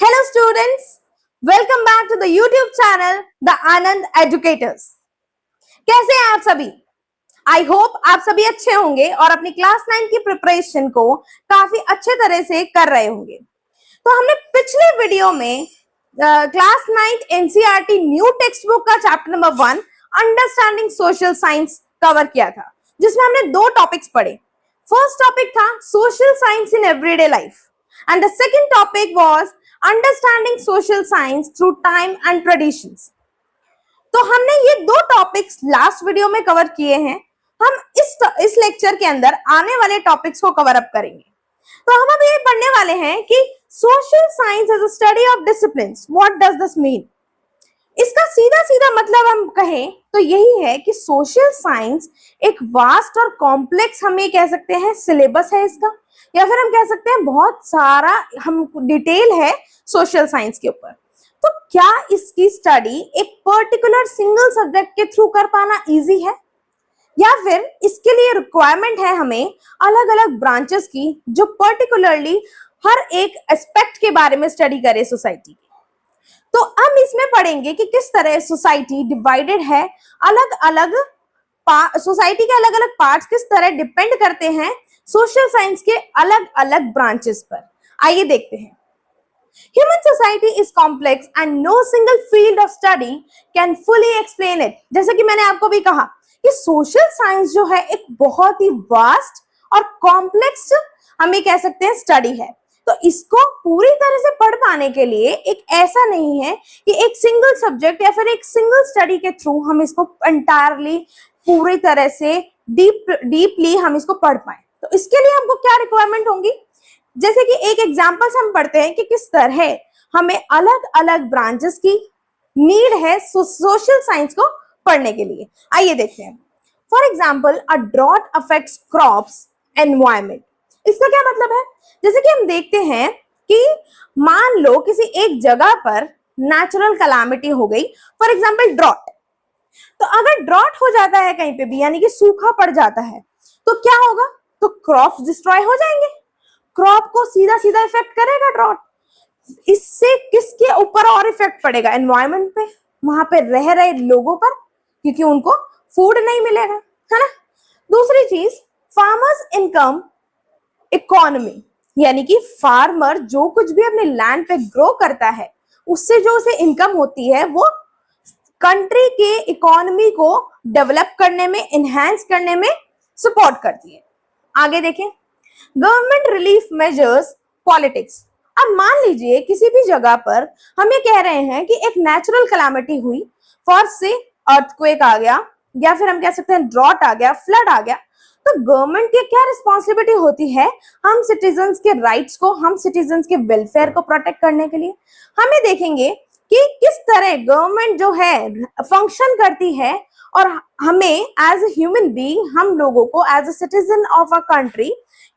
Hello students, welcome back to the YouTube channel The Anand Educators. कैसे हैं आप सभी? आई होप आप सभी अच्छे होंगे और अपनी क्लास 9 की प्रिपरेशन को काफी अच्छे तरह से कर रहे होंगे। तो हमने पिछले वीडियो में class 9 NCERT new textbook का chapter number 1 understanding social science cover किया था, जिसमें हमने दो टॉपिक्स पढ़े। फर्स्ट टॉपिक था social science in everyday life and the second topic was understanding social science through time and traditions. तो हमने ये दो टॉपिक्स लास्ट वीडियो में कवर किए हैं। हम इस लेक्चर के अंदर आने वाले टॉपिक्स को कवर अप करेंगे। तो हम अब ये पढ़ने वाले हैं कि social science is a study of disciplines. What does this mean? इसका सीधा सीधा मतलब हम कहें तो यही है कि सोशल साइंस एक वास्ट और कॉम्प्लेक्स, हम ये कह सकते हैं सिलेबस है इसका, या फिर हम कह सकते हैं बहुत सारा हम डिटेल है सोशल साइंस के ऊपर। तो क्या इसकी स्टडी एक पर्टिकुलर सिंगल सब्जेक्ट के थ्रू कर पाना इजी है, या फिर इसके लिए रिक्वायरमेंट है हमें अलग अलग ब्रांचेस की जो पर्टिकुलरली हर एक एस्पेक्ट के बारे में स्टडी करे सोसाइटी की? तो हम इसमें पढ़ेंगे कि किस तरह सोसाइटी डिवाइडेड है, अलग अलग सोसाइटी के अलग अलग पार्ट्स किस तरह डिपेंड करते हैं सोशल साइंस के अलग अलग ब्रांचेस पर। आइए देखते हैं। Human society is complex and no single field of study can fully explain it. जैसे कि मैंने आपको भी कहा कि सोशल साइंस जो है एक बहुत ही वास्ट और कॉम्प्लेक्स, हम ये कह सकते हैं स्टडी है। तो इसको पूरी तरह से पढ़ पाने के लिए एक ऐसा नहीं है कि एक सिंगल सब्जेक्ट या फिर एक सिंगल स्टडी के थ्रू हम इसको एंटायरली पूरी तरह से डीपली हम इसको पढ़ पाए। तो इसके लिए हमको क्या रिक्वायरमेंट होंगी? जैसे कि एक एग्जांपल्स हम पढ़ते हैं कि किस तरह हमें अलग अलग ब्रांचेस की नीड है सोशल साइंस को पढ़ने के लिए। आइए देखते हैं। For example, a drought affects crops environment. इसका क्या मतलब है? जैसे कि हम देखते हैं कि मान लो किसी एक जगह पर नेचुरल कैलामिटी हो गई, फॉर एग्जांपल ड्रॉट। तो अगर ड्रॉट हो जाता है कहीं पे भी, यानी कि सूखा पड़ जाता है, तो क्या होगा? तो क्रॉप्स डिस्ट्रॉय हो जाएंगे। क्रॉप को सीधा सीधा इफेक्ट करेगा ड्रॉट। इससे किसके ऊपर और इफेक्ट पड़ेगा? एनवायरमेंट पे, वहां पे रह रहे लोगों पर, क्योंकि उनको फूड नहीं मिलेगा, है ना। दूसरी चीज, फार्मर्स इनकम इकोनॉमी, यानी कि फार्मर जो कुछ भी अपने लैंड पे ग्रो करता है उससे जो उसे इनकम होती है वो कंट्री के इकोनॉमी को डेवलप करने में, एनहांस करने में सपोर्ट करती है। आगे देखें, गवर्नमेंट रिलीफ मेजर्स पॉलिटिक्स। अब मान लीजिए किसी भी जगह पर हम ये कह रहे हैं कि एक नेचुरल कैलामिटी हुई, फॉर से अर्थक्वेक आ गया, या फिर हम कह सकते हैं ड्रॉट आ गया, फ्लड आ गया। तो गवर्नमेंट की क्या रिस्पॉन्सिबिलिटी होती है? हम सिटीजन्स के राइट्स को, हम सिटीजन्स के वेलफेयर को प्रोटेक्ट करने के लिए हम ये देखेंगे कि किस तरह गवर्नमेंट जो है फंक्शन करती है, और हमें एज ए ह्यूमन बीइंग, हम लोगों को as a citizen of a country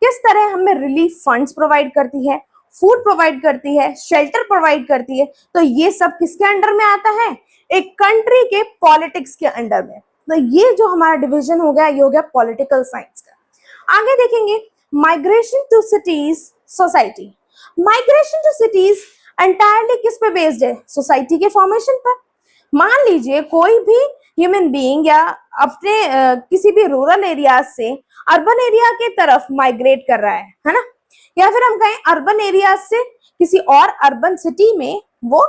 किस तरह हमें रिलीफ फंड्स प्रोवाइड करती है, फूड प्रोवाइड करती है, शेल्टर प्रोवाइड करती है। तो ये सब किसके अंडर में आता है? एक कंट्री के पॉलिटिक्स के अंडर में। तो ये जो हमारा डिवीजन हो गया, ये हो गया पॉलिटिकल साइंस का। आगे देखेंगे, migration to cities society. Migration to cities entirely किस पे बेस्ड है? सोसाइटी के फॉर्मेशन पर। मान लीजिए कोई भी ह्यूमन बीइंग या अपने किसी भी रूरल एरिया से अर्बन एरिया के तरफ माइग्रेट कर रहा है ना, या फिर हम कहें अर्बन एरिया से किसी और अर्बन सिटी में वो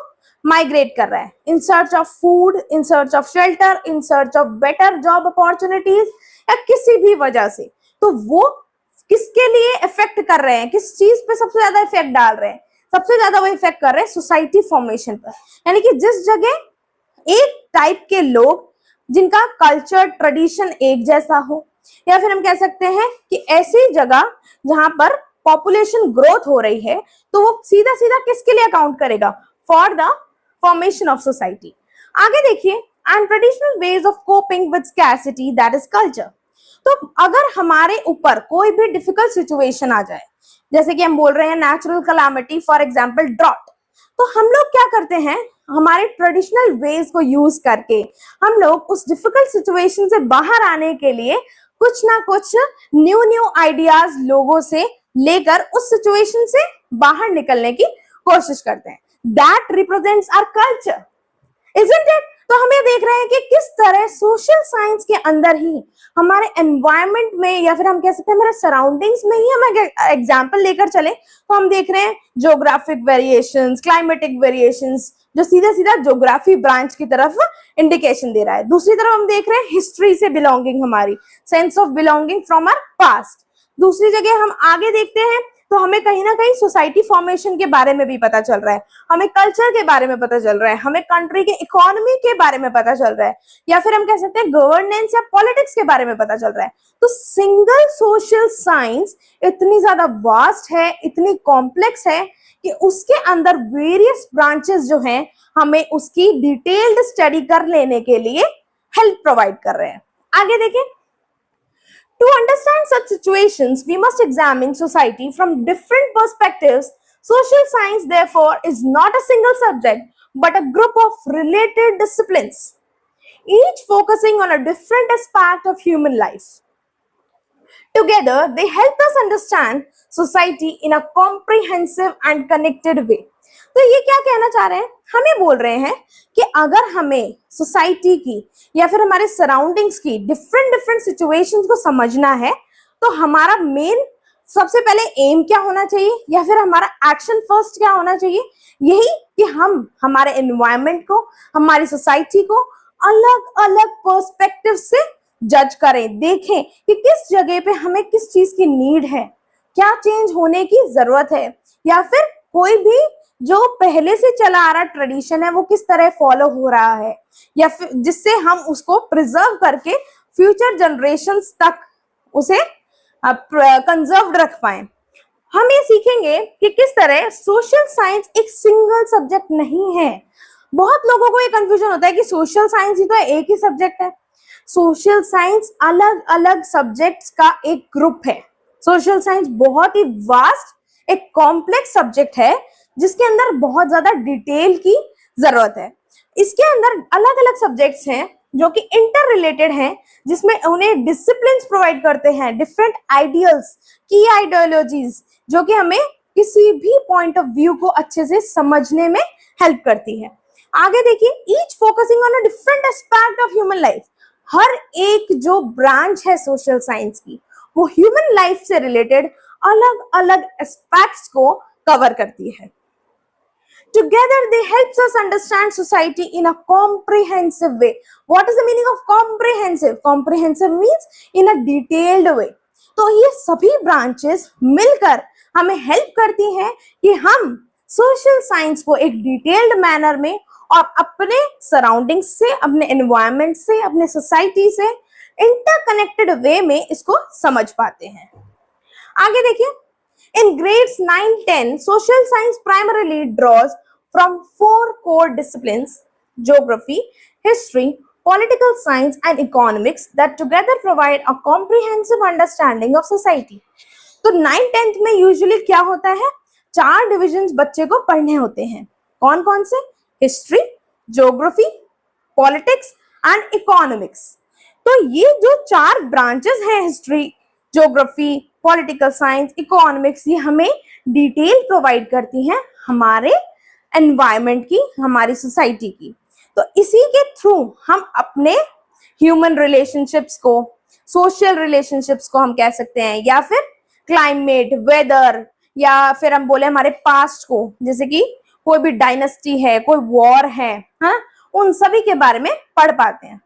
माइग्रेट कर रहा है in search of food, in search of shelter, in search of better job opportunities, या किसी भी वजह से। तो वो किसके लिए इफेक्ट कर रहे हैं? किस चीज पे सबसे ज्यादा इफेक्ट डाल रहे हैं? सबसे ज्यादा वो इफेक्ट कर रहे हैं सोसाइटी फॉर्मेशन पर। यानी कि जिस जगह एक टाइप के लोग जिनका कल्चर, ट्रेडिशन एक जैसा हो, या फिर हम कह सकते हैं कि ऐसी जगह जहां पर पॉपुलेशन ग्रोथ हो रही है, तो वो सीधा सीधा किसके लिए अकाउंट करेगा? For the formation of society. आगे देखिए, and traditional ways of coping with scarcity, that is culture. तो अगर हमारे ऊपर कोई भी डिफिकल्ट सिचुएशन आ जाए, जैसे कि हम बोल रहे हैं natural calamity, for example drought, तो हम लोग क्या करते हैं? हमारे ट्रेडिशनल वेज को यूज करके हम लोग उस डिफिकल्ट सिचुएशन से बाहर आने के लिए कुछ ना कुछ न्यू आइडियाज लोगों से लेकर उस सिचुएशन से बाहर निकलने की कोशिश करते हैं। That represents our culture, isn't it? तो हम ये देख रहे हैं कि किस तरह सोशल साइंस के अंदर ही हमारे एनवायरनमेंट में, या फिर हम कह सकते हैं हमारे सराउंडिंग्स में ही, हम एग्जांपल लेकर चले तो हम देख रहे हैं ज्योग्राफिक वेरिएशंस, क्लाइमेटिक वेरिएशंस, जो सीधा सीधा ज्योग्राफी ब्रांच की तरफ इंडिकेशन दे रहा है। दूसरी तरफ हम देख रहे हैं हिस्ट्री से बिलोंगिंग, हमारी sense of belonging from our past. दूसरी जगह हम आगे देखते हैं तो हमें कहीं ना कहीं सोसाइटी फॉर्मेशन के बारे में भी पता चल रहा है, हमें कल्चर के बारे में पता चल रहा है, हमें कंट्री के इकोनॉमी के बारे में पता चल रहा है, या फिर हम कह सकते हैं गवर्नेंस या पॉलिटिक्स के बारे में पता चल रहा है। तो सिंगल सोशल साइंस इतनी ज्यादा वास्ट है, इतनी कॉम्प्लेक्स है कि उसके अंदर वेरियस ब्रांचेस जो हैं हमें उसकी डिटेल्ड स्टडी कर लेने के लिए हेल्प प्रोवाइड कर रहे हैं। आगे देखें, to understand such situations, we must examine society from different perspectives. Social science, therefore, is not a single subject, but a group of related disciplines, each focusing on a different aspect of human life. Together, they help us understand society in a comprehensive and connected way. तो ये क्या कहना चाह रहे हैं? हम ये बोल रहे हैं कि अगर हमें सोसाइटी की या फिर हमारे सराउंडिंग्स की डिफरेंट सिचुएशंस को समझना है तो हमारा मेन सबसे पहले एम क्या होना चाहिए, या फिर हमारा एक्शन फर्स्ट क्या होना चाहिए? यही कि हम हमारे एनवायरनमेंट को, हमारी सोसाइटी को अलग अलग पर्सपेक्टिव से जज करें, देखें कि किस जगह पे हमें किस चीज की नीड है, क्या चेंज होने की जरूरत है, या फिर कोई भी जो पहले से चला आ रहा ट्रेडिशन है वो किस तरह फॉलो हो रहा है, या फिर जिससे हम उसको प्रिजर्व करके फ्यूचर जनरेशंस तक उसे कंजर्व्ड रख पाए। हम ये सीखेंगे कि किस तरह सोशल साइंस एक सिंगल सब्जेक्ट नहीं है। बहुत लोगों को ये कंफ्यूजन होता है कि सोशल साइंस ही तो एक ही सब्जेक्ट है। सोशल साइंस अलग अलग सब्जेक्ट्स का एक ग्रुप है। सोशल साइंस बहुत ही वास्ट, एक कॉम्प्लेक्स सब्जेक्ट है जिसके अंदर बहुत ज्यादा डिटेल की जरूरत है। इसके अंदर अलग अलग सब्जेक्ट्स हैं जो कि इंटर रिलेटेड हैं, जिसमें उन्हें डिसिप्लिन्स प्रोवाइड करते हैं, डिफरेंट आइडियल्स, की आइडियोलॉजीज, जो कि हमें किसी भी पॉइंट ऑफ व्यू को अच्छे से समझने में हेल्प करती है। आगे देखिए, each focusing on a different aspect of human life. हर एक जो ब्रांच है सोशल साइंस की वो ह्यूमन लाइफ से रिलेटेड अलग अलग एस्पेक्ट्स को कवर करती है। Together, they helps us understand society in a comprehensive way. What is the meaning of comprehensive? Comprehensive means in a detailed way. तो ये सभी ब्रांचेस मिलकर हमें हेल्प करती हैं कि हम सोशल साइंस को एक डिटेल्ड मैनर में और अपने सराउंडिंग्स से, अपने एनवायरनमेंट से, अपने सोसाइटी से इंटरकनेक्टेड वे में इसको समझ पाते हैं। आगे देखिए, in grades 9-10, social science primarily draws from 4 core disciplines: geography, history, political science, and economics that together provide a comprehensive understanding of society. तो 9-10th में यूजुअली क्या होता है? 4 डिविजन्स बच्चे को पढ़ने होते हैं। कौन कौन से? History, geography, politics and economics. तो ये जो 4 ब्रांचेस हैं, history, geography, political science, economics, ये हमें डिटेल प्रोवाइड करती हैं हमारे एनवायरनमेंट की, हमारी सोसाइटी की। तो इसी के थ्रू हम अपने ह्यूमन रिलेशनशिप्स को, सोशल रिलेशनशिप्स को हम कह सकते हैं, या फिर क्लाइमेट, वेदर, या फिर हम बोले हमारे पास्ट को, जैसे कि कोई भी डायनेस्टी है, कोई वॉर है, हाँ, उन सभी के बारे में पढ़ पाते हैं।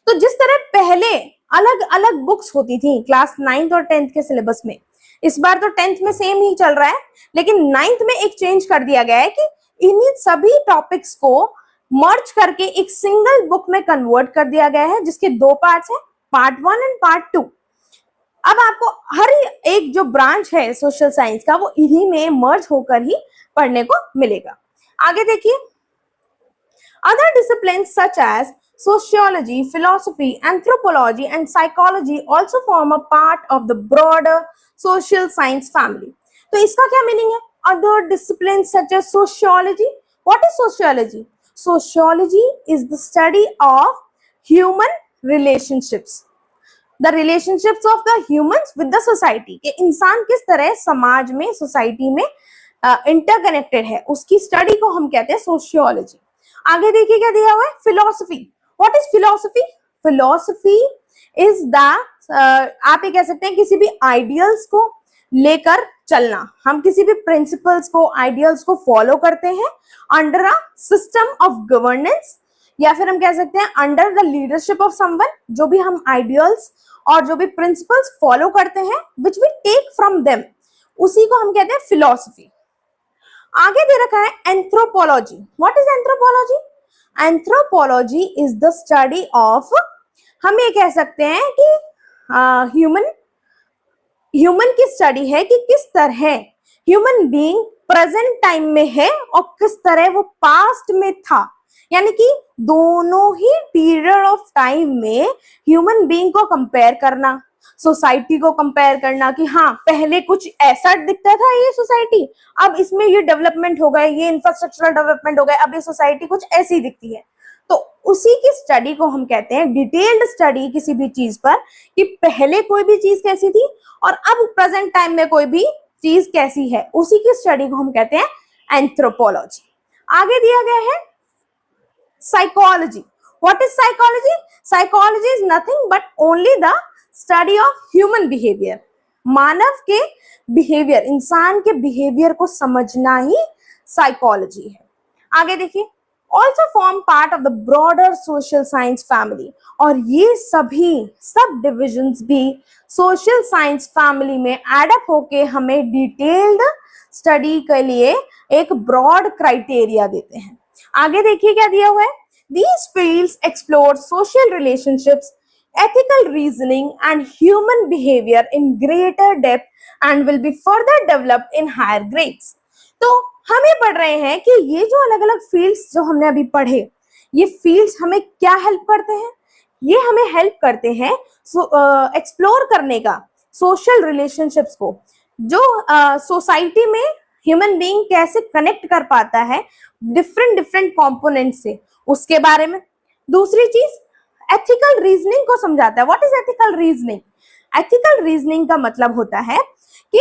तो जिस तरह पहले अलग अलग बुक्स होती थी क्लास 9th और 10th के सिलेबस में, इस बार तो 10th में सेम ही चल रहा है, लेकिन 9th में एक चेंज कर दिया गया है कि इन्हीं सभी टॉपिक्स को मर्ज करके एक सिंगल बुक में कन्वर्ट कर दिया गया है, जिसके 2 पार्ट्स हैं, पार्ट 1 एंड पार्ट 2। अब आपको हर एक जो ब्रांच है सोशल साइंस का वो इन्हीं में मर्ज होकर ही पढ़ने को मिलेगा। आगे देखिए, other discipline such as sociology, philosophy, anthropology, and psychology also form a part of the broader social science family. तो इसका क्या मीनिंग है? Other disciplines such as sociology. What is sociology? Sociology is the study of human relationships. The relationships of the humans with the society. कि इंसान किस तरह समाज में, सोसाइटी में इंटरकनेक्टेड है, उसकी स्टडी को हम कहते हैं सोशियोलॉजी। आगे देखिए क्या दिया हुआ है, philosophy. What is philosophy? Philosophy is the आप ये कह सकते हैं किसी भी आइडियल्स को लेकर चलना। हम किसी भी प्रिंसिपल्स को, आइडियल्स को फॉलो करते हैं under a system of governance, या फिर हम कह सकते हैं under the leadership of someone. जो भी हम आइडियल्स और जो भी प्रिंसिपल्स फॉलो करते हैं which we take from them, उसी को हम कहते हैं फिलोसफी। आगे दे रखा है anthropology. What is anthropology? Anthropology is the study of, हम ये कह सकते हैं कि ह्यूमन की स्टडी है कि किस तरह ह्यूमन बीइंग प्रेजेंट टाइम में है और किस तरह वो पास्ट में था। यानी कि दोनों ही पीरियड ऑफ टाइम में ह्यूमन बीइंग को कंपेयर करना, सोसाइटी को कंपेयर करना कि हाँ पहले कुछ ऐसा दिखता था ये सोसाइटी, अब इसमें ये डेवलपमेंट हो गए, ये इंफ्रास्ट्रक्चरल डेवलपमेंट हो गए, अब ये सोसाइटी कुछ ऐसी दिखती है। तो उसी की स्टडी को हम कहते हैं डिटेल्ड स्टडी किसी भी चीज पर, कि पहले कोई भी चीज कैसी थी और अब प्रेजेंट टाइम में कोई भी चीज कैसी है, उसी की स्टडी को हम कहते हैं एंथ्रोपोलॉजी। आगे दिया गया है psychology. What is psychology? Psychology is nothing but only the study of human behaviour. मानव के बिहेवियर, इंसान के बिहेवियर को समझना ही साइकोलॉजी है। आगे देखिए, also form part of the broader social science family. और ये सभी सब डिविजन्स भी सोशल साइंस फैमिली में एडअप होके हमें डिटेल्ड स्टडी के लिए एक ब्रॉड क्राइटेरिया देते हैं। आगे देखिए क्या दिया हुआ है, these fields explore social relationships, ethical reasoning and human behavior in greater depth and will be further developed in higher grades। तो हम ये पढ़ रहे हैं कि ये जो अलग अलग फील्ड्स जो हमने अभी पढ़े, ये फील्ड्स हमें क्या हेल्प करते हैं? ये हमें हेल्प करते हैं एक्सप्लोर करने का सोशल रिलेशनशिप्स को, जो सोसाइटी में ह्यूमन बीइंग कैसे कनेक्ट कर पाता है डिफरेंट कंपोनेंट से, उसके बारे में। दूसरी चीज एथिकल रीजनिंग को समझाता है। What is ethical reasoning? Ethical reasoning का मतलब होता है कि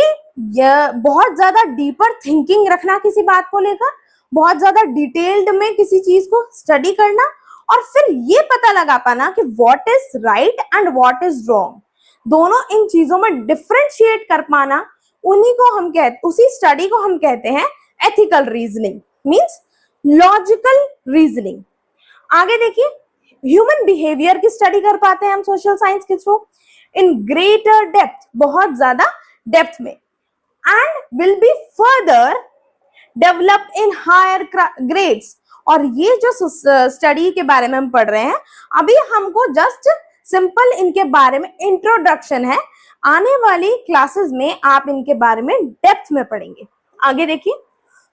यह बहुत ज्यादा डीपर थिंकिंग रखना किसी बात को लेकर, बहुत ज्यादा डिटेल्ड में किसी चीज को स्टडी करना, और फिर ये पता लगा पाना कि what is right and what is wrong, दोनों इन चीजों में डिफरेंशिएट कर पाना, उसी स्टडी को हम कहते हैं ethical reasoning, means logical reasoning. आगे देखिए, ह्यूमन बिहेवियर की स्टडी कर पाते हैं हम सोशल साइंस के थ्रू इन ग्रेटर डेप्थ, बहुत ज्यादा डेप्थ में, and will be further developed in higher grades. और ये जो स्टडी के बारे में हम पढ़ रहे हैं अभी, हमको जस्ट सिंपल इनके बारे में इंट्रोडक्शन है, आने वाली क्लासेस में आप इनके बारे में डेप्थ में पढ़ेंगे। आगे देखिए,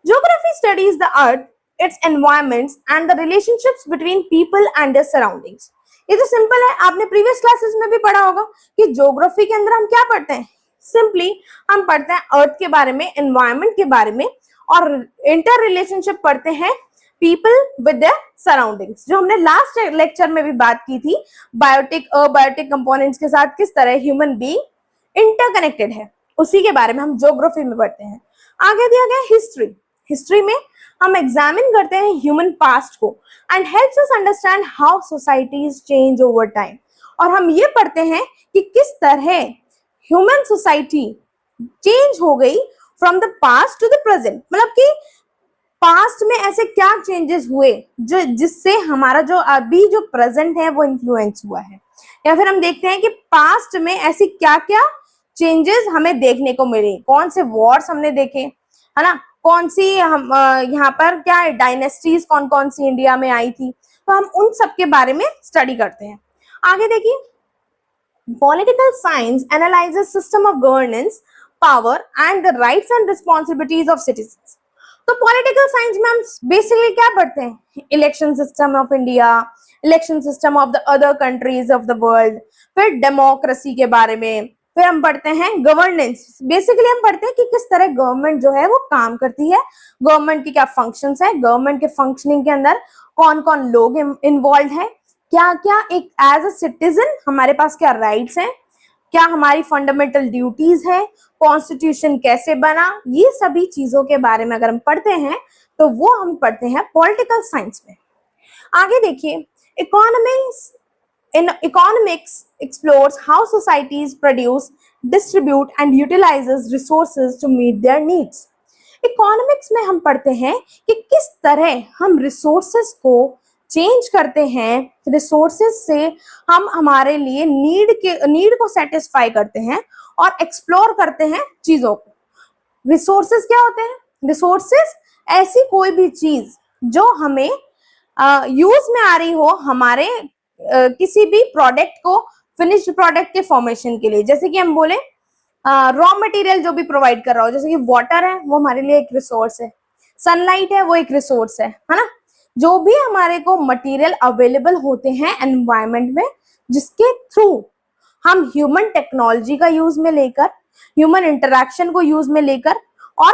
geography studies the earth, its environments and the relationships between people and their surroundings। ये तो सिंपल है, आपने प्रीवियस क्लासेस में भी पढ़ा होगा कि ज्योग्राफी के अंदर हम क्या पढ़ते हैं, सिंपली हम पढ़ते हैं अर्थ के बारे में, एनवायरनमेंट के बारे में, और इंटर रिलेशनशिप पढ़ते हैं पीपल विद देयर सराउंडिंग्स, जो हमने लास्ट लेक्चर में भी बात की थी, बायोटिक अबायोटिक कंपोनेंट्स के साथ किस तरह ह्यूमन बीइंग इंटरकनेक्टेड है, उसी के बारे में हम ज्योग्राफी में पढ़ते हैं। आगे दिया गया हिस्ट्री। हिस्ट्री में हम एग्जामिन करते हैं ह्यूमन पास्ट को and helps us understand how societies change over time. और हम ये पढ़ते हैं कि किस तरह ह्यूमन सोसाइटी चेंज हो गई from the past to the present, मतलब कि पास्ट में ऐसे क्या चेंजेस हुए जो जिससे हमारा जो अभी जो प्रेजेंट है वो इन्फ्लुएंस हुआ है, या फिर हम देखते हैं कि पास्ट में ऐसी क्या क्या चेंजेस हमें देखने को मिले, कौन से वॉर्स हमने देखे, है ना, कौन सी हम यहाँ पर क्या डायनेस्टीज कौन कौन सी इंडिया में आई थी, तो हम उन सब के बारे में स्टडी करते हैं। आगे देखिए, political science analyses system of governance, power and the rights and responsibilities of citizens. तो पॉलिटिकल साइंस में हम बेसिकली क्या पढ़ते हैं, election system of India, election system of the other countries of the world, फिर डेमोक्रेसी के बारे में, फिर हम पढ़ते हैं गवर्नेंस। बेसिकली हम पढ़ते हैं कि किस तरह गवर्नमेंट जो है वो काम करती है, गवर्नमेंट की क्या फंक्शंस है, गवर्नमेंट के फंक्शनिंग के अंदर कौन कौन लोग इन्वॉल्व हैं, क्या क्या एक एज अ सिटीजन हमारे पास क्या राइट्स हैं, क्या हमारी फंडामेंटल ड्यूटीज है, कॉन्स्टिट्यूशन कैसे बना, ये सभी चीजों के बारे में अगर हम पढ़ते हैं तो वो हम पढ़ते हैं पॉलिटिकल साइंस में। आगे देखिए, economics in economics explores how societies produce, distribute and utilizes resources to meet their needs. Economics में हम पढ़ते हैं कि किस तरह हम रिसोर्सेस को चेंज करते हैं, रिसोर्सेस से हम हमारे लिए नीड को सेटिस्फाई करते हैं और एक्सप्लोर करते हैं चीजों को। रिसोर्सेस क्या होते हैं? रिसोर्सेस ऐसी कोई भी चीज जो हमें यूज में आ रही हो हमारे किसी भी प्रोडक्ट को फिनिश्ड प्रोडक्ट के फॉर्मेशन के लिए। जैसे कि हम बोले रॉ मटेरियल जो भी प्रोवाइड कर रहा हो, जैसे कि वाटर है वो हमारे लिए एक रिसोर्स है, सनलाइट है वो एक रिसोर्स है ना। जो भी हमारे को मटेरियल अवेलेबल होते हैं एनवायरनमेंट में, जिसके थ्रू हम ह्यूमन टेक्नोलॉजी का यूज में लेकर, ह्यूमन इंटरैक्शन को यूज में लेकर और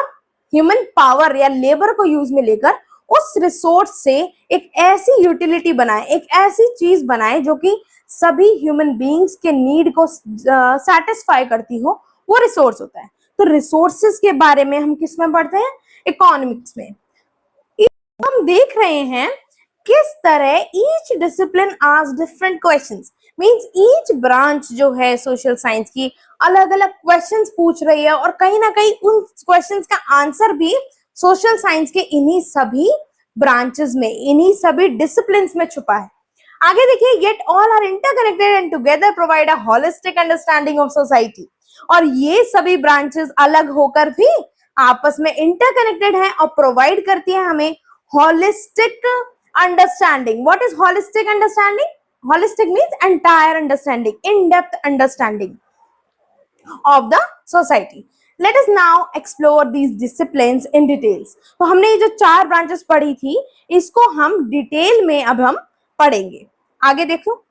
ह्यूमन पावर या लेबर को यूज में लेकर उस रिसोर्स से एक ऐसी यूटिलिटी बनाए, एक ऐसी चीज बनाए जो कि सभी ह्यूमन बीइंग्स के नीड को सेटिस्फाई करती हो, वो रिसोर्स होता है। तो रिसोर्सेज के बारे में हम किस में पढ़ते हैं? इकोनॉमिक्स में। हम देख रहे हैं किस तरह each discipline ask different questions, means each branch जो है सोशल साइंस की अलग अलग क्वेश्चंस पूछ रही है और कहीं ना कहीं उन क्वेश्चंस का आंसर भी सोशल साइंस के इन्हीं सभी ब्रांचेस में, इन्हीं सभी डिसिप्लिन्स में छुपा है। आगे देखिए, yet all are interconnected and together provide a holistic understanding of society. और ये सभी ब्रांचेस अलग होकर भी आपस में इंटरकनेक्टेड है और प्रोवाइड करती है हमें holistic understanding. What is holistic understanding? Holistic means entire understanding, in depth understanding of the society. Let us now explore these disciplines in details. तो हमने ये जो 4 ब्रांचेस पढ़ी थी, इसको हम डिटेल में अब हम पढ़ेंगे। आगे देखो,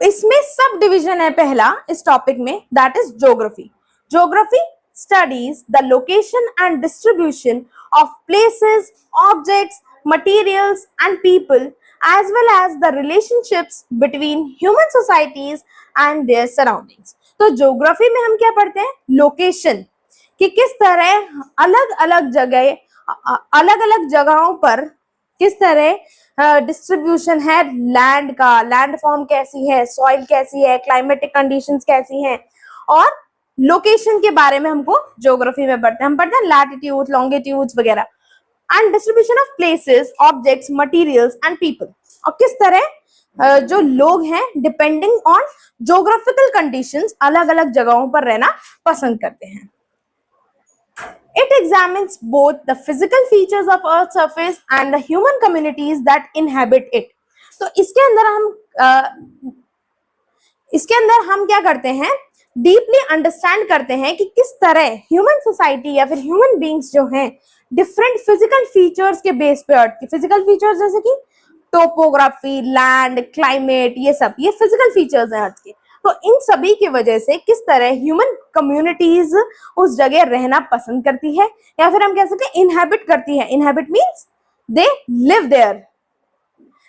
इसमें सब डिवीजन है पहला इस टॉपिक में, that is geography. Geography studies the location and distribution of places, objects, materials and people, as well as the relationships between human societies and their surroundings. तो ज्योग्राफी में हम क्या पढ़ते हैं? लोकेशन, कि किस तरह अलग अलग जगहों पर किस तरह डिस्ट्रीब्यूशन है लैंड का, लैंड फॉर्म कैसी है, सॉइल कैसी है, क्लाइमेटिक कंडीशंस कैसी हैं, और लोकेशन के बारे में हमको ज्योग्राफी में पढ़ते हैं। हम पढ़ते हैं लैटिट्यूड, लॉन्गिट्यूड्स वगैरह, and distribution of places, objects, materials and people, और किस तरह जो लोग हैं डिपेंडिंग ऑन ज्योग्राफिकल कंडीशंस अलग अलग जगहों पर रहना पसंद करते हैं। It examines both the physical features of Earth's surface and the human communities that inhabit it. तो इसके अंदर हम क्या करते हैं? डीपली अंडरस्टैंड करते हैं कि किस तरह ह्यूमन सोसाइटी या फिर ह्यूमन बीइंग्स जो हैं डिफरेंट फिजिकल फीचर्स के बेस पे, अर्थ के फिजिकल फीचर्स जैसे कि टोपोग्राफी, लैंड, क्लाइमेट, ये सब ये फिजिकल फीचर्स हैं अर्थ के। तो इन सभी की वजह से किस तरह ह्यूमन कम्युनिटीज उस जगह रहना पसंद करती है, या फिर हम कह सकते हैं इनहेबिट करती है। Inhabit means they live there,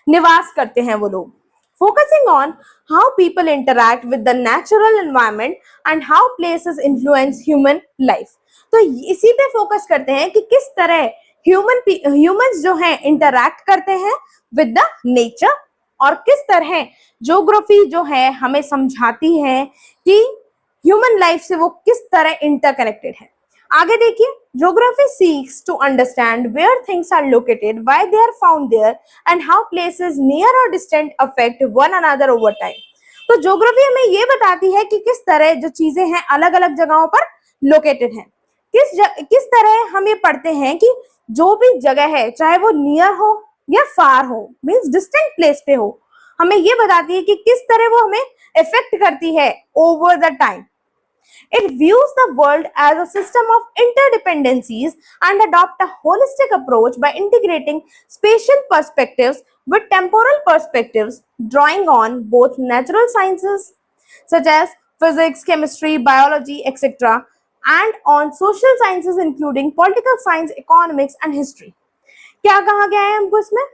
निवास करते हैं वो लोग। Focusing on how people interact with the natural environment and how places influence human life. तो इसी पे फोकस करते हैं कि किस तरह ह्यूमंस जो हैं इंटरैक्ट करते हैं विद द नेचर, और किस तरह ज्योग्राफी जो है हमें समझाती है कि ह्यूमन लाइफ से वो किस तरह इंटरकनेक्टेड है। आगे देखिए, geography seeks to understand where things are located, why they are found there and how places near और distant affect one another over time. तो ज्योग्राफी हमें ये बताती है कि किस तरह जो चीजें हैं अलग अलग जगहों पर लोकेटेड हैं। किस तरह हम ये पढ़ते हैं कि जो भी जगह है चाहे वो नियर हो या फार हो, मीन्स डिस्टेंट प्लेस पे हो, हमें ये बताती है कि किस तरह वो हमें इफेक्ट करती है over the time. It views the world as a system of interdependencies and adopt a holistic approach by integrating spatial perspectives with temporal perspectives, drawing on both natural sciences such as physics, chemistry, biology, etc., and on social sciences including political science, economics and history. क्या कहा गया है हमको इसमें?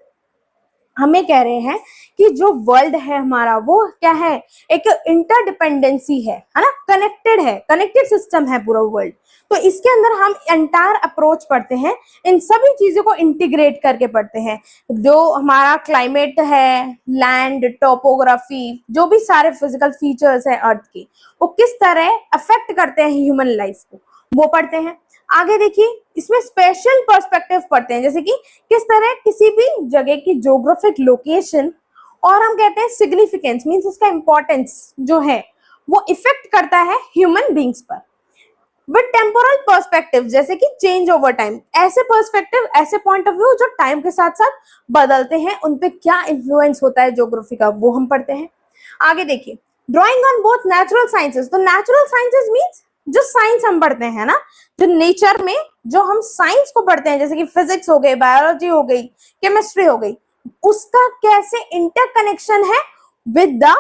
हमें कह रहे हैं कि जो वर्ल्ड है हमारा वो क्या है, एक इंटरडिपेंडेंसी है ना, कनेक्टेड है, कनेक्टेड सिस्टम है पूरा वर्ल्ड। तो इसके अंदर हम एंटायर अप्रोच पढ़ते हैं, इन सभी चीजों को इंटीग्रेट करके पढ़ते हैं। जो हमारा क्लाइमेट है, लैंड, टोपोग्राफी, जो भी सारे फिजिकल फीचर्स है अर्थ के, वो किस तरह अफेक्ट करते हैं ह्यूमन लाइफ को, वो पढ़ते हैं। आगे देखिए, इसमें स्पेशल पर्सपेक्टिव पढ़ते हैं, जैसे कि किस तरह किसी भी जगह की ज्योग्राफिक लोकेशन, और हम कहते हैं सिग्निफिकेंस, मींस उसका इंपॉर्टेंस जो है वो इफेक्ट करता है ह्यूमन बींग्स पर। विद टेम्पोरल पर्सपेक्टिव, जैसे कि चेंज ओवर टाइम, ऐसे पर्सपेक्टिव, ऐसे पॉइंट ऑफ व्यू जो टाइम के साथ साथ बदलते हैं, उन पे क्या इन्फ्लुएंस होता है ज्योग्राफी का, वो हम पढ़ते हैं। आगे देखिए, drawing on both natural sciences. तो नेचुरल साइंसेस मींस जो साइंस हम पढ़ते हैं ना, जो नेचर में जो हम साइंस को पढ़ते हैं, जैसे कि फिजिक्स हो गई, बायोलॉजी हो गई, केमिस्ट्री हो गई, उसका कैसे इंटरकनेक्शन है with the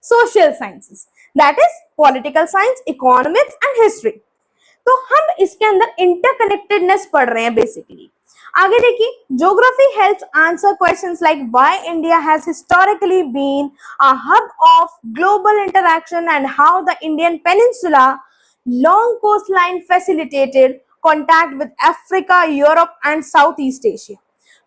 social sciences, that is political science, economics and history. तो हम इसके अंदर इंटरकनेक्टेडनेस पढ़ रहे हैं बेसिकली। आगे देखिए, geography helps answer questions like why India has historically been a hub of global interaction and how the Indian peninsula long coastline facilitated contact with Africa, Europe and Southeast Asia।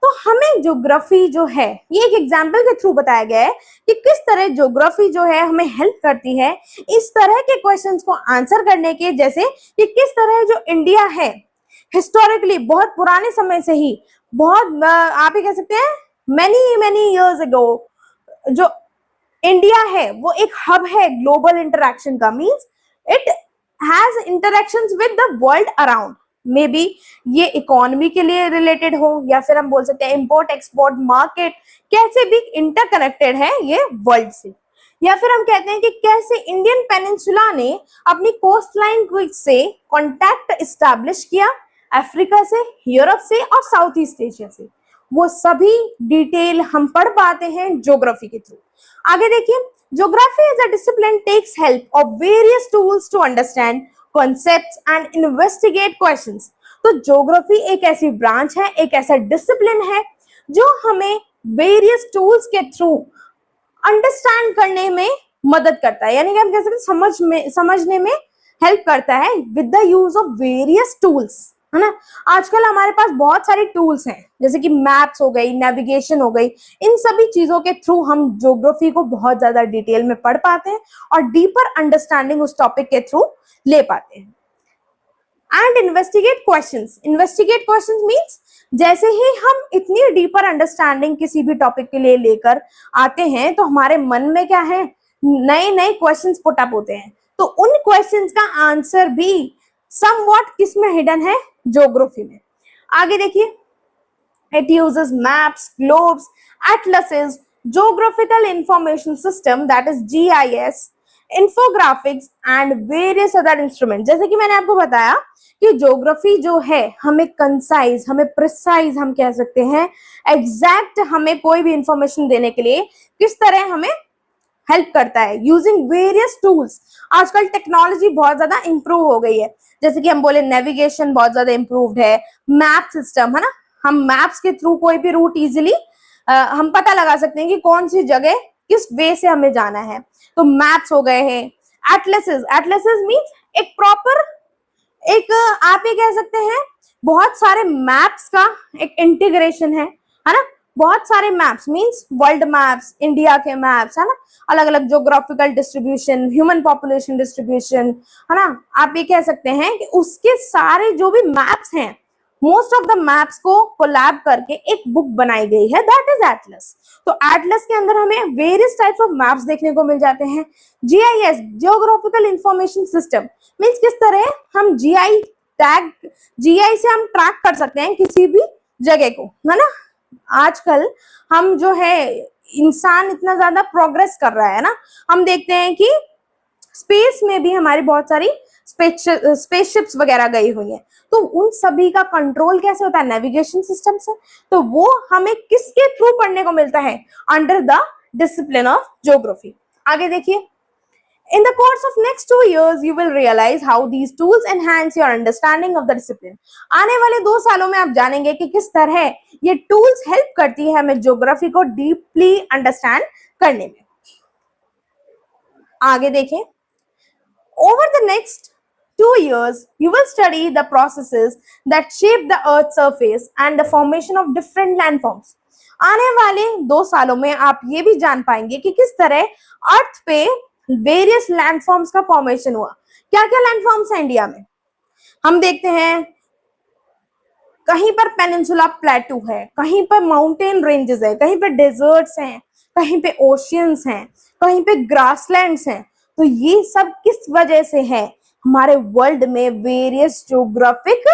तो हमें geography जो है, ये एक example के through बताया गया है कि किस तरह ज्योग्राफी जो है हमें हेल्प करती है इस तरह के क्वेश्चंस को आंसर करने के, जैसे कि किस तरह जो इंडिया है हिस्टोरिकली, बहुत पुराने समय से ही, बहुत आप ही कह सकते हैं मेनी इयर्स अगो, जो इंडिया है वो एक हब है ग्लोबल इंटरैक्शन का, means it has interactions with the world around। May be ये इकोनॉमी के लिए रिलेटेड हो, या फिर हम बोल सकते हैं इंपोर्ट एक्सपोर्ट मार्केट, कैसे भी इंटरकनेक्टेड है ये वर्ल्ड से। या फिर हम कहते हैं कि कैसे इंडियन पेनिनसुला ने अपनी कोस्ट लाइन से कॉन्टैक्ट इस्टेब्लिश किया अफ्रीका से, यूरोप से और साउथ ईस्ट एशिया से। वो सभी डिटेल हम पढ़ पाते हैं ज्योग्राफी के थ्रू। आगे देखिए, Geography as a discipline takes help of various tools to understand concepts and investigate questions। तो ज्योग्राफी एक ऐसी ब्रांच है, एक ऐसा डिसिप्लिन है जो हमें वेरियस टूल्स के थ्रू अंडरस्टैंड करने में मदद करता है, यानी कि हम कह सकते हैं समझने में हेल्प करता है with the use of various tools, है ना। आजकल हमारे पास बहुत सारी टूल्स हैं, जैसे कि मैप्स हो गई, नेविगेशन हो गई, इन सभी चीजों के थ्रू हम ज्योग्राफी को बहुत ज्यादा डिटेल में पढ़ पाते हैं और डीपर अंडरस्टैंडिंग उस टॉपिक के थ्रू ले पाते हैं। एंड इन्वेस्टिगेट क्वेश्चंस मींस जैसे ही हम इतनी डीपर अंडरस्टैंडिंग किसी भी टॉपिक के लिए लेकर आते हैं, तो हमारे मन में क्या है, नए नए क्वेश्चंस पुट अप होते हैं। तो उन क्वेश्चंस का आंसर भी समवॉट किसमें हिडन है, ज्योग्राफी में। आगे देखिए, it uses maps, globes, atlases, geographical information system that is GIS, infographics and various other instrument. जैसे कि मैंने आपको बताया कि ज्योग्राफी जो है हमें कंसाइज, हमें प्रिसाइज, हम कह सकते हैं एग्जैक्ट, हमें कोई भी इंफॉर्मेशन देने के लिए किस तरह हमें हेल्प करता है यूजिंग वेरियस टूल्स। आजकल टेक्नोलॉजी बहुत ज्यादा इंप्रूव हो गई है, जैसे कि हम बोले नेविगेशन बहुत ज्यादा इंप्रूव्ड है, मैप सिस्टम, है ना, हम मैप्स के थ्रू कोई भी रूट इजिली हम पता लगा सकते हैं कि कौन सी जगह किस वे से हमें जाना है, तो मैप्स हो गए हैं। एटलसेस मींस एक प्रॉपर, एक आप ये कह सकते हैं बहुत सारे मैप्स का एक इंटीग्रेशन है ना। बहुत सारे maps means world maps, India के मैप्स, है ना, अलग अलग geographical distribution, human population distribution, है ना। आप ये कह सकते हैं कि उसके सारे जो भी मैप्स हैं, मोस्ट ऑफ द मैप्स को कोलैब करके एक बुक बनाई गई है, दैट इज एटलस। तो एटलस के अंदर हमें वेरियस टाइप्स ऑफ मैप्स देखने को मिल जाते हैं। GIS, geographical information system, means किस तरह हम GI से हम ट्रैक कर सकते हैं किसी भी जगह को, है ना। आजकल हम जो है इंसान इतना ज्यादा प्रोग्रेस कर रहा है ना, हम देखते हैं कि स्पेस में भी हमारी बहुत सारी स्पेसशिप्स वगैरह गई हुई है, तो उन सभी का कंट्रोल कैसे होता है, नेविगेशन सिस्टम से। तो वो हमें किसके थ्रू पढ़ने को मिलता है, under the discipline of geography. आगे देखिए, in the course of next 2 years you will realize how these tools enhance your understanding of the discipline। आने वाले 2 सालों में आप जानेंगे कि किस तरह ये टूल्स हेल्प करती है हमें ज्योग्राफी को डीपली अंडरस्टैंड करने में। आगे देखें, over the next 2 years, you will study the processes that shape the Earth's surface and the formation of different landforms. आने वाले 2 सालों में आप ये भी जान पाएंगे कि किस तरह अर्थ पे वेरियस लैंडफॉर्म्स का फॉर्मेशन हुआ। क्या क्या लैंडफॉर्म्स हैं इंडिया में? हम देखते हैं कहीं पर पेनिनसुला प्लेटू है, कहीं पर माउंटेन रेंजेस है, कहीं पर डेजर्ट्स हैं, कहीं पे ओशियंस हैं, कहीं पे ग्रासलैंड्स हैं। तो ये सब किस वजह से है? हमारे वर्ल्ड में वेरियस ज्योग्राफिक,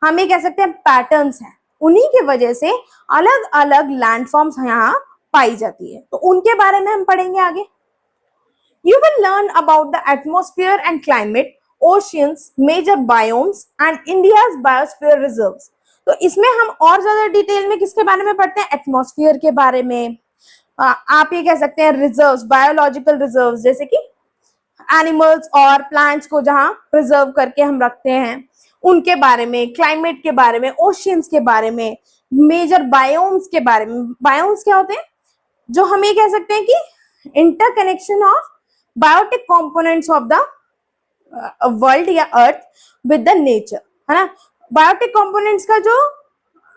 हम ये कह सकते हैं, पैटर्न्स हैं, उन्हीं के वजह से अलग अलग लैंडफॉर्म्स यहाँ पाई जाती है। तो उनके बारे में हम पढ़ेंगे आगे। You will learn about the atmosphere and climate, oceans, major biomes and India's biosphere reserves. तो इसमें हम और ज्यादा डिटेल में किसके बारे में पढ़ते हैं? एटमॉस्फेयर के बारे में, आप ये कह सकते हैं रिजर्व्स, बायोलॉजिकल रिजर्व्स, जैसे कि एनिमल्स और प्लांट्स को जहां प्रिजर्व करके हम रखते हैं उनके बारे में, क्लाइमेट के बारे में, ओशियंस के बारे में, मेजर बायोम्स के बारे में। बायोम्स क्या होते हैं? जो हम ये कह सकते हैं कि interconnection of biotic components of the world या अर्थ विद द नेचर, है ना। बायोटिक कंपोनेंट्स का जो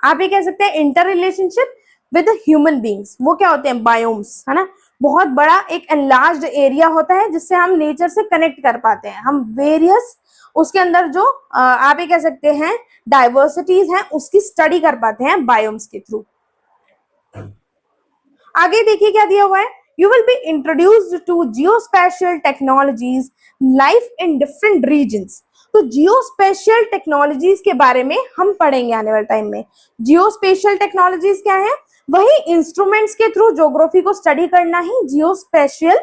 आप ये कह सकते हैं inter relationship with human beings, वो क्या होते हैं? बायोम्स, है ना। बहुत बड़ा एक एनलार्ज्ड एरिया होता है जिससे हम नेचर से कनेक्ट कर पाते हैं। हम वेरियस उसके अंदर जो आप ये कह सकते हैं डाइवर्सिटीज हैं उसकी स्टडी कर पाते हैं बायोम्स के थ्रू। आगे देखिए क्या दिया हुआ है। You will be introduced to geospatial technologies, life in different regions. तो जियोस्पेशियल टेक्नोलॉजीज के बारे में हम पढ़ेंगे आने वाले टाइम में। जियोस्पेशियल टेक्नोलॉजीज क्या है? वही इंस्ट्रूमेंट्स के थ्रू ज्योग्राफी को स्टडी करना ही जियोस्पेशियल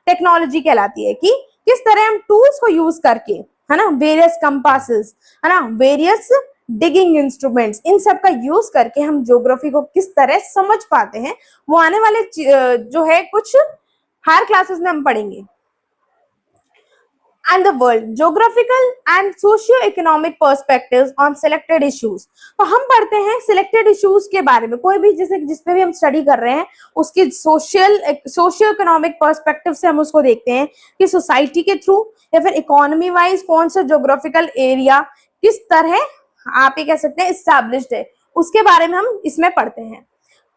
टेक्नोलॉजी कहलाती है, कि किस तरह हम टूल्स को यूज करके, है ना, वेरियस कंपासेस, है ना, वेरियस डिगिंग इंस्ट्रूमेंट्स, इन सब का यूज करके हम ज्योग्राफी को किस तरह समझ पाते हैं, वो आने वाले जो है कुछ हायर क्लासेस में हम पढ़ेंगे। And the world, geographical and socio-economic perspectives on selected issues. तो हम पढ़ते हैं सिलेक्टेड इश्यूज के बारे में, कोई भी जैसे जिसपे भी हम स्टडी कर रहे हैं उसकी सोशियो इकोनॉमिक पर्सपेक्टिव से हम उसको देखते हैं कि सोसाइटी के थ्रू या फिर इकोनॉमी वाइज कौन सा ज्योग्राफिकल एरिया किस तरह आप ये कह सकते हैं एस्टैब्लिश्ड है, उसके बारे में हम इसमें पढ़ते हैं।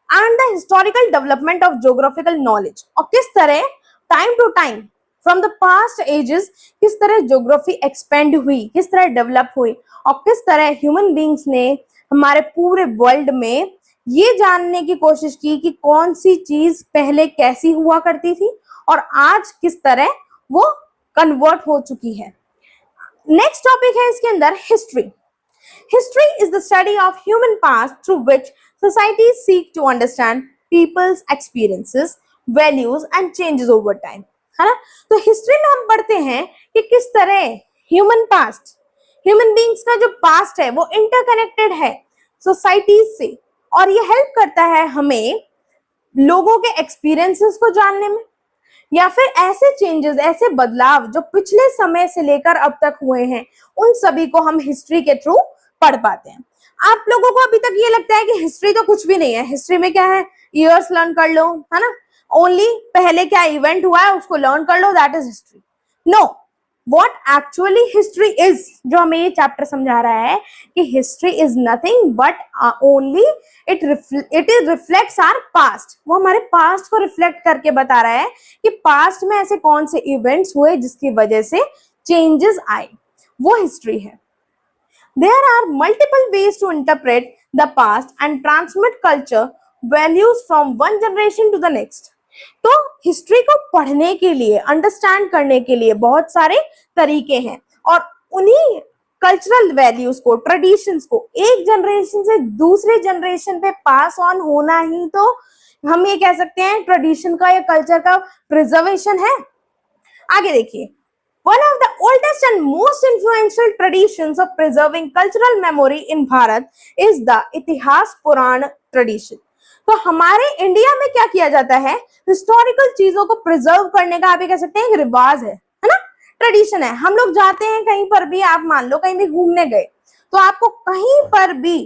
And the historical development of geographical knowledge, और किस तरह time to time from the past ages किस तरह ज्योग्राफी एक्सपेंड हुई, किस तरह डेवलप हुई, और किस तरह ह्यूमन बींग्स ने हमारे पूरे वर्ल्ड में ये जानने की कोशिश की कि कौन सी चीज पहले कैसी हुआ करती थी और आज किस तरह वो कन्वर्ट हो चुकी है। नेक्स्ट टॉपिक है इसके अंदर history. History is the study of human past through which societies seek to understand people's experiences, values and changes over time, है ना। तो हिस्ट्री में हम पढ़ते हैं कि किस तरह ह्यूमन पास्ट, ह्यूमन बींग्स का जो पास्ट है वो इंटरकनेक्टेड है सोसाइटीज से, और ये हेल्प करता है हमें लोगों के एक्सपीरियंसेस को जानने में, या फिर ऐसे चेंजेस, ऐसे बदलाव जो पिछले समय से लेकर अब तक हुए हैं, उन सभी को हम हिस्ट्री के थ्रू पढ़ पाते हैं। आप लोगों को अभी तक ये लगता है कि हिस्ट्री तो कुछ भी नहीं है, हिस्ट्री में क्या है, ईयर्स लर्न कर लो, है ना, ओनली पहले क्या इवेंट हुआ है उसको लर्न कर लो, that is history. No, what actually history is, जो हमें ये चैप्टर समझा रहा है कि history is nothing but only it is reflects our past, वो हमारे पास्ट को रिफ्लेक्ट करके बता रहा है कि पास्ट में ऐसे कौन से इवेंट्स हुए जिसकी वजह से चेंजेस आए, वो हिस्ट्री है। There are multiple ways to interpret the past and transmit culture values from one generation to the next. तो हिस्ट्री को पढ़ने के लिए, अंडरस्टैंड करने के लिए बहुत सारे तरीके हैं, और उन्हीं कल्चरल वैल्यूज को, ट्रेडिशंस को एक जनरेशन से दूसरे जनरेशन पे पास ऑन होना ही तो हम ये कह सकते हैं ट्रेडिशन का या कल्चर का प्रिजर्वेशन है। आगे देखिए, one of the oldest and most influential traditions of preserving cultural memory in Bharat is the इतिहास पुराण tradition. तो हमारे इंडिया में क्या किया जाता है, हिस्टोरिकल चीजों को प्रिजर्व करने का आप ये कह सकते हैं एक रिवाज है ना, ट्रेडिशन है। हम लोग जाते हैं कहीं पर भी, आप मान लो कहीं भी घूमने गए तो आपको कहीं पर भी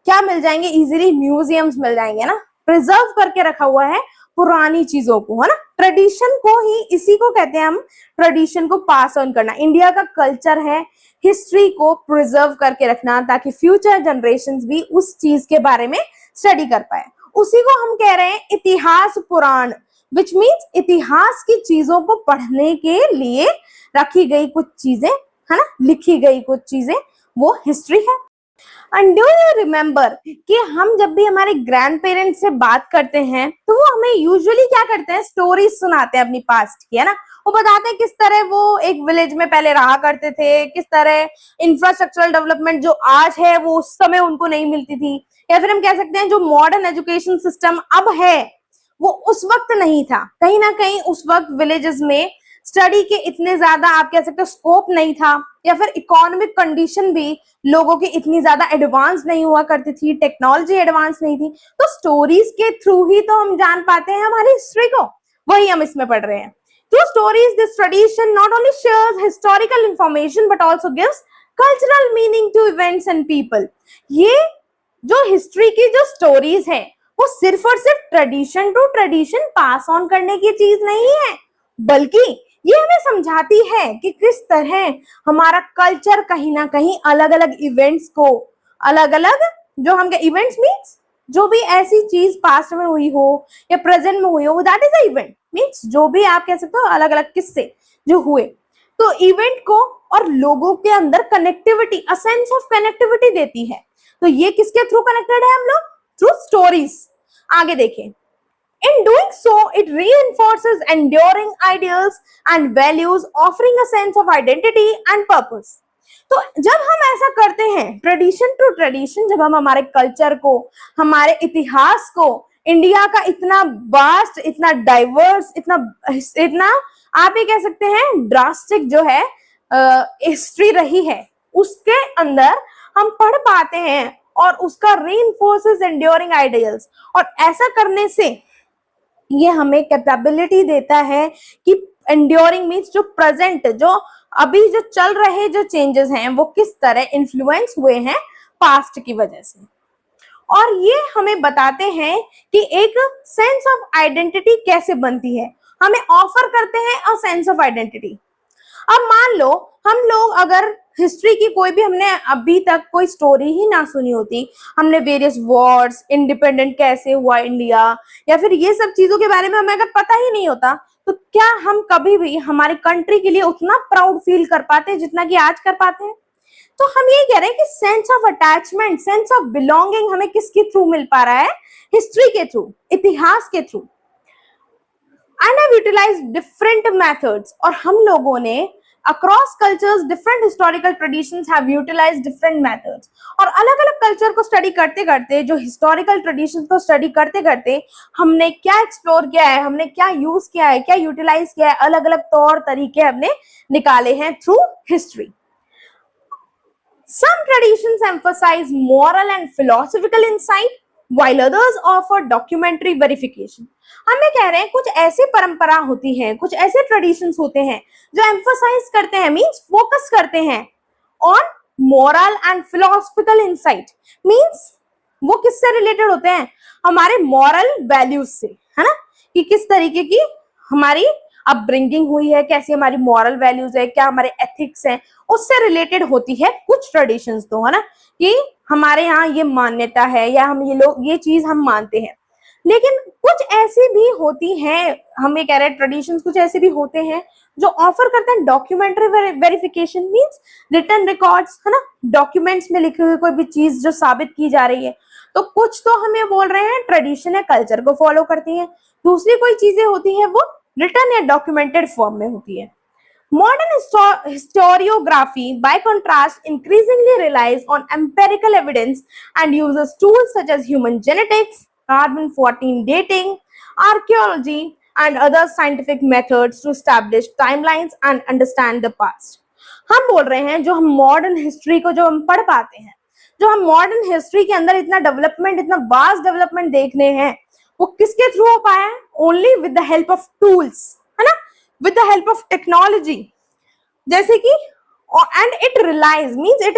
क्या मिल जाएंगे, इजीली म्यूजियम्स मिल जाएंगे ना, प्रिजर्व करके रखा हुआ है पुरानी चीजों को, है ना। ट्रेडिशन को ही, इसी को कहते हैं हम ट्रेडिशन को पास ऑन करना। इंडिया का कल्चर है हिस्ट्री को प्रिजर्व करके रखना, ताकि फ्यूचर जनरेशंस भी उस चीज के बारे में स्टडी कर पाए। उसी को हम कह रहे हैं इतिहास पुराण, विच मीन्स इतिहास की चीजों को पढ़ने के लिए रखी गई कुछ चीजें, है ना, लिखी गई कुछ चीजें, वो हिस्ट्री है। एंड डू यू रिमेम्बर कि हम जब भी हमारे ग्रैंड पेरेंट्स से बात करते हैं तो वो हमें यूजुअली क्या करते हैं, स्टोरीज सुनाते हैं अपनी पास्ट की, है ना। वो बताते हैं किस तरह वो एक विलेज में पहले रहा करते थे, किस तरह इंफ्रास्ट्रक्चरल डेवलपमेंट जो आज है वो उस समय उनको नहीं मिलती थी, या फिर हम कह सकते हैं जो मॉडर्न एजुकेशन सिस्टम अब है वो उस वक्त नहीं था। कहीं ना कहीं उस वक्त विलेजेस में स्टडी के इतने ज्यादा आप कह सकते हो स्कोप नहीं था, या फिर इकोनॉमिक कंडीशन भी लोगों की इतनी ज्यादा एडवांस नहीं हुआ करती थी, टेक्नोलॉजी एडवांस नहीं थी। तो स्टोरीज के थ्रू ही तो हम जान पाते हैं हमारी हिस्ट्री को, वही हम इसमें पढ़ रहे हैं। Through stories this tradition not only shares historical information but also gives cultural meaning to events and people. ये जो हिस्ट्री की जो स्टोरीज है वो सिर्फ और सिर्फ tradition to tradition pass on करने की चीज नहीं है, बल्कि ये हमें समझाती है कि किस तरह हमारा कल्चर कहीं ना कहीं अलग अलग इवेंट्स को, अलग अलग जो हम इवेंट्स मीन्स जो भी ऐसी चीज पास्ट में हुई हो या प्रेजेंट में हुई हो, that is a event means जो भी आप कह सकते हो अलग अलग किस्से जो हुए, तो इवेंट को और लोगों के अंदर connectivity, a sense of connectivity देती है। तो ये किसके थ्रू कनेक्टेड है हम लोग, थ्रू स्टोरीज। आगे देखें, in doing so it reinforces enduring ideals and values, offering a sense of identity and purpose। तो जब हम ऐसा करते हैं ट्रेडिशन टू ट्रेडिशन, जब हम हमारे कल्चर को, हमारे इतिहास को, इंडिया का इतना वास्ट, इतना डाइवर्स, इतना आप ये कह सकते हैं ड्रास्टिक जो है हिस्ट्री रही है, उसके अंदर हम पढ़ पाते हैं और उसका रीइंफोर्सेस एंड्योरिंग आइडियल्स, और ऐसा करने से ये हमें कैपेबिलिटी देता है कि एंड्योरिंग मीन्स जो प्रेजेंट, जो अभी जो चल रहे जो चेंजेस हैं वो किस तरह इन्फ्लुएंस हुए हैं पास्ट की वजह से। और ये हमें बताते हैं कि एक सेंस ऑफ आइडेंटिटी कैसे बनती है, हमें ऑफर करते हैं अ सेंस ऑफ आइडेंटिटी। अब मान लो हम लोग अगर हिस्ट्री की कोई भी, हमने अभी तक कोई स्टोरी ही ना सुनी होती, हमने वेरियस वॉर्स, इंडिपेंडेंट कैसे हुआ इंडिया, या फिर ये सब चीजों के बारे में हमें अगर पता ही नहीं होता, तो क्या हम कभी भी हमारी कंट्री के लिए उतना प्राउड फील कर पाते जितना कि आज कर पाते हैं। तो हम ये कह रहे हैं कि sense of attachment, sense of belonging हमें किसके थ्रू मिल पा रहा है, हिस्ट्री के थ्रू, इतिहास के through. And have utilized different methods, और हम लोगों ने across cultures different historical traditions have utilized different methods। और अलग अलग कल्चर को स्टडी करते करते, जो हिस्टोरिकल ट्रेडिशंस को स्टडी करते करते हमने क्या एक्सप्लोर किया है, हमने क्या यूज किया है, क्या यूटिलाइज किया है, अलग अलग तौर तरीके हमने निकाले हैं through history. Some traditions emphasize moral and philosophical insight while others offer documentary verification। हम ये कह रहे हैं कुछ ऐसी परंपरा होती है, कुछ ऐसे ट्रेडिशंस होते हैं जो एम्फोसाइज करते हैं, मींस फोकस करते हैं on moral and philosophical insight. Means वो किससे रिलेटेड होते हैं, हमारे मॉरल वैल्यूज से, है ना, कि किस तरीके की हमारी अपब्रिंगिंग हुई है, कैसी हमारी मॉरल वैल्यूज है, क्या हमारे एथिक्स हैं, उससे रिलेटेड होती है कुछ ट्रेडिशंस, तो है ना, कि हमारे यहाँ ये मान्यता है या हम ये लोग ये चीज हम मानते हैं। लेकिन कुछ ऐसी भी होती हैं, हम ये कह रहे हैं ट्रेडिशंस कुछ ऐसे भी होते हैं जो ऑफर करते हैं documentary verification, means written records, है ना, डॉक्यूमेंट्स में लिखी हुई कोई भी चीज जो साबित की जा रही है। तो कुछ तो हम ये बोल रहे हैं ट्रेडिशन है, कल्चर को फॉलो करती है, दूसरी कोई चीजें होती है वो रिटन या डॉक्यूमेंटेड फॉर्म में होती है। Modern historiography, by contrast, increasingly relies on empirical evidence and uses tools such as human genetics, carbon-14 dating, archaeology, and other scientific methods to establish timelines and understand the past। हम बोल रहे हैं जो हम modern history को जो हम पढ़ पाते हैं, जो हम मॉडर्न हिस्ट्री के अंदर इतना डेवलपमेंट, इतना वास्ट डेवलपमेंट देखने हैं, वो किसके थ्रू हो पाया है, only with the help of tools, है ना, with the help of technology. जैसे कि and it relies means it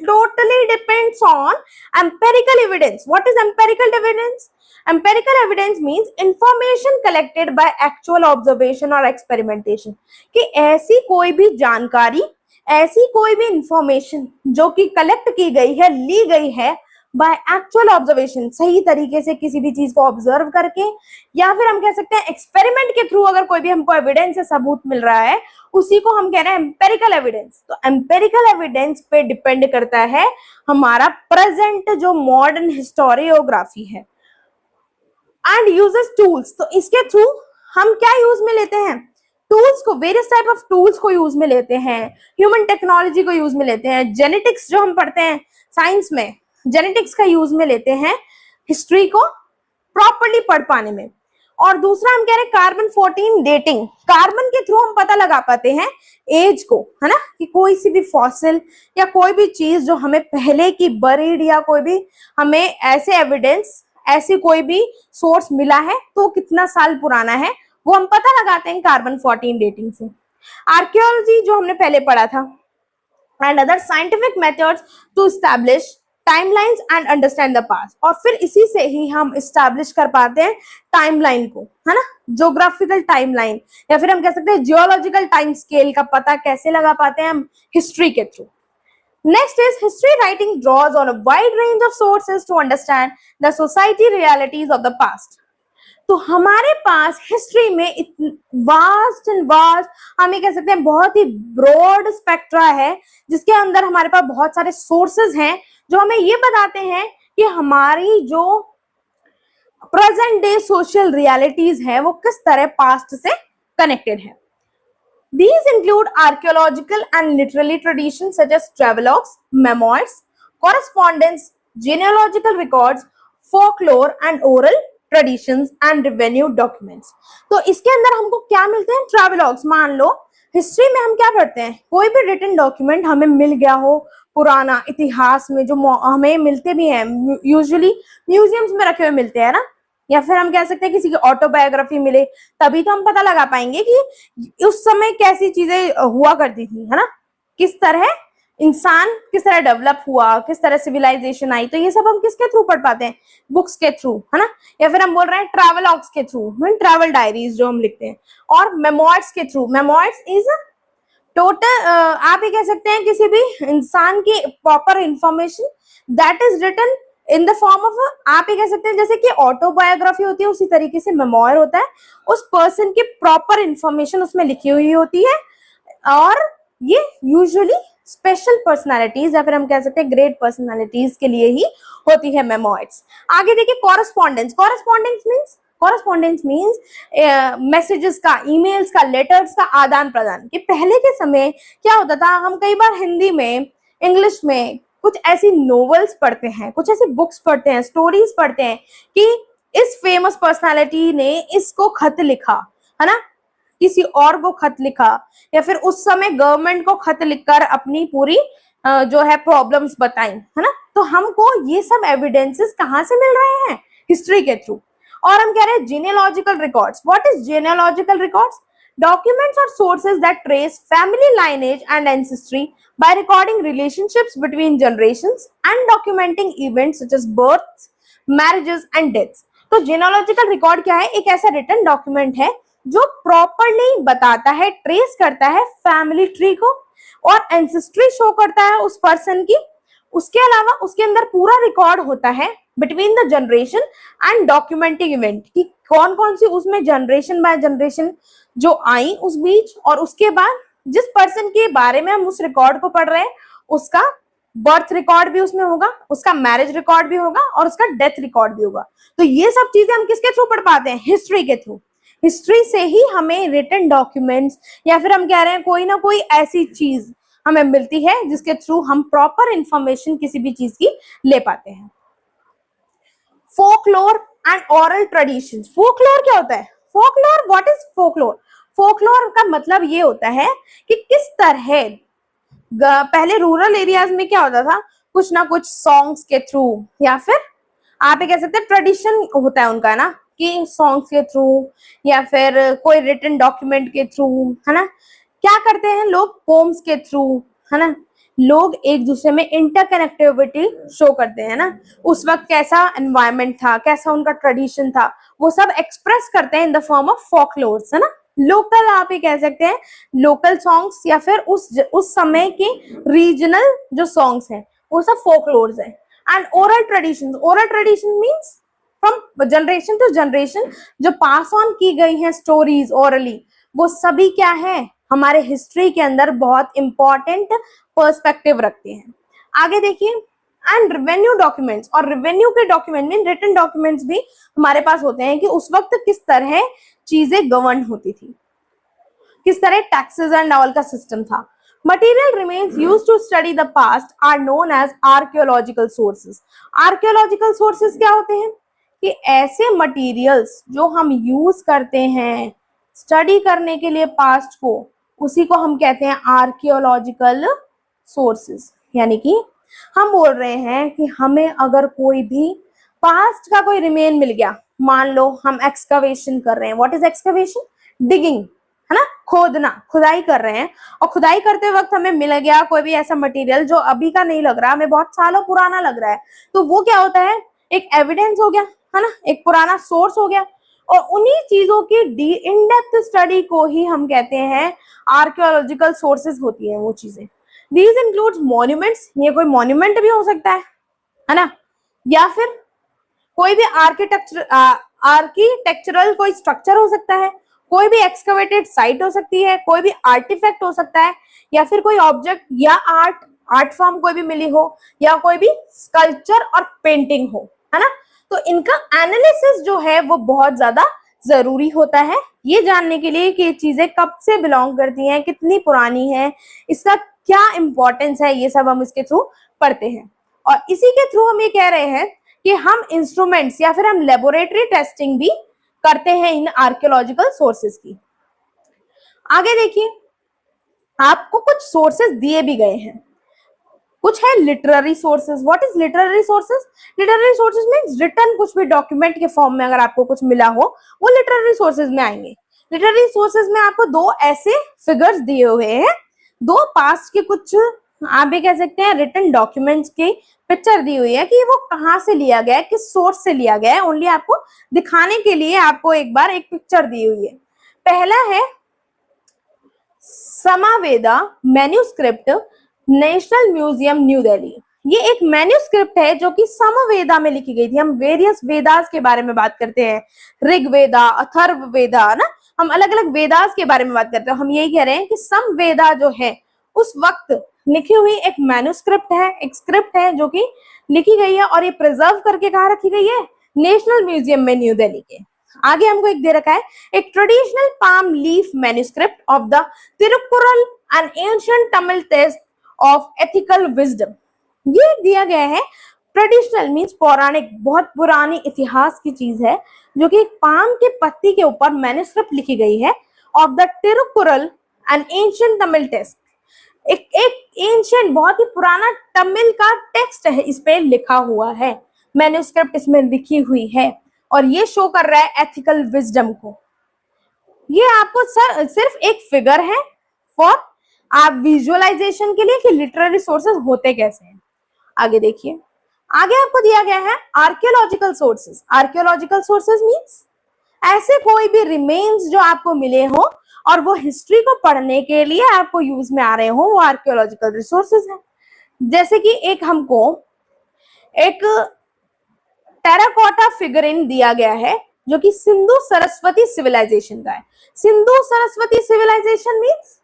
totally depends on empirical evidence. What is empirical evidence? Empirical evidence means information collected by actual observation or experimentation. कि ऐसी कोई भी जानकारी, ऐसी कोई भी इंफॉर्मेशन जो कि कलेक्ट की गई है, ली गई है बाय एक्चुअल ऑब्जर्वेशन, सही तरीके से किसी भी चीज को ऑब्जर्व करके, या फिर हम कह सकते हैं एक्सपेरिमेंट के थ्रू अगर कोई भी हमको एविडेंस या सबूत मिल रहा है, उसी को हम कह रहे हैं एम्पेरिकल एविडेंस। तो एम्पेरिकल एविडेंस पे डिपेंड करता है हमारा प्रेजेंट जो मॉडर्न हिस्टोरियोग्राफी है। एंड यूजेस टूल्स, तो इसके थ्रू हम क्या यूज में लेते हैं? टूल्स को, वेरियस टाइप ऑफ टूल्स को यूज में लेते हैं, ह्यूमन टेक्नोलॉजी को यूज में लेते हैं, जेनेटिक्स जो हम पढ़ते हैं साइंस में, जेनेटिक्स का यूज में लेते हैं हिस्ट्री को प्रॉपर्ली पढ़ पाने में। और दूसरा हम कह रहे हैं कार्बन 14 डेटिंग, कार्बन के थ्रू हम पता लगा पाते हैं एज को, है ना, कि कोई सी भी फॉसिल या कोई भी चीज जो हमें पहले की बरीड या कोई भी हमें ऐसे एविडेंस, ऐसी कोई भी सोर्स मिला है तो कितना साल पुराना है, वो हम पता लगाते हैं कार्बन 14 डेटिंग से। आर्कियोलॉजी जो हमने पहले पढ़ा था, and other scientific methods to establish timelines and understand the past, और फिर इसी से ही हम एस्टैब्लिश कर पाते हैं टाइमलाइन को, है ना, ज्योग्राफिकल टाइमलाइन, या फिर हम कह सकते हैं जियोलॉजिकल टाइम स्केल का पता कैसे लगा पाते हैं हम हिस्ट्री के through. Next is history writing draws on a wide range of sources to understand the society realities of the past. तो हमारे पास हिस्ट्री में वास्ट एंड वास्ट, हम ये कह सकते हैं बहुत ही ब्रॉड स्पेक्ट्रा है, जिसके अंदर हमारे पास बहुत सारे सोर्सेज हैं जो हमें ये बताते हैं कि हमारी जो प्रेजेंट डे सोशल रियलिटीज है वो किस तरह पास्ट से कनेक्टेड है। These include archaeological and literary traditions such as travelogues, memoirs, correspondence, genealogical records, folklore and oral traditions and revenue documents. तो इसके अंदर हमको क्या मिलते हैं? ट्रैवलॉग्स। मान लो हिस्ट्री में हम क्या पढ़ते हैं, कोई भी रिटन डॉक्यूमेंट हमें मिल गया हो पुराना इतिहास में, जो हमें मिलते भी हैं, यूजुअली म्यूजियम्स में रखे हुए मिलते हैं ना, या फिर हम कह सकते हैं किसी की ऑटोबायोग्राफी मिले, तभी तो हम पता लगा पाएंगे कि उस समय कैसी चीजें हुआ करती थी, है ना, किस तरह इंसान किस तरह डेवलप हुआ, किस तरह सिविलाइजेशन आई। तो ये सब हम किसके थ्रू पढ़ पाते हैं? बुक्स के थ्रू, है ना, या फिर हम बोल रहे हैं ट्रैवलॉग्स के थ्रू, ट्रैवल डायरीज जो हम लिखते हैं, और मेमोइर्स के थ्रू। मेमोइर्स इज टोटल, आप ये कह सकते हैं किसी भी इंसान की proper information that is written in the form of, आप ये कह सकते हैं जैसे कि ऑटोबायोग्राफी होती है, उसी तरीके से मेमोयर होता है, उस पर्सन की प्रॉपर इंफॉर्मेशन उसमें लिखी हुई होती है, और ये यूजुअली स्पेशल पर्सनालिटीज या फिर हम कह सकते हैं ग्रेट पर्सनालिटीज के लिए ही होती है मेमोइर्स। आगे देखिए कॉरेस्पॉन्डेंस। कॉरेस्पॉन्डेंस मीन्स मैसेजेस का, ईमेल्स का, लेटर्स का आदान प्रदान। कि पहले के समय क्या होता था, हम कई बार हिंदी में, इंग्लिश में कुछ ऐसी नोवेल्स पढ़ते हैं, कुछ ऐसी बुक्स पढ़ते हैं, स्टोरीज पढ़ते हैं कि इस फेमस पर्सनालिटी ने इसको खत लिखा, है ना, किसी और को खत लिखा, या फिर उस समय गवर्नमेंट को खत लिखकर अपनी पूरी जो है प्रॉब्लम्स बताई, है ना। तो हमको ये सब एविडेंसेस कहाँ से मिल रहे हैं? हिस्ट्री के थ्रू। और हम कह रहे हैं genealogical records. What is genealogical records? Documents are sources that trace family lineage and ancestry by recording relationships between generations and documenting events such as births, marriages and deaths. तो genealogical record क्या है? एक ऐसा written document है जो properly बताता है, trace करता है family tree को, और ancestry show करता है उस person की। उसके अलावा उसके अंदर पूरा रिकॉर्ड होता है between the generation and documenting event, कि कौन कौन सी उसमें जनरेशन बाय जनरेशन जो आई उस बीच, और उसके बाद जिस पर्सन के बारे में हम उस रिकॉर्ड को पढ़ रहे हैं उसका बर्थ रिकॉर्ड भी उसमें होगा, उसका मैरिज रिकॉर्ड भी होगा, और उसका डेथ रिकॉर्ड भी होगा। तो ये सब चीजें हम किसके थ्रू पढ़ पाते हैं? हिस्ट्री के थ्रू। हिस्ट्री से ही हमें रिटन डॉक्यूमेंट्स या फिर हम कह रहे हैं कोई ना कोई ऐसी चीज हमें मिलती है जिसके थ्रू हम प्रॉपर इंफॉर्मेशन किसी भी चीज की ले पाते हैं। Folklore and oral traditions. Folklore क्या होता है? Folklore, what is folklore? Folklore का मतलब ये होता है कि किस तरह पहले रूरल एरियाज में क्या होता था, कुछ ना कुछ सॉन्ग्स के थ्रू, या फिर आप ये कह सकते हैं ट्रेडिशन होता है उनका ना, कि सॉन्ग्स के थ्रू या फिर कोई रिटन डॉक्यूमेंट के थ्रू, है ना, क्या करते हैं लोग? पोम्स के थ्रू, है ना, लोग एक दूसरे में इंटरकनेक्टिविटी शो करते हैं ना, उस वक्त कैसा एनवायरनमेंट था, कैसा उनका ट्रेडिशन था, वो सब एक्सप्रेस करते हैं इन द फॉर्म ऑफ फोकलोर्स, है ना। लोकल आप ये कह सकते हैं, लोकल सॉन्ग्स या फिर उस समय के रीजनल जो सॉन्ग्स हैं वो सब फोकलोर्स हैं। And oral tradition means from generation to generation जो पास ऑन की गई हैं स्टोरीज ओरली, वो सभी क्या है हमारे हिस्ट्री के अंदर बहुत इंपॉर्टेंट पर्सपेक्टिव रखते हैं। आगे देखिए, एंड रेवेन्यू डॉक्यूमेंट्स, और रेवेन्यू के डॉक्यूमेंट मीन रिटन डॉक्यूमेंट्स भी हमारे पास होते हैं कि उस वक्त किस तरह चीजें गवर्न होती थी, किस तरह टैक्सेस एंड ऑल का सिस्टम था। Material remains used to study the past are known as archaeological sources. Archaeological sources क्या होते हैं कि ऐसे मटेरियल्स जो हम यूज करते हैं स्टडी करने के लिए पास्ट को, उसी को हम कहते हैं आर्कियोलॉजिकल सोर्सेस। यानी कि हम बोल रहे हैं कि हमें अगर कोई भी पास्ट का कोई रिमेन मिल गया, मान लो हम एक्सकवेशन कर रहे हैं, व्हाट इज एक्सकवेशन, डिगिंग, है ना, खोदना, खुदाई कर रहे हैं, और खुदाई करते वक्त हमें मिल गया कोई भी ऐसा मटेरियल जो अभी का नहीं लग रहा, हमें बहुत सालों पुराना लग रहा है, तो वो क्या होता है, एक एविडेंस हो गया, है ना, एक पुराना सोर्स हो गया। और उन्हीं चीजों की इन डेप्थ स्टडी को ही हम कहते हैं आर्कियोलॉजिकल सोर्सेज होती है वो चीजें। दीज इंक्लूड्स मॉन्यूमेंट्स, ये कोई मॉन्यूमेंट भी हो सकता है ना, या फिर कोई भी आर्किटेक्चरल कोई स्ट्रक्चर हो सकता है, कोई भी एक्सकवेटेड साइट हो सकती है, कोई भी आर्टिफैक्ट हो सकता है, या फिर कोई ऑब्जेक्ट या आर्ट फॉर्म कोई भी मिली हो, या कोई भी स्कल्पचर और पेंटिंग हो, है ना। तो इनका एनालिसिस जो है वो बहुत ज्यादा जरूरी होता है ये जानने के लिए कि ये चीजें कब से बिलोंग करती हैं, कितनी पुरानी है, इसका क्या इंपॉर्टेंस है, ये सब हम इसके थ्रू पढ़ते हैं। और इसी के थ्रू हम ये कह रहे हैं कि हम इंस्ट्रूमेंट्स या फिर हम लेबोरेटरी टेस्टिंग भी करते हैं इन आर्कियोलॉजिकल सोर्सेज की। आगे देखिए, आपको कुछ सोर्सेज दिए भी गए हैं, कुछ है literary sources. What is literary sources? Literary sources means written कुछ भी डॉक्यूमेंट के फॉर्म में अगर आपको कुछ मिला हो वो लिटरेरी सोर्सेज में आएंगे। लिटरेरी सोर्सेज में आपको दो ऐसे फिगर्स दिए हुए हैं, दो पास्ट के कुछ आप भी कह सकते हैं रिटन डॉक्यूमेंट्स की पिक्चर दी हुई है कि वो कहाँ से लिया गया है, किस सोर्स से लिया गया है, ओनली आपको दिखाने के लिए आपको एक बार एक पिक्चर दी हुई है। पहला है Samaveda manuscript, national museum New Delhi. ये एक मैन्यूस्क्रिप्ट है जो कि समवेदा में लिखी गई थी। हम वेरियस वेदास के बारे में बात करते हैं, ऋग्वेदा, अथर्ववेदा, ना, हम अलग अलग वेदास के बारे में बात करते हैं। हम यही कह रहे हैं कि समवेदा जो है उस वक्त लिखी हुई एक मैन्यूस्क्रिप्ट है, एक स्क्रिप्ट है जो कि लिखी गई है, और ये प्रिजर्व करके कहाँ रखी गई है, नेशनल म्यूजियम में न्यू दिल्ली के। आगे हमको एक दे रखा है, एक traditional palm leaf manuscript of the Thirukkural an ancient Tamil text of ethical wisdom. ये दिया गया है, ट्रेडिशनल मीन्स पौराणिक, बहुत पुरानी इतिहास की चीज है जो कि एक पाम के पत्ती के ऊपर मैन्यूस्क्रिप्ट लिखी गई है of the Thirukkural an ancient Tamil text. एक एंशिएंट बहुत ही पुराना तमिल का टेक्स्ट है, इस पे लिखा हुआ है, मैन्यूस्क्रिप्ट इसमें लिखी हुई है, और ये शो कर रहा है एथिकल विजडम को। ये आपको सिर्फ एक फिगर है फॉर आप विजुअलाइजेशन के लिए कि लिटरेरी सोर्सेज होते कैसे हैं। आगे देखिए, आगे आपको दिया गया है archaeological sources. Archaeological sources means ऐसे कोई भी रिमेन्स जो आपको मिले हो और वो हिस्ट्री को पढ़ने के लिए आपको यूज में आ रहे हो, वो आर्कियोलॉजिकल रिसोर्सेज हैं। जैसे कि एक हमको एक टेराकोटा फिगरिन दिया गया है जो कि सिंधु सरस्वती सिविलाइजेशन का है। Sindhu Saraswati civilization means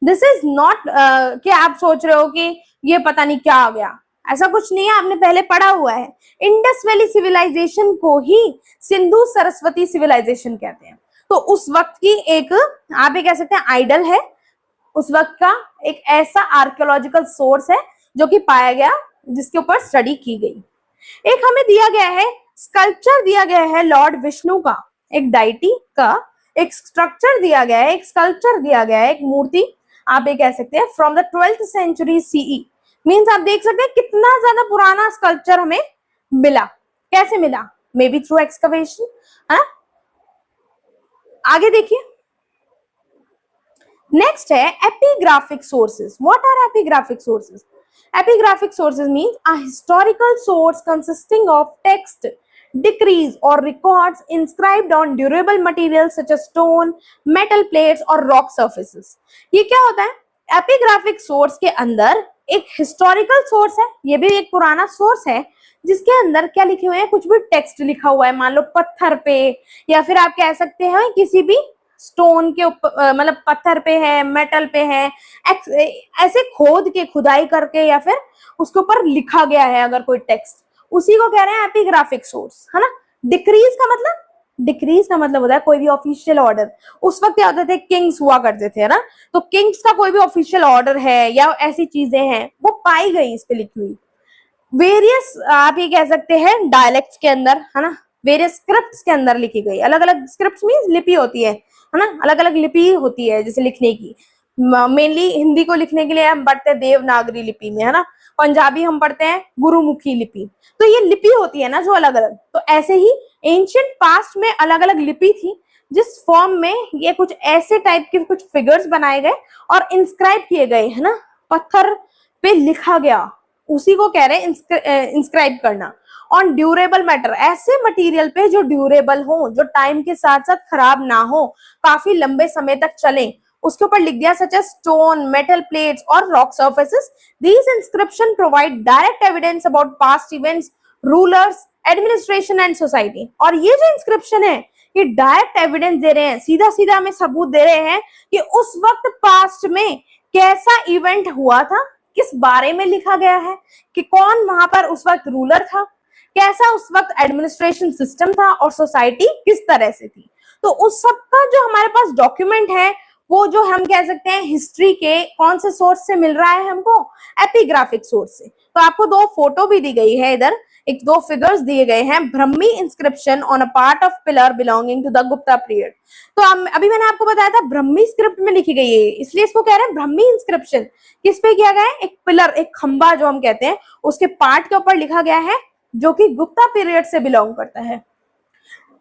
this is not कि आप सोच रहे हो कि ये पता नहीं क्या आ गया, ऐसा कुछ नहीं है, आपने पहले पढ़ा हुआ है। इंडस वैली सिविलाइजेशन को ही सिंधु सरस्वती सिविलाइजेशन कहते हैं। तो उस वक्त की एक आप ये कह सकते हैं आइडल है, उस वक्त का एक ऐसा आर्कियोलॉजिकल सोर्स है जो कि पाया गया, जिसके ऊपर स्टडी की गई। एक हमें दिया गया है स्कल्पचर दिया गया है लॉर्ड विष्णु का, एक डाइटी का एक स्ट्रक्चर दिया गया है, एक स्कल्पचर दिया गया है, एक मूर्ति आप ये कह सकते हैं from the 12th century CE. Means आप देख सकते हैं कितना ज्यादा पुराना स्कल्पचर हमें मिला। कैसे मिला? Maybe through excavation. आगे देखिए, नेक्स्ट है epigraphic sources. What are epigraphic sources? Epigraphic sources means a historical source consisting of text, decrees or records inscribed on durable materials such as stone, metal plates or rock surfaces. ये क्या होता है? Epigraphic source के अंदर एक historical source है, ये भी एक पुराना सोर्स है जिसके अंदर क्या लिखे हुए हैं, कुछ भी टेक्स्ट लिखा हुआ है, मान लो पत्थर पे, या फिर आप कह सकते हैं किसी भी स्टोन के ऊपर, मतलब पत्थर पे है, मेटल पे है, ऐसे खोद के खुदाई करके या फिर उसके ऊपर लिखा गया है अगर कोई टेक्स्ट, उसी को कह रहे हैं एपिग्राफिक सोर्स, है ना। डिक्रीज का मतलब होता है कोई भी ऑफिशियल ऑर्डर। उस वक्त क्या होते थे, किंग्स हुआ करते थे, है ना, तो किंग्स का कोई भी ऑफिशियल ऑर्डर है या ऐसी चीजें हैं वो पाई गई इस पे लिखी हुई। वेरियस आप ये कह सकते हैं डायलेक्ट्स के अंदर, है ना, वेरियस स्क्रिप्ट्स के अंदर लिखी गई, अलग अलग स्क्रिप्ट्स मींस लिपि होती है ना, अलग अलग लिपि होती है जैसे लिखने की। मेनली हिंदी को लिखने के लिए हम पढ़ते हैं देवनागरी लिपि में, है ना, पंजाबी हम पढ़ते हैं गुरुमुखी लिपि, तो ये लिपि होती है ना जो अलग अलग। तो ऐसे ही एंशिएंट पास्ट में अलग अलग लिपि थी जिस फॉर्म में ये कुछ ऐसे टाइप के कुछ फिगर्स बनाए गए और इंस्क्राइब किए गए, है ना, पत्थर पे लिखा गया, उसी को कह रहे हैं इंस्क्राइब करना। ऑन ड्यूरेबल मैटर, ऐसे मटेरियल पे जो ड्यूरेबल हो, जो टाइम के साथ साथ खराब ना हो, काफी लंबे समय तक चले, उसके ऊपर लिख दिया such as stone, metal plates और rock surfaces. These inscription provide direct evidence about past events, rulers, administration and society. और ये जो इंस्क्रिप्शन है ये डायरेक्ट एविडेंस दे रहे हैं, सीधा सीधा हमें सबूत दे रहे हैं कि उस वक्त पास्ट में कैसा इवेंट हुआ था, किस बारे में लिखा गया है, कि कौन वहां पर उस वक्त रूलर था, कैसा उस वक्त एडमिनिस्ट्रेशन सिस्टम था और सोसाइटी किस तरह से थी। तो उस सब का जो हमारे पास डॉक्यूमेंट है वो जो हम कह सकते हैं हिस्ट्री के कौन से सोर्स से मिल रहा है हमको, एपिग्राफिक सोर्स से। तो आपको दो फोटो भी दी गई है इधर, एक दो फिगर्स दिए गए हैं, Brahmi inscription on a part of pillar belonging to the Gupta period. तो अभी मैंने आपको बताया था ब्रह्मी स्क्रिप्ट में लिखी गई है, इसलिए इसको कह रहे हैं ब्रह्मी इंस्क्रिप्शन। किस पे किया गया है, एक पिलर, एक खंबा जो हम कहते हैं उसके पार्ट के ऊपर लिखा गया है जो कि गुप्ता पीरियड से बिलोंग करता है।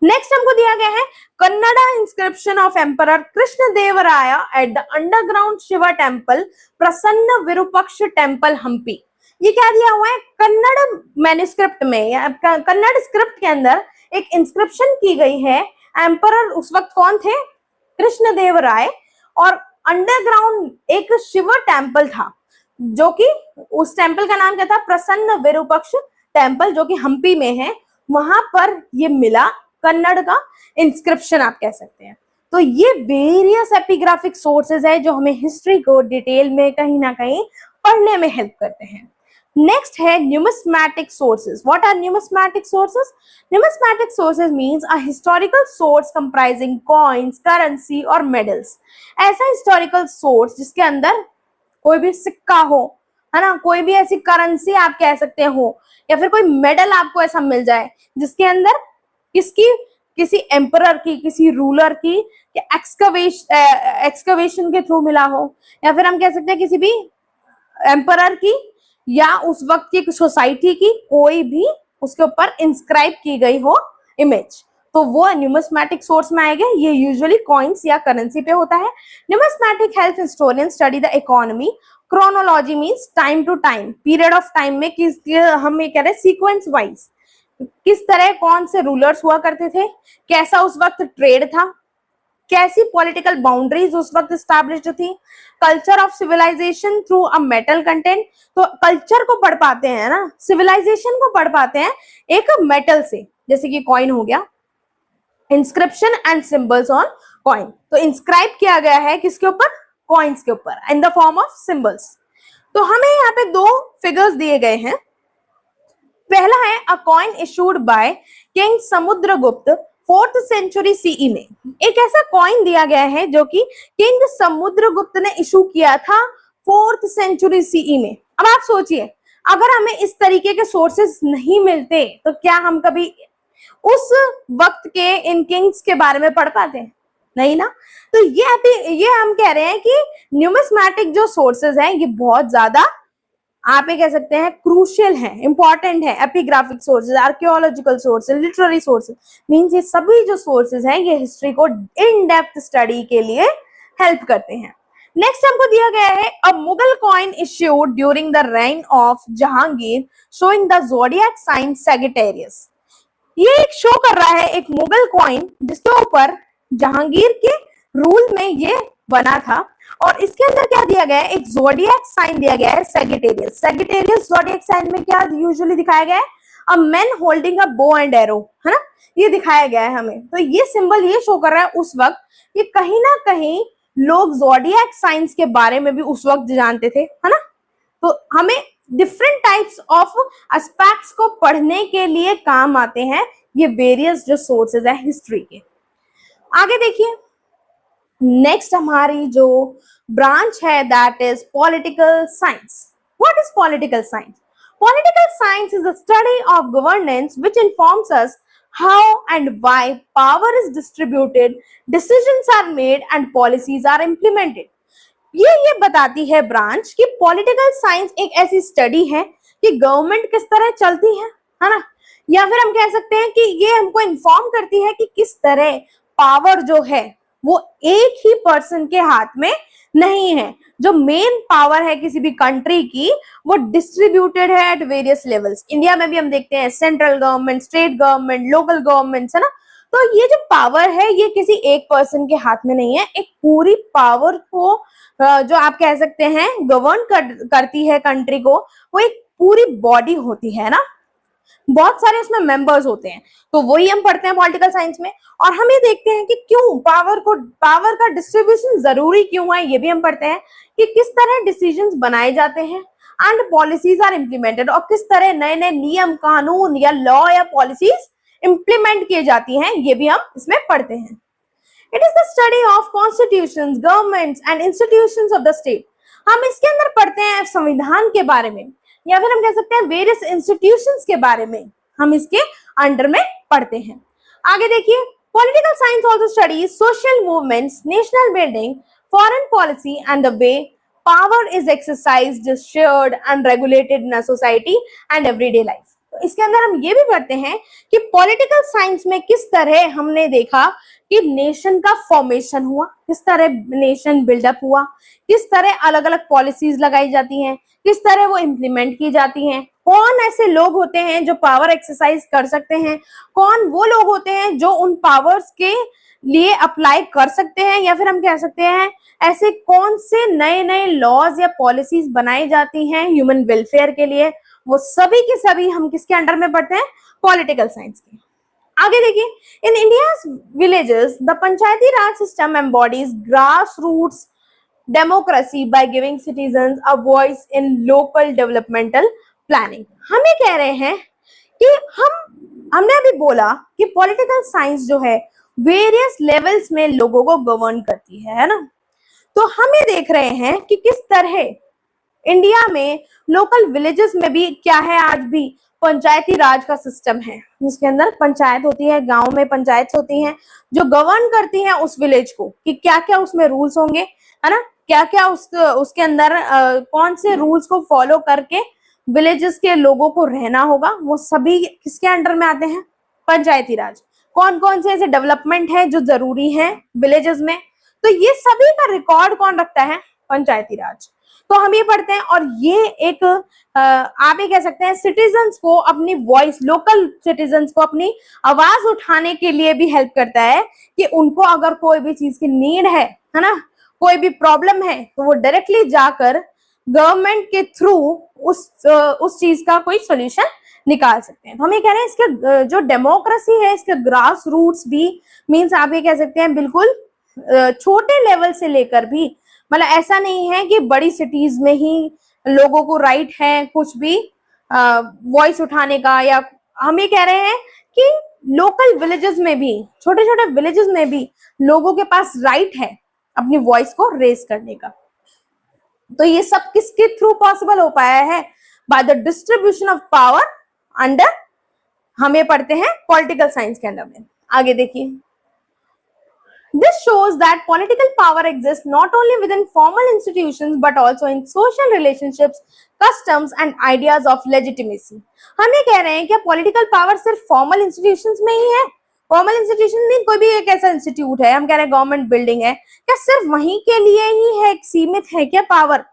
नेक्स्ट हमको दिया गया है Kannada inscription of emperor Krishnadevaraya at the underground Shiva temple प्रसन्न विरूपक्ष टेम्पल हम्पी। ये क्या दिया हुआ है, कन्नड़ मैन्युस्क्रिप्ट में या कन्नड़ स्क्रिप्ट के अंदर एक इंस्क्रिप्शन की गई है। एम्परर उस वक्त कौन थे, कृष्णदेवराय, और अंडरग्राउंड एक शिव टेम्पल था जो कि उस टेम्पल का नाम क्या था, प्रसन्न विरूपक्ष टेम्पल, जो कि हम्पी में है। वहां पर ये मिला कन्नड़ का इंस्क्रिप्शन आप कह सकते हैं। तो ये वेरियस एपिग्राफिक सोर्सेज है जो हमें हिस्ट्री को डिटेल में कहीं ना कहीं पढ़ने में हेल्प करते हैं। नेक्स्ट है numismatic sources. What are numismatic sources? Numismatic sources means a historical source comprising coins, currency और मेडल्स। ऐसा हिस्टोरिकल सोर्स जिसके अंदर कोई भी सिक्का हो, है ना, कोई भी ऐसी करेंसी आप कह सकते हो, या फिर कोई मेडल आपको ऐसा मिल जाए जिसके अंदर किसी एम्परर की, किसी रूलर की एक्सकवेशन के थ्रू मिला हो, या फिर हम कह सकते हैं किसी भी एम्परर की या उस वक्त की सोसाइटी की कोई भी उसके ऊपर इंस्क्राइब की गई हो इमेज, तो वो न्यूमिस्मैटिक सोर्स में आएगा। ये यूजुअली कॉइन्स या करेंसी पे होता है। Numismatic help historian study the economy. Chronology means time to time, period of time में किस, हम ये कह रहे हैं सीक्वेंस वाइज, किस तरह कौन से रूलर्स हुआ करते थे, कैसा उस वक्त ट्रेड था, कैसी पॉलिटिकल बाउंड्रीज उस वक्त स्टैब्लिश्ड थी। Culture of civilization through a metal content, तो कल्चर को पढ़ पाते हैं ना, सिविलाइजेशन को पढ़ पाते हैं एक मेटल से, जैसे कि कॉइन हो गया। Inscription and symbols on coin, तो इंस्क्राइब किया गया है किसके ऊपर, कॉइन्स के ऊपर, इन द फॉर्म ऑफ सिंबल्स। तो हमें यहाँ पे दो फिगर्स दिए गए हैं। पहला है a coin issued by king Samudragupta 4th century CE में। एक ऐसा कॉइन दिया गया है जो कि किंग समुद्रगुप्त ने इशू किया था 4th सेंचुरी सीई में। अब आप सोचिए, अगर हमें इस तरीके के सोर्सेस नहीं मिलते तो क्या हम कभी उस वक्त के इन किंग्स के बारे में पढ़ पाते? नहीं ना। तो ये हम कह रहे हैं कि न्यूमिस्मैटिक जो सोर्सेज हैं ये बहुत ज्यादा आप ये कह सकते हैं क्रूशियल है, इंपॉर्टेंट है। Epigraphic sources, archaeological sources, literary sources, means ये सभी जो सोर्सेज हैं ये हिस्ट्री को इन डेप्थ स्टडी के लिए हेल्प करते हैं। नेक्स्ट हमको दिया गया है a Mughal coin issued during the reign of Jahangir showing the zodiac sign Sagittarius. ये एक शो कर रहा है एक मुगल कॉइन जिसके ऊपर जहांगीर के रूल में ये बना था, और इसके अंदर क्या दिया गया है, एक ज़ोडिएक साइन दिया गया है सैजिटेरियस। सैजिटेरियस ज़ोडिएक साइन में क्या यूजुअली दिखाया गया है, a man holding a bow and arrow, है ना, ये दिखाया गया है हमें। तो ये सिंबल ये शो कर रहा है उस वक्त कि कहीं ना कहीं लोग ज़ोडिएक साइंस के बारे में भी उस वक्त जानते थे, है ना। तो हमें डिफरेंट टाइप्स ऑफ एस्पेक्ट्स को पढ़ने के लिए काम आते हैं ये वेरियस जो सोर्सेज है हिस्ट्री के। आगे देखिए, नेक्स्ट हमारी जो ब्रांच है that is political science. What is political science? Political science is the study of governance which informs us how and why power is distributed, decisions are made and policies are implemented. ये बताती है branch कि political science एक ऐसी study है कि government किस तरह चलती है ना, या फिर हम कह सकते हैं कि ये हमको इन्फॉर्म करती है कि किस तरह पावर जो है वो एक ही पर्सन के हाथ में नहीं है। जो मेन पावर है किसी भी कंट्री की वो डिस्ट्रीब्यूटेड है एट वेरियस लेवल्स। इंडिया में भी हम देखते हैं central government, state government, local governments, है ना। तो ये जो पावर है ये किसी एक पर्सन के हाथ में नहीं है, एक पूरी पावर को जो आप कह सकते हैं गवर्न करती है कंट्री को, वो एक पूरी बॉडी होती है ना, बहुत सारे उसमें मेंबर्स होते हैं। तो वही हम पढ़ते हैं पॉलिटिकल साइंस में, और हम ये देखते हैं कि क्यों पावर का डिस्ट्रीब्यूशन जरूरी क्यों है, ये भी हम पढ़ते हैं कि किस तरह डिसीजंस बनाए जाते हैं एंड पॉलिसीज आर इम्प्लीमेंटेड, और किस तरह नए नए नियम, कानून या लॉ या पॉलिसीज इम्प्लीमेंट किए जाती हैं, ये भी हम इसमें पढ़ते हैं। It is the study of constitutions, governments and institutions of the state. हम इसके अंदर पढ़ते हैं संविधान के बारे में, या फिर हम कह सकते हैं वेरियस इंस्टीट्यूशंस के बारे में हम इसके अंडर में पढ़ते हैं। आगे देखिए, political science also studies social movements, national building, foreign policy and the way power is exercised, shared and regulated in a society and everyday life. तो इसके अंदर हम ये भी पढ़ते हैं कि पॉलिटिकल साइंस में किस तरह हमने देखा कि नेशन का फॉर्मेशन हुआ, किस तरह नेशन बिल्डअप हुआ, किस तरह अलग अलग पॉलिसीज लगाई जाती हैं, किस तरह वो इम्प्लीमेंट की जाती हैं, कौन ऐसे लोग होते हैं जो पावर एक्सरसाइज कर सकते हैं, कौन वो लोग होते हैं जो उन पावर्स के लिए अप्लाई कर सकते हैं, या फिर हम कह सकते हैं ऐसे कौन से नए नए लॉज या पॉलिसीज बनाई जाती हैं ह्यूमन वेलफेयर के लिए, वो सभी के सभी हम किसके अंडर में पढ़ते हैं, पॉलिटिकल साइंस के। आगे देखिए, in India's villages the panchayati raj system embodies grass roots democracy by giving citizens a voice in local developmental planning. हम ये कह रहे हैं कि हमने अभी बोला कि पॉलिटिकल साइंस जो है वेरियस लेवल्स में लोगों को गवर्न करती है ना। तो हम ये देख रहे हैं कि किस तरह इंडिया में लोकल विलेजेस में भी क्या है, आज भी पंचायती राज का सिस्टम है जिसके अंदर पंचायत होती है, गांव में पंचायत होती हैं जो गवर्न करती हैं उस विलेज को कि क्या क्या उसमें रूल्स होंगे, है ना, क्या क्या उसके अंदर कौन से रूल्स को फॉलो करके विलेजेस के लोगों को रहना होगा, वो सभी किसके अंडर में आते हैं, पंचायती राज। कौन कौन से ऐसे डेवलपमेंट है जो जरूरी है विलेजेस में, तो ये सभी का रिकॉर्ड कौन रखता है, पंचायती राज। तो हम ये पढ़ते हैं, और ये एक आप ये कह सकते हैं सिटीजन्स को अपनी वॉइस, लोकल सिटीजन्स को अपनी आवाज उठाने के लिए भी हेल्प करता है कि उनको अगर कोई भी चीज की नीड है ना, कोई भी प्रॉब्लम है, तो वो डायरेक्टली जाकर गवर्नमेंट के थ्रू उस चीज का कोई सोल्यूशन निकाल सकते हैं। तो हम ये कह रहे हैं इसके जो डेमोक्रेसी है इसके ग्रास रूट्स भी मीन्स आप ये कह सकते हैं बिल्कुल छोटे लेवल से लेकर भी, मतलब ऐसा नहीं है कि बड़ी सिटीज में ही लोगों को राइट है कुछ भी वॉइस उठाने का, या हम ये कह रहे हैं कि लोकल विलेजेस में भी, छोटे छोटे विलेजेस में भी लोगों के पास राइट है अपनी वॉइस को रेज करने का। तो ये सब किसके थ्रू पॉसिबल हो पाया है, by the distribution of power under, हम ये पढ़ते हैं पॉलिटिकल साइंस के अंडर में। आगे देखिए, this shows that political power exists not only within formal institutions but also in social relationships, customs and ideas of legitimacy। हम ये कह रहे हैं कि पॉलिटिकल पावर सिर्फ फॉर्मल इंस्टीट्यूशंस में ही है, फॉर्मल इंस्टीट्यूशन मीन कोई भी एक ऐसा इंस्टीट्यूट है, हम कह रहे हैं गवर्नमेंट बिल्डिंग है, क्या सिर्फ वहीं के लिए ही है, सीमित है क्या पावर,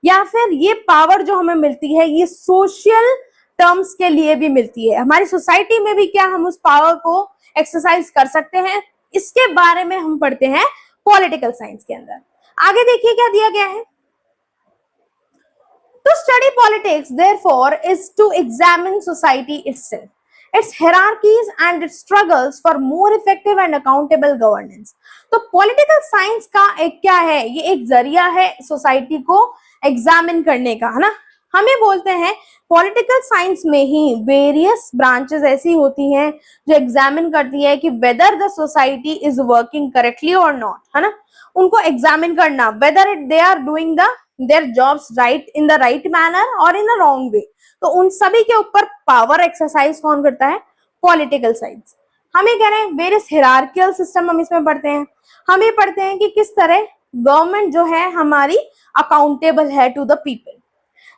या फिर ये पावर जो हमें मिलती है ये सोशल टर्म्स के लिए भी मिलती है, हमारी सोसाइटी में भी क्या हम उस पावर को एक्सरसाइज कर सकते हैं, इसके बारे में हम पढ़ते हैं पॉलिटिकल साइंस के अंदर। आगे देखिए क्या दिया गया है। To study politics, therefore, is to examine society itself, its hierarchies and its struggles for more effective and accountable governance. तो political science का एक क्या है, ये एक जरिया है सोसाइटी को एग्जामिन करने का, है ना। हमें बोलते हैं पॉलिटिकल साइंस में ही वेरियस ब्रांचेस ऐसी होती हैं जो एग्जामिन करती है कि whether the society is working correctly और नॉट, है ना। उनको एग्जामिन करना whether they are doing their jobs right in the right manner or in the wrong way। तो उन सभी के ऊपर पावर एक्सरसाइज कौन करता है, पॉलिटिकल साइंस। हम ये कह रहे हैं वेरियस हिरार्कियल सिस्टम हम इसमें पढ़ते हैं, हम ये पढ़ते हैं कि किस तरह गवर्नमेंट जो है हमारी अकाउंटेबल है to the people.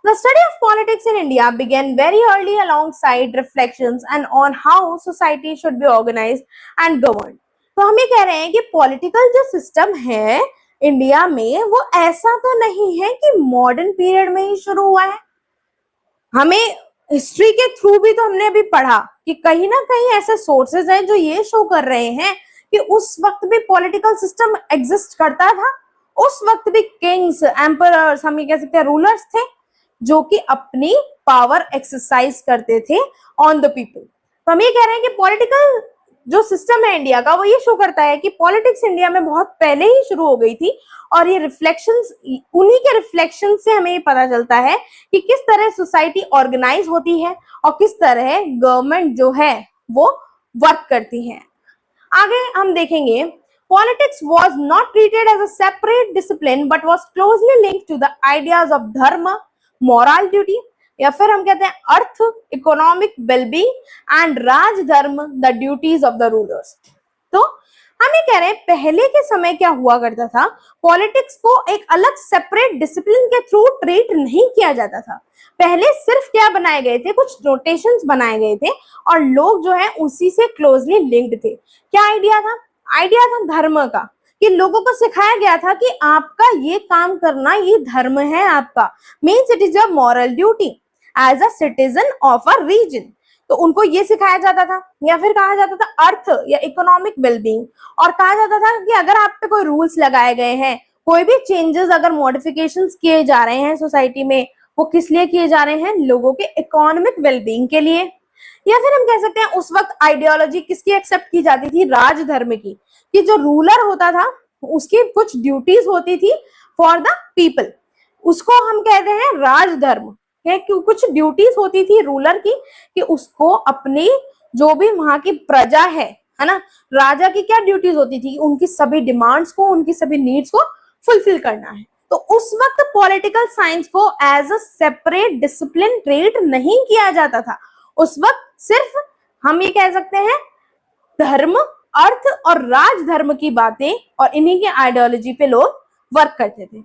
The study of politics in India began very early alongside reflections and on how society should be organized and governed। तो हम ये कह रहे हैं कि पॉलिटिकल जो सिस्टम है इंडिया में वो ऐसा तो नहीं है कि मॉडर्न पीरियड में ही शुरू हुआ है। हमें हिस्ट्री के थ्रू भी तो हमने अभी पढ़ा कि कहीं ना कहीं ऐसे सोर्सेज हैं जो ये शो कर रहे हैं कि उस वक्त भी पॉलिटिकल सिस्टम एग्जिस्ट करता था। उस वक्त भी किंग्स, एम्परर्स, हम ये कह सकते हैं रूलर्स थे जो कि अपनी पावर एक्सरसाइज करते थे ऑन द पीपल। तो हम ये कह रहे हैं कि पॉलिटिकल जो सिस्टम है इंडिया का वो ये शो करता है कि पॉलिटिक्स इंडिया में बहुत पहले ही शुरू हो गई थी और ये रिफ्लेक्शंस, उन्हीं के रिफ्लेक्शन से हमें ये पता चलता है कि किस तरह सोसाइटी ऑर्गेनाइज होती है और किस तरह गवर्नमेंट जो है वो वर्क करती है। आगे हम देखेंगे politics was not treated as a separate discipline but was closely linked to the ideas of dharma, moral duty, या फिर हम कहते हैं artha, economic wellbeing and raj dharma, the duties of the rulers. तो हम ये कह रहे हैं पहले के समय क्या हुआ करता था, पॉलिटिक्स को एक अलग सेपरेट डिसिप्लिन के थ्रू ट्रीट नहीं किया जाता था। पहले सिर्फ क्या बनाए गए थे, कुछ नोटेशंस बनाए गए थे और लोग जो है उसी से क्लोजली लिंक्ड थे। क्या आइडिया था, आइडिया था धर्म का, कि लोगों को सिखाया गया था कि आपका ये काम करना ये धर्म है आपका, means it is your moral duty as a citizen of a region. तो उनको ये सिखाया जाता था। या फिर कहा जाता था अर्थ या इकोनॉमिक वेलबींग, और कहा जाता था कि अगर आप पे कोई रूल्स लगाए गए हैं, कोई भी चेंजेस अगर मॉडिफिकेशंस किए जा रहे हैं सोसाइटी में, वो किस लिए किए जा रहे हैं, लोगों के इकोनॉमिक वेलबींग के लिए। या फिर हम कह सकते हैं उस वक्त आइडियोलॉजी किसकी एक्सेप्ट की जाती थी, राजधर्म की, कि जो रूलर होता था उसकी कुछ ड्यूटीज होती थी फॉर द पीपल, उसको हम कहते हैं राजधर्म। कुछ ड्यूटीज होती थी रूलर की कि उसको अपनी जो भी वहां की प्रजा है ना, राजा की क्या ड्यूटीज होती थी, उनकी सभी डिमांड्स को, उनकी सभी नीड्स को फुलफिल करना है। तो उस वक्त पॉलिटिकल साइंस को as a separate discipline treat नहीं किया जाता था। उस वक्त सिर्फ हम ये कह सकते हैं धर्म, अर्थ और राजधर्म की बातें और इन्हीं के आइडियोलॉजी पे लोग वर्क करते थे।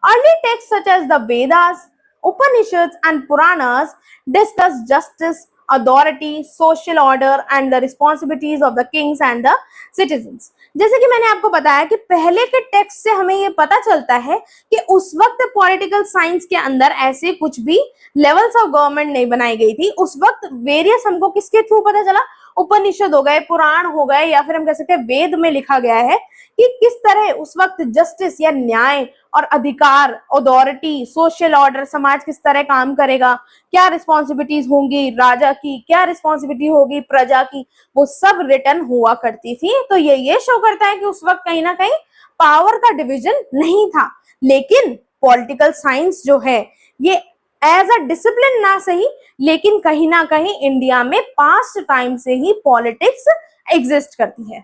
Early text such as the Vedas, Upanishads and Puranas discuss justice, authority, social order and the responsibilities of the kings and the citizens। जैसे कि मैंने आपको बताया कि पहले के टेक्स्ट से हमें ये पता चलता है कि उस वक्त पॉलिटिकल साइंस के अंदर ऐसे कुछ भी लेवल्स ऑफ गवर्नमेंट नहीं बनाई गई थी। उस वक्त वेरियस हमको किसके थ्रू पता चला, उपनिषद हो गए, पुराण हो गए, या फिर हम कह सकते हैं वेद में लिखा गया है कि किस तरह उस वक्त जस्टिस या न्याय और अधिकार, अथॉरिटी, सोशल ऑर्डर, समाज किस तरह काम करेगा, क्या रिस्पॉन्सिबिलिटीज होंगी राजा की, क्या रिस्पॉन्सिबिलिटी होगी प्रजा की, वो सब रिटर्न हुआ करती थी। तो ये शो करता है कि उस वक्त कहीं ना कहीं पावर का डिवीजन नहीं था। लेकिन पॉलिटिकल साइंस जो है ये एज अ डिसिप्लिन ना सही, लेकिन कहीं ना कहीं इंडिया में पास्ट टाइम से ही पॉलिटिक्स एग्जिस्ट करती है।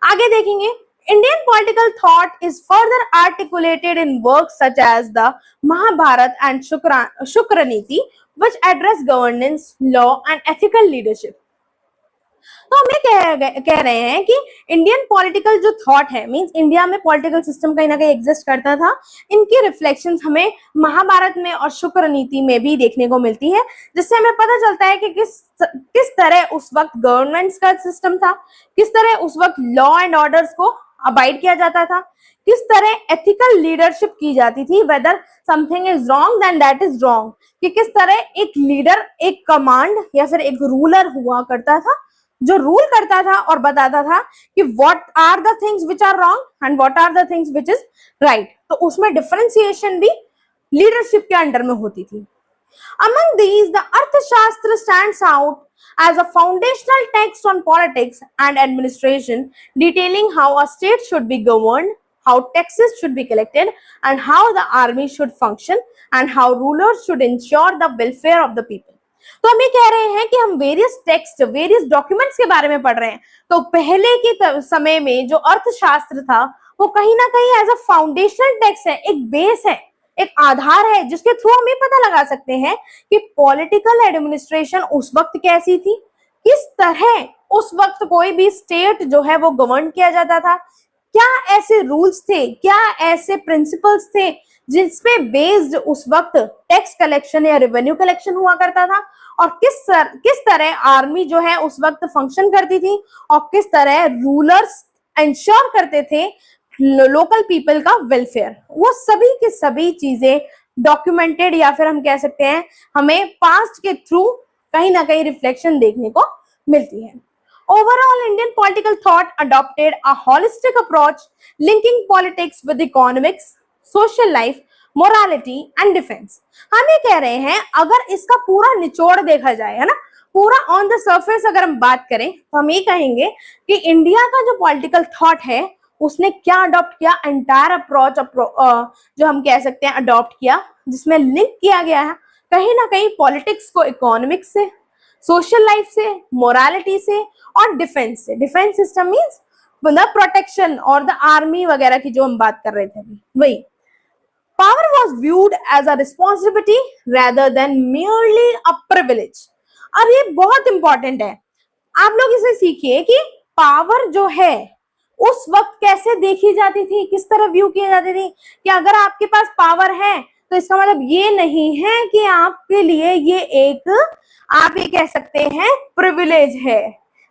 आगे देखेंगे Indian political thought is further articulated in works such as the Mahabharata and Shukraniti, which address governance, law and ethical leadership। तो हम ये कह रहे हैं कि इंडियन पॉलिटिकल जो थॉट है, मींस इंडिया में पॉलिटिकल सिस्टम कहीं ना कहीं एग्जिस्ट करता था, इनकी रिफ्लेक्शंस हमें महाभारत में और शुक्र नीति में भी देखने को मिलती है, जिससे हमें पता चलता है कि किस तरह उस वक्त गवर्नमेंट्स का सिस्टम था, किस तरह उस वक्त लॉ एंड ऑर्डर्स को अबाइड किया जाता था, किस तरह एथिकल लीडरशिप की जाती थी, whether something is wrong then that is wrong, कि किस तरह एक लीडर, एक कमांड या फिर एक रूलर हुआ करता था जो रूल करता था और बताता था कि what are the things which are wrong and what are the things which is right. तो उसमें डिफरेंशिएशन भी लीडरशिप के अंडर में होती थी। Among these, the Arthashastra stands out as a foundational text on politics and administration, detailing how a state should be governed, how taxes should be collected, and how the army should function, and how rulers should ensure the welfare of the people. तो हम ये कह रहे हैं कि हम various text, various documents के बारे में पढ़ रहे हैं। तो पहले के समय में जो अर्थशास्त्र था वो कहीं ना कहीं एज अ फाउंडेशनल टेक्स्ट है, एक बेस है, एक आधार है, जिसके थ्रू हम ये पता लगा सकते हैं कि पॉलिटिकल एडमिनिस्ट्रेशन उस वक्त कैसी थी, किस तरह उस वक्त कोई भी स्टेट जो है वो गवर्न किया जाता था, क्या ऐसे रूल्स थे, क्या ऐसे प्रिंसिपल्स थे जिसपे बेस्ड उस वक्त टैक्स कलेक्शन या रेवेन्यू कलेक्शन हुआ करता था, और किस तरह आर्मी जो है उस वक्त फंक्शन करती थी, और किस तरह रूलर्स इंश्योर करते थे लोकल पीपल का वेलफेयर। वो सभी की सभी चीजें डॉक्यूमेंटेड या फिर हम कह सकते हैं हमें पास्ट के थ्रू कहीं ना कहीं रिफ्लेक्शन देखने को मिलती है। Overall, Indian political thought adopted a holistic approach linking politics with economics, social life, morality and defense. हम ये कह रहे हैं अगर इसका पूरा निचोड़ देखा जाए, है ना, पूरा ऑन द सरफेस अगर हम बात करें तो हम ये कहेंगे कि इंडिया का जो पॉलिटिकल थॉट है उसने क्या अडॉप्ट किया, एंटायर अप्रोच जो हम कह सकते हैं अडॉप्ट किया, जिसमें लिंक किया गया है कहीं ना कहीं पॉलिटिक्स को इकोनॉमिक्स से, सोशल लाइफ से, मोरालिटी से और डिफेंस से। Defence system means the protection और द आर्मी वगैरह की जो हम बात कर रहे थे वही। Power was viewed as a responsibility rather than merely a privilege. और ये बहुत इंपॉर्टेंट है, आप लोग इसे सीखिए कि पावर जो है उस वक्त कैसे देखी जाती थी, किस तरह व्यू की जाती थी, कि अगर आपके पास पावर है तो इसका मतलब ये नहीं है कि आपके लिए ये एक, आप ये कह सकते हैं प्रिविलेज है,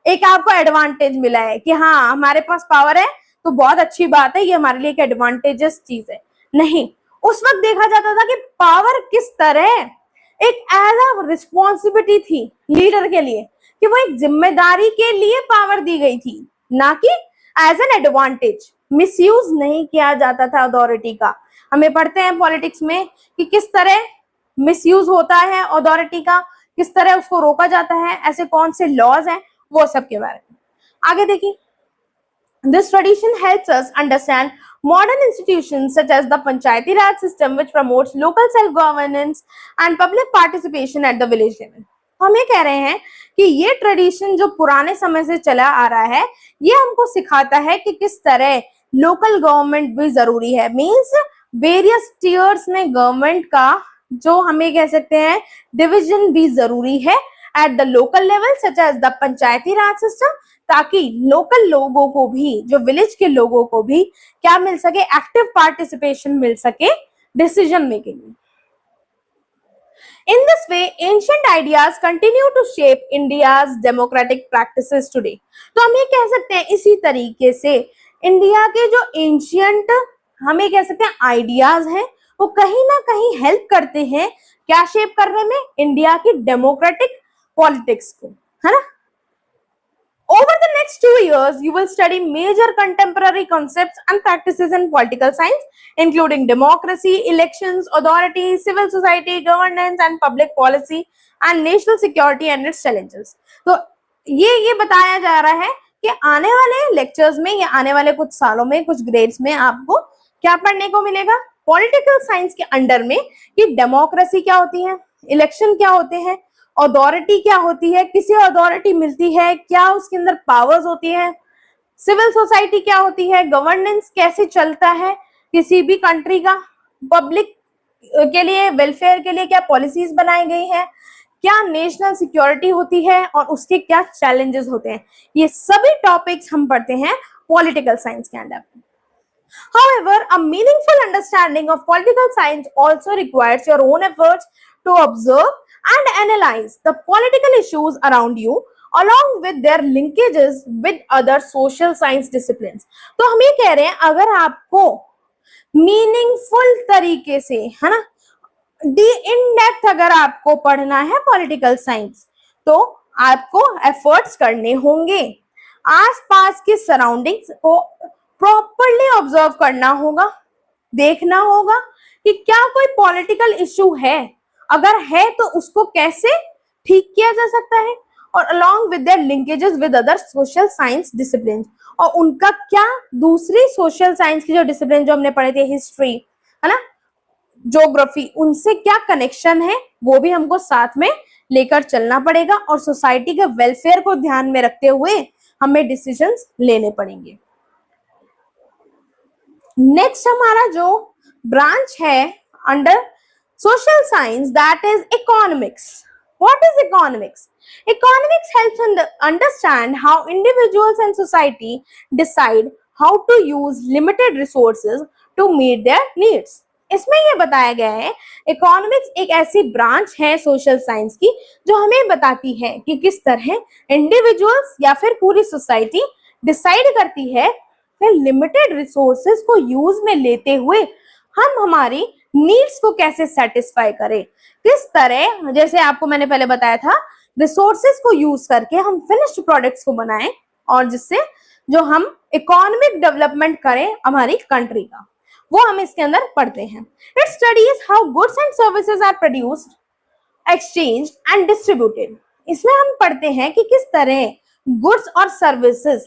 एक आपको एडवांटेज मिला है कि हाँ हमारे पास पावर है तो बहुत अच्छी बात है, ये हमारे लिए एक एडवांटेजेस चीज है। नहीं, उस वक्त देखा जाता था कि पावर किस तरह एक एज अ रिस्पॉन्सिबिलिटी थी लीडर के लिए, कि वो एक जिम्मेदारी के लिए पावर दी गई थी, ना कि एज एन एडवांटेज। मिसयूज नहीं किया जाता था अथॉरिटी का। हमें पढ़ते हैं पॉलिटिक्स में कि किस तरह मिसयूज होता है अथॉरिटी का, किस तरह उसको रोका जाता है, ऐसे कौन से लॉज हैं, वो सब के बारे में आगे देखिए। This tradition helps us understand modern institutions such as the Panchayati Raj system, which promotes local self-governance and public participation at the village level. हम ये कह रहे हैं कि ये ट्रेडिशन जो पुराने समय से चला आ रहा है, ये हमको सिखाता है कि किस तरह लोकल गवर्नमेंट भी जरूरी है। मींस वेरियस टीयर्स में गवर्नमेंट का जो हमें कह सकते हैं डिवीजन भी जरूरी है at the local level such as the panchayati raj system, ताकि लोकल लोगों को भी, जो विलेज के लोगों को भी क्या मिल सके, एक्टिव पार्टिसिपेशन मिल सके डिसीजन मेकिंग में। In this way, ancient ideas continue to shape India's democratic practices today. तो हम ये कह सकते हैं इसी तरीके से इंडिया के जो एंशियंट हमें कह सकते हैं आइडियाज हैं वो कहीं ना कहीं हेल्प करते हैं क्या शेप करने में, इंडिया की डेमोक्रेटिक पॉलिटिक्स को, है ना। Over the next 2 years, you will study major contemporary concepts and practices in political science, including democracy, elections, authority, civil society, governance and public policy, and national security and its challenges. तो ये बताया जा रहा है कि आने वाले lectures में या आने वाले कुछ सालों में, कुछ ग्रेड्स में आपको क्या पढ़ने को मिलेगा, पॉलिटिकल साइंस के अंडर में, कि डेमोक्रेसी क्या होती है, इलेक्शन क्या होते हैं, अथॉरिटी क्या होती है, किसे अथॉरिटी मिलती है, क्या उसके अंदर पावर्स होती है, सिविल सोसाइटी क्या होती है, गवर्नेंस कैसे चलता है किसी भी कंट्री का, पब्लिक के लिए वेलफेयर के लिए क्या पॉलिसीज बनाई गई है, क्या नेशनल सिक्योरिटी होती है और उसके क्या चैलेंजेस होते हैं, ये सभी टॉपिक्स हम पढ़ते हैं पॉलिटिकल साइंस के अंदर। However, a meaningful understanding of political science also requires your own efforts to observe and analyze the political issues around you along with their linkages with other social science disciplines। तो हम ये कह रहे हैं, अगर आपको मीनिंगफुल तरीके से, है ना, इन डेप्थ अगर आपको पढ़ना है पॉलिटिकल साइंस, तो आपको एफर्ट्स करने होंगे, आसपास की सराउंडिंग्स को प्रॉपरली ऑब्जर्व करना होगा, देखना होगा कि क्या कोई पॉलिटिकल इशू है, अगर है तो उसको कैसे ठीक किया जा सकता है, और along with their linkages with other social science discipline, और उनका क्या दूसरी सोशल साइंस की जो डिसिप्लिन जो हमने पढ़े थे, हिस्ट्री, है ना, ज्योग्राफी, उनसे क्या कनेक्शन है, वो भी हमको साथ में लेकर चलना पड़ेगा, और सोसाइटी के वेलफेयर को ध्यान में रखते हुए हमें डिसीजंस लेने पड़ेंगे। नेक्स्ट हमारा जो ब्रांच है under social science, that is economics. What is economics? Economics helps understand how individuals and society decide how to use limited resources to meet their needs. इसमें ये बताया गया है, इकोनॉमिक्स एक ऐसी ब्रांच है सोशल साइंस की जो हमें बताती है कि किस तरह इंडिविजुअल्स या फिर पूरी सोसाइटी डिसाइड करती है कि लिमिटेड रिसोर्सेज को यूज में लेते हुए हम हमारी नीड्स को कैसे सेटिस्फाई करें, किस तरह, जैसे आपको मैंने पहले बताया था, रिसोर्सेज को यूज करके हम फिनिश्ड प्रोडक्ट्स को बनाएं, और जिससे जो हम इकोनॉमिक डेवलपमेंट करें हमारी कंट्री का, वो हम इसके अंदर पढ़ते हैं। It studies how goods and services are produced, exchanged and distributed. इसमें हम पढ़ते हैं कि किस तरह गुड्स और सर्विसेज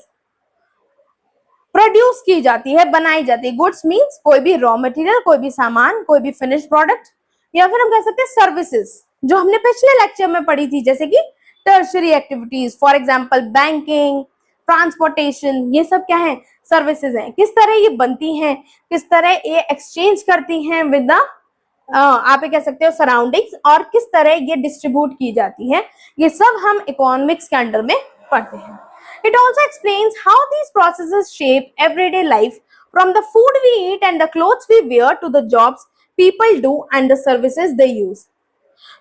प्रोड्यूस की जाती है, बनाई जाती है। गुड्स मींस कोई भी रॉ मटेरियल, कोई भी सामान, कोई भी फिनिश्ड प्रोडक्ट, या फिर हम कह सकते हैं सर्विसेज जो हमने पिछले लेक्चर में पढ़ी थी, जैसे कि tertiary activities, for example banking, transportation, ये सब क्या है, सर्विसेज हैं। किस तरह ये बनती हैं, किस तरह ये एक्सचेंज करती हैं विद द आप ये कह सकते हो सराउंडिंग्स, और किस तरह ये डिस्ट्रीब्यूट की जाती है, ये सब हम इकोनॉमिक्स के अंडर में पढ़ते हैं। It also explains how these processes shape everyday life, from the food we eat and the clothes we wear to the jobs people do and the services they use.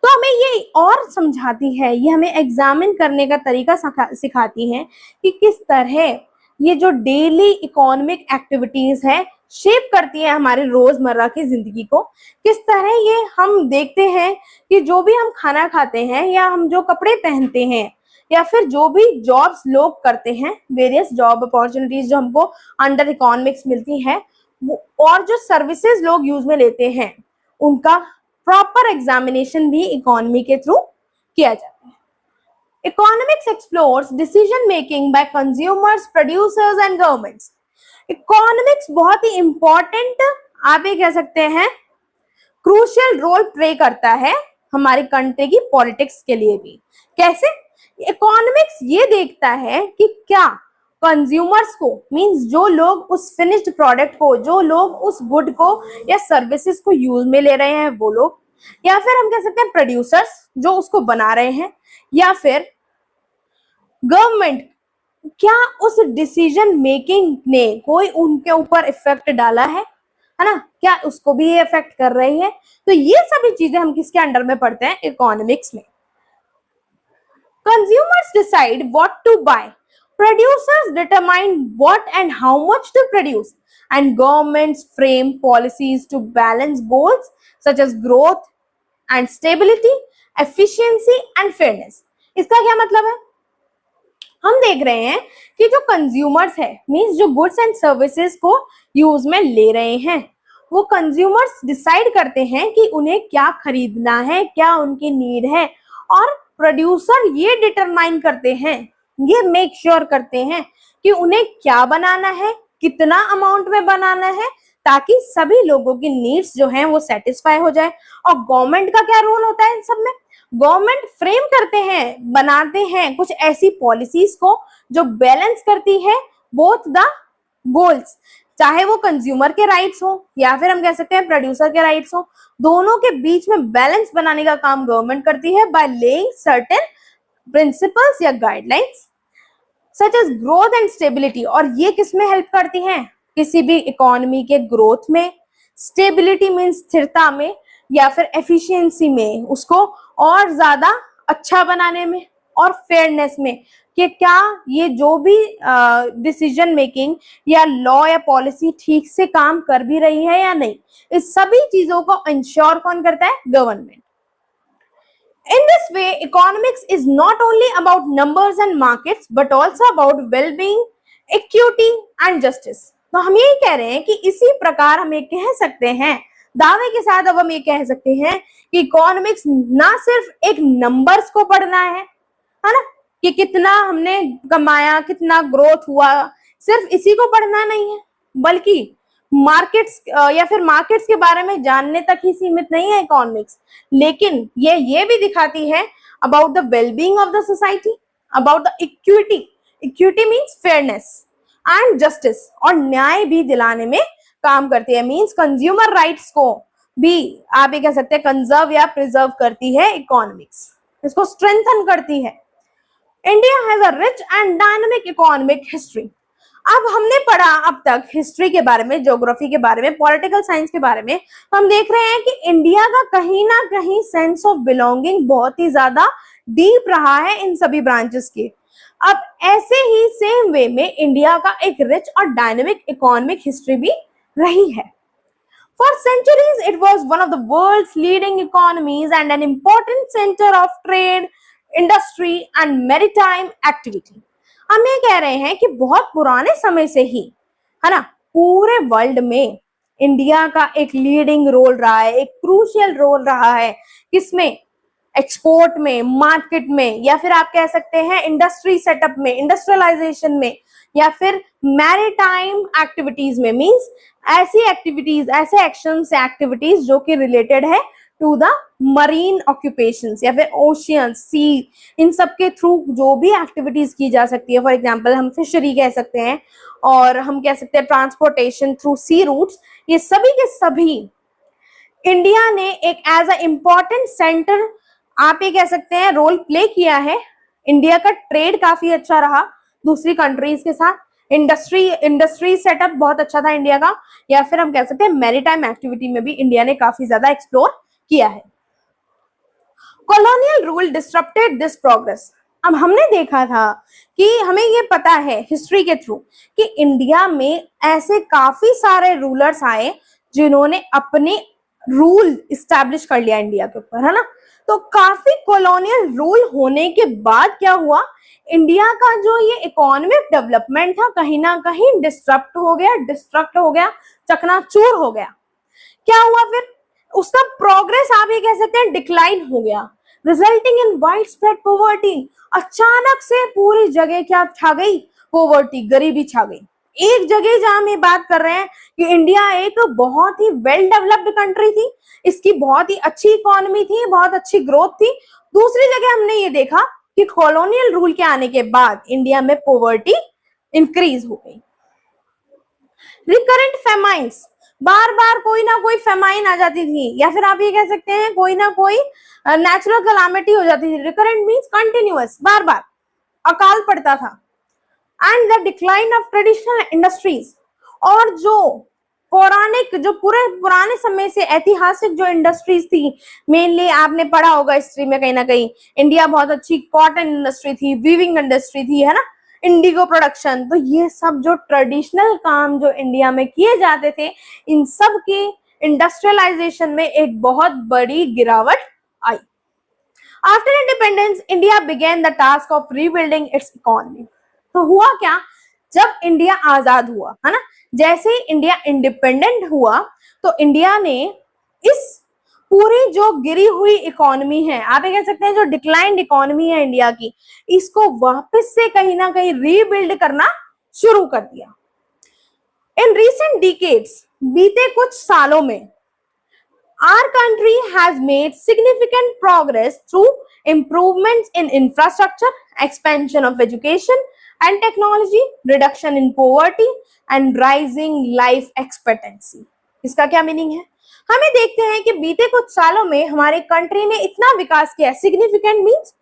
तो हमें ये और समझाती है, ये हमें एग्जामिन करने का तरीका सिखाती है कि किस तरह ये जो डेली इकोनॉमिक एक्टिविटीज है शेप करती है हमारे रोजमर्रा की जिंदगी को। किस तरह ये हम देखते हैं कि जो भी हम खाना खाते हैं या हम जो कपड़े पहनते हैं या फिर जो भी जॉब्स लोग करते हैं, वेरियस जॉब अपॉर्चुनिटीज जो हमको अंडर इकोनॉमिक्स मिलती है, और जो सर्विसेज लोग यूज में लेते हैं, उनका प्रॉपर एग्जामिनेशन भी इकोनॉमी के थ्रू किया जाता है। Economics explores decision making by consumers, producers and governments. Economics बहुत ही इंपॉर्टेंट, आप ये कह सकते हैं क्रूशियल रोल प्ले करता है हमारी कंट्री की पॉलिटिक्स के लिए भी। कैसे? इकोनॉमिक्स ये देखता है कि क्या कंज्यूमर्स को, मींस जो लोग उस फिनिश्ड प्रोडक्ट को, जो लोग उस गुड को या सर्विसेज को यूज में ले रहे हैं वो लोग, या फिर हम कह सकते हैं प्रोड्यूसर्स जो उसको बना रहे हैं, या फिर गवर्नमेंट, क्या उस डिसीजन मेकिंग ने कोई उनके ऊपर इफेक्ट डाला है ना, क्या उसको भी ये इफेक्ट कर रही है। तो ये सभी चीजें हम किसके अंडर में पढ़ते हैं, इकोनॉमिक्स में। Consumers decide what to buy. Producers determine what and how much to produce. And governments frame policies to balance goals such as growth and stability, efficiency and fairness. इसका क्या मतलब है? हम देख रहे हैं कि जो कंज्यूमर्स है, मींस जो गुड्स एंड सर्विसेज को यूज में ले रहे हैं, वो कंज्यूमर्स डिसाइड करते हैं कि उन्हें क्या खरीदना है, क्या उनकी नीड है, और प्रोड्यूसर ये डिटरमाइन करते हैं, ये मेक श्योर करते हैं कि उन्हें क्या बनाना है, कितना अमाउंट में बनाना है, ताकि सभी लोगों की नीड्स जो हैं वो सेटिस्फाई हो जाए। और गवर्नमेंट का क्या रोल होता है इन सब में? गवर्नमेंट फ्रेम करते हैं, बनाते हैं कुछ ऐसी पॉलिसीज को जो बैलेंस करती है बोथ द गोल्स, चाहे वो कंज्यूमर के राइट्स हो या फिर हम कह सकते हैं प्रोड्यूसर के राइट्स हो, दोनों के बीच में बैलेंस बनाने का काम गवर्नमेंट करती है बाय लेइंग सर्टेन प्रिंसिपल्स या guidelines such as growth and stability. और ये किसमें हेल्प करती हैं? किसी भी इकोनॉमी के ग्रोथ में, स्टेबिलिटी मीन्स स्थिरता में, या फिर एफिशिएंसी में, उसको और ज्यादा अच्छा बनाने में, और फेयरनेस में कि क्या ये जो भी डिसीजन मेकिंग या लॉ या पॉलिसी ठीक से काम कर भी रही है या नहीं, इस सभी चीजों को इंश्योर कौन करता है? Government. In this way, economics is not only about numbers and markets, but also about well-being, equity and justice. तो हम यही कह रहे हैं कि इसी प्रकार हम ये कह सकते हैं, दावे के साथ अब हम ये कह सकते हैं कि इकोनॉमिक्स ना सिर्फ एक नंबर्स को पढ़ना है ना, कि कितना हमने कमाया, कितना ग्रोथ हुआ, सिर्फ इसी को पढ़ना नहीं है, बल्कि मार्केट्स या फिर मार्केट्स के बारे में जानने तक ही सीमित नहीं है इकोनॉमिक्स, लेकिन ये भी दिखाती है about the wellbeing of the society, about the equity, equity means fairness, and justice, और न्याय भी दिलाने में काम करती है। मीन्स कंज्यूमर राइट्स को भी आप ये कह सकते हैं कंजर्व या प्रिजर्व करती है इकोनॉमिक्स, इसको स्ट्रेंथन करती है। India has a rich and dynamic economic history. अब हमने पढ़ा अब तक हिस्ट्री के बारे में, ज्योग्राफी के बारे में, पॉलिटिकल साइंस के बारे में, तो हम देख रहे हैं कि इंडिया का कहीं ना कहीं सेंस ऑफ बिलोंगिंग बहुत ही ज्यादा डीप रहा है इन सभी ब्रांचेस के। अब ऐसे ही सेम वे में इंडिया का एक रिच और डायनेमिक इकोनॉमिक हिस्ट्री भी रही है। For centuries, it was one of the world's leading economies and an important center of trade, industry and maritime activity. हम ये कह रहे हैं कि बहुत पुराने समय से ही, है ना, पूरे वर्ल्ड में इंडिया का एक लीडिंग रोल रहा है, एक क्रूशियल रोल रहा है, किसमें? एक्सपोर्ट में, मार्केट में, या फिर आप कह सकते हैं इंडस्ट्री सेटअप में, इंडस्ट्रियलाइजेशन में, या फिर मैरीटाइम एक्टिविटीज में। मींस ऐसी एक्टिविटीज, ऐसे एक्शन से एक्टिविटीज जो कि रिलेटेड है टू द मरीन ऑक्यूपेशंस या फिर ओशियन, सी, इन सब के थ्रू जो भी एक्टिविटीज की जा सकती है। फॉर एग्जांपल हम फिशरी कह सकते हैं, और हम कह सकते हैं ट्रांसपोर्टेशन थ्रू सी रूट्स। ये सभी के सभी इंडिया ने एक एज अ इम्पॉर्टेंट सेंटर आप ये कह सकते हैं रोल प्ले किया है। इंडिया का ट्रेड काफी अच्छा रहा दूसरी कंट्रीज के साथ, इंडस्ट्री सेटअप बहुत अच्छा था इंडिया का, या फिर हम कह सकते हैं मैरीटाइम एक्टिविटी में भी इंडिया ने काफी ज्यादा एक्सप्लोर किया है। Colonial rule disturbed this progress. अब हमने देखा था कि हमें ये पता है हिस्ट्री के थ्रू कि इंडिया में ऐसे काफी सारे रूलर्स आए जिन्होंने अपने रूल इस्टेब्लिश कर लिया इंडिया के ऊपर, है ना। तो काफी कॉलोनियल रूल होने के बाद क्या हुआ, इंडिया का जो ये इकोनॉमिक डेवलपमेंट था कहीं ना कहीं डिस्ट्रक्ट हो गया, चकनाचूर हो गया। क्या हुआ फिर? उसका प्रोग्रेस आप ये कह सकते हैं डिक्लाइन हो गया, resulting in wide spread poverty. अचानक से पूरी जगह क्या छा गई? पॉवर्टी, गरीबी छा गई। एक जगह जहां हम ये बात कर रहे हैं कि इंडिया एक बहुत ही वेल डेवलप्ड कंट्री थी, इसकी बहुत ही अच्छी इकोनॉमी थी, बहुत अच्छी ग्रोथ थी। दूसरी जगह हमने ये देखा कि कॉलोनियल रूल के आने के बाद इंडिया में पॉवर्टी इंक्रीज हो गई। रिकरेंट फेमाइन्स, बार बार कोई ना कोई फेमाइन आ जाती थी, या फिर आप ये कह सकते हैं कोई ना कोई नेचुरल कैलामिटी हो जाती थी। रिकरेंट मीन्स कंटिन्यूअस, बार बार अकाल पड़ता था। And the decline of traditional industries, और जो पौराणिक, जो पूरे पुराने समय से ऐतिहासिक जो इंडस्ट्रीज थी, मेनली आपने पढ़ा होगा हिस्ट्री में कहीं ना कहीं, इंडिया बहुत अच्छी कॉटन इंडस्ट्री थी, वीविंग इंडस्ट्री थी, है ना, इंडिगो प्रोडक्शन। तो ये सब जो ट्रेडिशनल काम जो इंडिया में किए जाते थे, इन सब की इंडस्ट्रियलाइजेशन में एक बहुत बड़ी गिरावट आई। After independence India began the task of rebuilding its economy. तो हुआ क्या, जब इंडिया आजाद हुआ, है ना, जैसे ही इंडिया इंडिपेंडेंट हुआ तो इंडिया ने इस पूरी जो गिरी हुई इकोनॉमी है, आप ये कह सकते हैं जो डिक्लाइंड इकोनॉमी है इंडिया की, इसको वापस से कहीं ना कहीं रीबिल्ड करना शुरू कर दिया। इन रीसेंट डिकेड्स, बीते कुछ सालों में, our country has made significant progress through improvements in infrastructure, expansion of education and technology, reduction in poverty and rising life expectancy. इसका क्या मीनिंग है? हमें देखते हैं कि बीते कुछ सालों में हमारे कंट्री ने इतना विकास किया, सिग्निफिकेंट मीन्स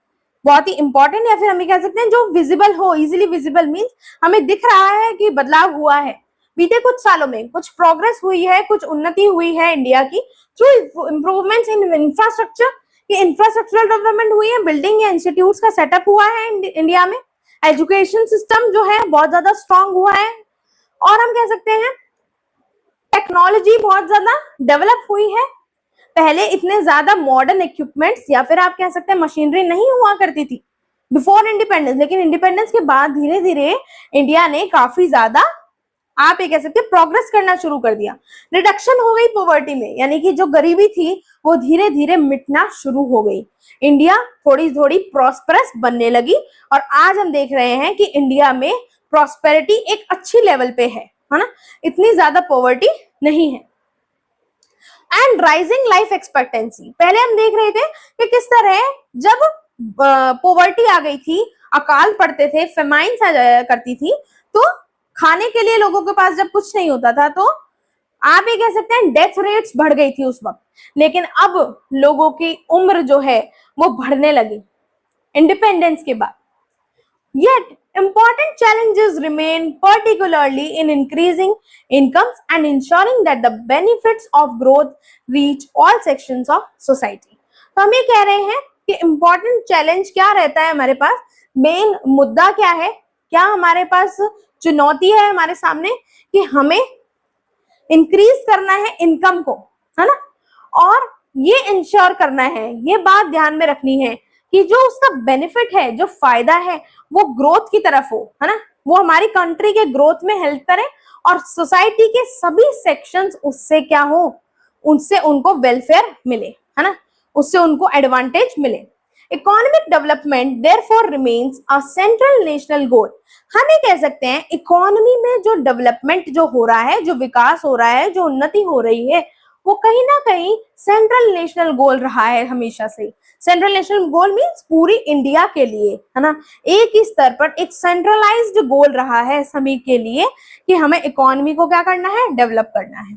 बहुत ही इंपॉर्टेंट, या फिर हम कह सकते हैं जो विजिबल हो, इजिली विजिबल मीन्स हमें दिख रहा है कि बदलाव हुआ है। बीते कुछ सालों में कुछ प्रोग्रेस हुई है, कुछ उन्नति हुई है इंडिया की थ्रू इंप्रूवमेंट्स इन इंफ्रास्ट्रक्चर। ये इंफ्रास्ट्रक्चरल डेवलपमेंट हुई है, बिल्डिंग या इंस्टीट्यूट्स का सेटअप हुआ है इंडिया में। एजुकेशन सिस्टम जो है बहुत ज्यादा स्ट्रांग हुआ है, और हम कह सकते हैं टेक्नोलॉजी बहुत ज्यादा डेवलप हुई है। पहले इतने ज्यादा मॉडर्न इक्विपमेंट्स या फिर आप कह सकते हैं मशीनरी नहीं हुआ करती थी बिफोर इंडिपेंडेंस, लेकिन इंडिपेंडेंस के बाद धीरे धीरे इंडिया ने काफी ज्यादा आप ये कह सकते हैं प्रोग्रेस करना शुरू कर दिया। रिडक्शन हो गई पॉवर्टी में, यानी कि जो गरीबी थी वो धीरे धीरे मिटना शुरू हो गई। इंडिया थोड़ी थोड़ी प्रॉस्पेरस बनने लगी, और आज हम देख रहे हैं कि इंडिया में प्रॉस्पेरिटी एक अच्छी लेवल पे है ना, इतनी ज्यादा पॉवर्टी नहीं है। एंड राइजिंग लाइफ एक्सपेक्टेंसी, पहले हम देख रहे थे कि किस तरह जब पॉवर्टी आ गई थी, अकाल पड़ते थे, फेमाइन्स आ जाया करती थी, तो खाने के लिए लोगों के पास जब कुछ नहीं होता था, तो आप ये कह सकते हैं डेथ रेट्स बढ़ गई थी उस वक्त। लेकिन अब लोगों की उम्र जो है वो बढ़ने लगी इंडिपेंडेंस के बाद। Yet, important challenges remain, particularly in increasing incomes and ensuring that the benefits of growth reach all sections of society. तो हम ये कह रहे हैं कि important challenge क्या रहता है हमारे पास, मेन मुद्दा क्या है, क्या हमारे पास चुनौती है हमारे सामने कि हमें इंक्रीज करना है इनकम को, है ना, और ये इंश्योर करना है, ये बात ध्यान में रखनी है कि जो उसका बेनिफिट है, जो फायदा है, वो ग्रोथ की तरफ हो, है ना, वो हमारी कंट्री के ग्रोथ में हेल्प करे, और सोसाइटी के सभी सेक्शंस उससे क्या हो, उससे उनको वेलफेयर मिले, है ना, उससे उनको एडवांटेज मिले। Economic development therefore remains a central national goal. हम ये कह सकते हैं इकोनॉमी में जो डेवलपमेंट जो हो रहा है, जो विकास हो रहा है, जो उन्नति हो रही है, वो कहीं ना कहीं सेंट्रल नेशनल गोल रहा है हमेशा से। सेंट्रल नेशनल गोल मीन्स पूरी इंडिया के लिए, है ना, एक ही स्तर पर एक सेंट्रलाइज्ड गोल रहा है सभी के लिए कि हमें इकोनॉमी को क्या करना है, डेवलप करना है।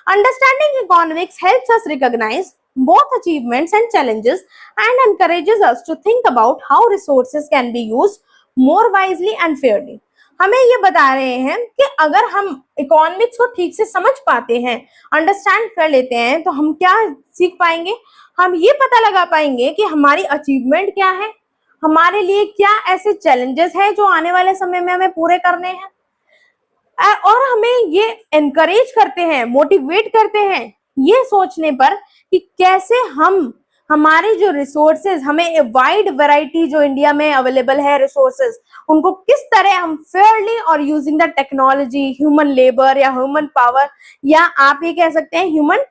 Understanding economics helps us recognise both achievements and challenges and encourages us to think about how resources can be used more wisely and fairly. हमें ये बता रहे हैं कि अगर हम इकोनॉमिक्स को ठीक से समझ पाते हैं, अंडरस्टैंड कर लेते हैं, तो हम क्या सीख पाएंगे, हम ये पता लगा पाएंगे कि हमारी अचीवमेंट क्या है, हमारे लिए क्या ऐसे चैलेंजेस हैं जो आने वाले समय में हमें पूरे करने हैं, और हमें ये एनकरेज करते हैं, मोटिवेट करते हैं ये सोचने पर कि कैसे हम हमारे जो रिसोर्सेज, हमें वाइड वैरायटी जो इंडिया में अवेलेबल है रिसोर्सेज, उनको किस तरह हम फेयरली और using the technology, human labour या ह्यूमन पावर, या आप ये कह सकते हैं ह्यूमन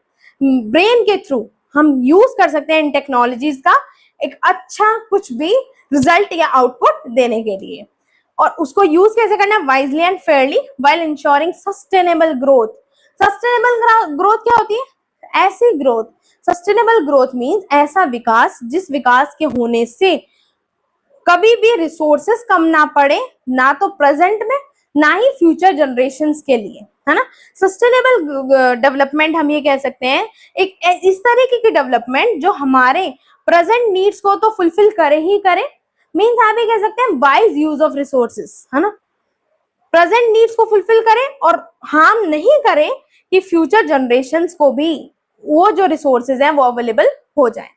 ब्रेन के थ्रू हम यूज कर सकते हैं इन टेक्नोलॉजीज का एक अच्छा कुछ भी रिजल्ट या आउटपुट देने के लिए। और उसको यूज कैसे करना है, wisely and Fairlie while ensuring sustainable growth. Sustainable growth क्या होती है, ऐसी ग्रोथ, सस्टेनेबल ग्रोथ मीन्स ऐसा विकास जिस विकास के होने से कभी भी रिसोर्सेस कम ना पड़े, ना तो प्रेजेंट में ना ही फ्यूचर जनरेशंस के लिए, है ना। सस्टेनेबल डेवलपमेंट हम ये कह सकते हैं एक इस तरीके की डेवलपमेंट जो हमारे प्रेजेंट नीड्स को तो फुलफिल करे ही करे, मीन्स आप ये कह सकते हैं वाइज यूज ऑफ रिसोर्सेस, है ना, प्रेजेंट नीड्स को फुलफिल करे और हार्म नहीं करे कि फ्यूचर जनरेशंस को भी वो जो रिसोर्सेज हैं वो अवेलेबल हो जाए।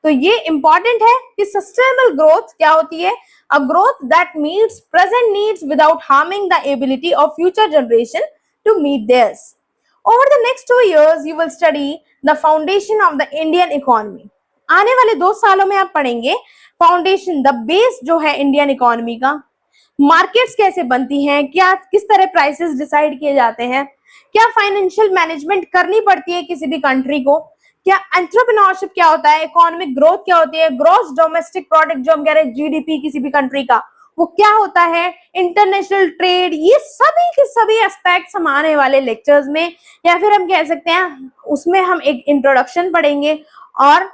तो ये इंपॉर्टेंट है कि सस्टेनेबल ग्रोथ क्या होती है, a growth that meets present needs without harming the ability of future generation to meet theirs. Over the next 2 years you will study the foundation of the Indian economy. आने वाले 2 सालों में आप पढ़ेंगे foundation, the base जो है Indian economy का, markets कैसे बनती हैं, क्या किस तरह प्राइसेस डिसाइड किए जाते हैं, क्या फाइनेंशियल मैनेजमेंट करनी पड़ती है किसी भी कंट्री को, क्या एंटरप्रेन्योरशिप क्या होता है, इकोनॉमिक ग्रोथ क्या होती है, ग्रॉस डोमेस्टिक प्रोडक्ट जो हम कह रहे हैं जीडीपी किसी भी कंट्री का वो क्या होता है, इंटरनेशनल ट्रेड, ये सभी के सभी एस्पेक्ट्स हम आने वाले लेक्चर्स में या फिर हम कह सकते हैं उसमें हम एक इंट्रोडक्शन पढ़ेंगे, और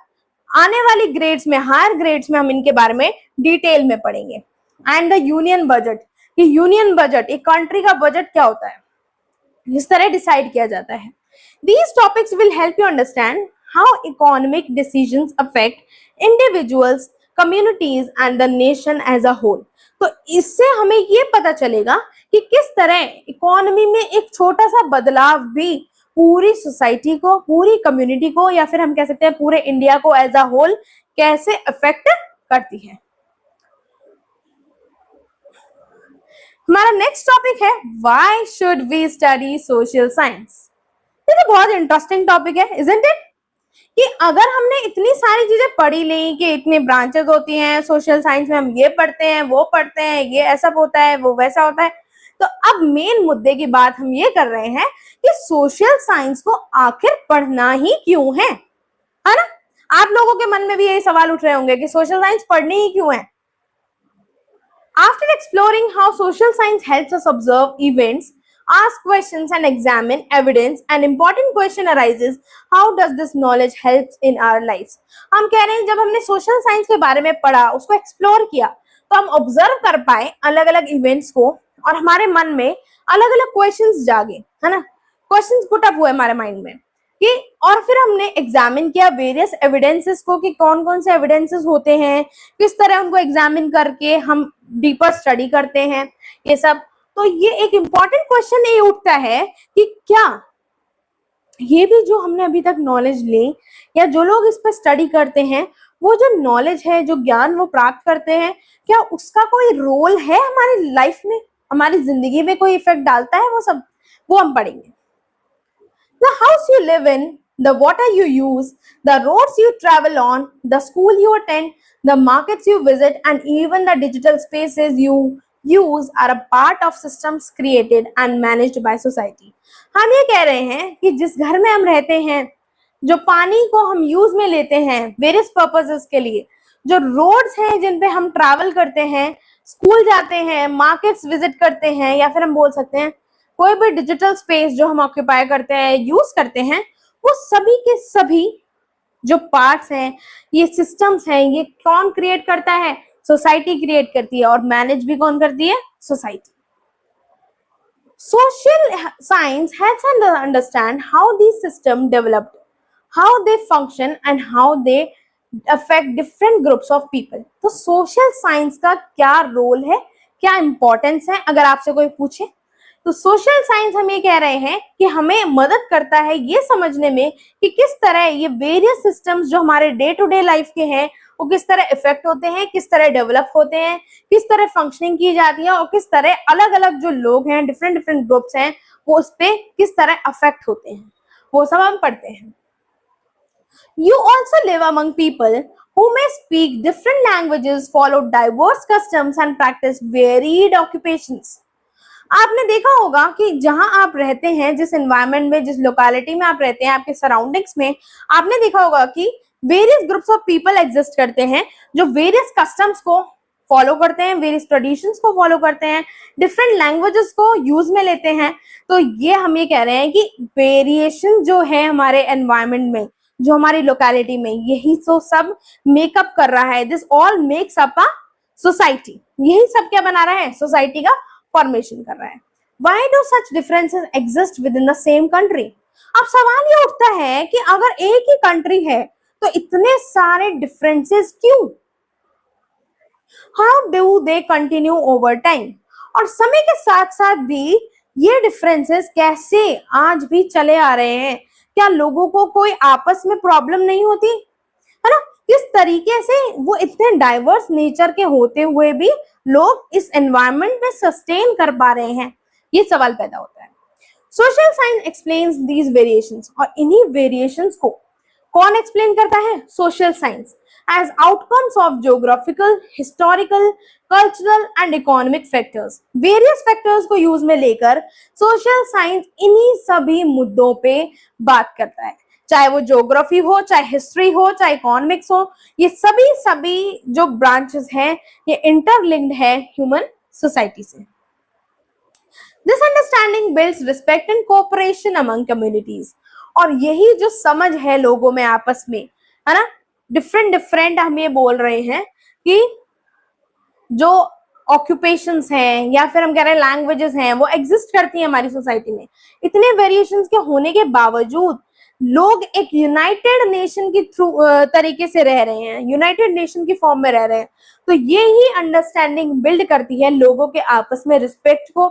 आने वाली ग्रेड्स में, हायर ग्रेड्स में हम इनके बारे में डिटेल में पढ़ेंगे। एंड द यूनियन बजट, कि यूनियन बजट, एक कंट्री का बजट क्या होता है, इस तरह डिसाइड किया जाता है। These topics will help you understand how economic decisions affect individuals, communities and the nation as a whole. तो इससे हमें ये पता चलेगा कि किस तरह इकोनॉमी में एक छोटा सा बदलाव भी पूरी सोसाइटी को, पूरी कम्युनिटी को, या फिर हम कह सकते हैं पूरे इंडिया को एज अ होल कैसे अफेक्ट करती है। हमारा नेक्स्ट टॉपिक है why should we study social science. ये तो बहुत इंटरेस्टिंग टॉपिक है, इजंट इट? कि अगर हमने इतनी सारी चीजें पढ़ी ली कि इतने ब्रांचेस होती हैं सोशल साइंस में, हम ये पढ़ते हैं, वो पढ़ते हैं, ये ऐसा होता है, वो वैसा होता है, तो अब मेन मुद्दे की बात हम ये कर रहे हैं कि सोशल साइंस को आखिर पढ़ना ही क्यों है ना? आप लोगों के मन में भी यही सवाल उठ रहे होंगे कि सोशल साइंस पढ़नी ही क्यों है। After exploring how social science helps us observe events, ask questions and examine evidence, an important question arises: how does this knowledge helps in our lives? हम कह रहे हैं जब हमने सोशल साइंस के बारे में पढ़ा, उसको एक्सप्लोर किया, तो हम ऑब्जर्व कर पाए अलग अलग इवेंट्स को और हमारे मन में अलग अलग क्वेश्चंस जागे, है ना, क्वेश्चंस पुट अप हुए हमारे माइंड में कि, और फिर हमने एग्जामिन किया वेरियस एविडेंसेस को कि कौन कौन से एविडेंसेस होते हैं, किस तरह उनको एग्जामिन करके हम डीपर स्टडी करते हैं, ये सब। तो ये एक इंपॉर्टेंट क्वेश्चन ये उठता है कि क्या ये भी जो हमने अभी तक नॉलेज ली या जो लोग इस पर स्टडी करते हैं, वो जो नॉलेज है, जो ज्ञान वो प्राप्त करते हैं, क्या उसका कोई रोल है हमारी लाइफ में, हमारी जिंदगी में कोई इफेक्ट डालता है? वो सब वो हम पढ़ेंगे। The house you live in, the water you use, the roads you travel on, the school you attend, the markets you visit, and even the digital spaces you use are a part of systems created and managed by society. हम ये कह रहे हैं कि जिस घर में हम रहते हैं, जो पानी को हम यूज में लेते हैं वेरियस पर्पसेस के लिए, जो रोड्स हैं जिन पे हम ट्रैवल करते हैं, स्कूल जाते हैं, मार्केट्स विजिट करते हैं, या फिर हम बोल सकते हैं कोई भी डिजिटल स्पेस जो हम ऑक्यूपाई करते हैं, यूज करते हैं, वो सभी के सभी जो पार्ट्स हैं, ये सिस्टम्स हैं, ये कौन क्रिएट करता है? सोसाइटी क्रिएट करती है, और मैनेज भी कौन करती है? Society. Social science helps us understand how these systems developed, how they function and how they affect different groups of people. तो सोशल साइंस का क्या रोल है, क्या इंपॉर्टेंस है, अगर आपसे कोई पूछे तो सोशल साइंस हम ये कह रहे हैं कि हमें मदद करता है ये समझने में कि किस तरह ये वेरियस सिस्टम्स जो हमारे डे टू डे लाइफ के हैं, वो किस तरह इफेक्ट होते हैं, किस तरह डेवलप होते हैं, किस तरह फंक्शनिंग की जाती है, और किस तरह अलग अलग जो लोग हैं, डिफरेंट डिफरेंट ग्रुप्स हैं, वो उस पर किस तरह अफेक्ट होते हैं, वो सब हम पढ़ते हैं। You also live among people who may speak different languages, follow diverse customs and practice varied occupations. आपने देखा होगा कि जहां आप रहते हैं, जिस एनवायरनमेंट में, जिस लोकेलिटी में आप रहते हैं, आपके सराउंडिंग्स में, आपने देखा होगा कि various groups of people exist करते हैं जो वेरियस कस्टम्स को फॉलो करते हैं, वेरियस ट्रेडिशंस को फॉलो करते हैं, डिफरेंट लैंग्वेजेस को यूज में लेते हैं। तो ये हम ये कह रहे हैं कि वेरिएशन जो है हमारे एनवायरनमेंट में, जो हमारी लोकेलिटी में, यही तो सब मेकअप कर रहा है। This all makes up a society. यही सब क्या बना रहा है? सोसाइटी का फॉर्मेशन कर रहा है। Why do such differences exist within the same country? अब सवाल ये उठता है कि अगर एक ही कंट्री है तो इतने सारे डिफरेंसेस क्यों? How do they continue over time? और समय के साथ साथ भी ये डिफरेंसेस कैसे आज भी चले आ रहे हैं? क्या लोगों को कोई आपस में प्रॉब्लम नहीं होती, है ना? किस तरीके से वो इतने डाइवर्स नेचर के होते हुए भी लोग इस एनवायरनमेंट में सस्टेन कर पा रहे हैं? ये सवाल पैदा होता है। Social science explains these variations, और इन्हीं वेरिएशंस को कौन एक्सप्लेन करता है? Social science, as outcomes of geographical, historical, cultural and economic factors. Various factors को यूज में लेकर सोशल साइंस इन्हीं सभी मुद्दों पे बात करता है, चाहे वो ज्योग्राफी हो, चाहे हिस्ट्री हो, चाहे इकोनॉमिक्स हो। ये सभी जो ब्रांचेस हैं, ये इंटरलिंक्ड है ह्यूमन सोसाइटी से। This understanding builds respect and cooperation among communities, और यही जो समझ है लोगों में आपस में, है ना, डिफरेंट हम ये बोल रहे हैं कि जो ऑक्यूपेशंस हैं या फिर हम कह रहे हैं लैंग्वेजेस हैं, वो एग्जिस्ट करती हैं हमारी सोसाइटी में। इतने वेरिएशंस के होने के बावजूद लोग एक यूनाइटेड नेशन की थ्रू तरीके से रह रहे हैं, यूनाइटेड नेशन की फॉर्म में रह रहे हैं। तो ये ही अंडरस्टैंडिंग बिल्ड करती है लोगों के आपस में, रिस्पेक्ट को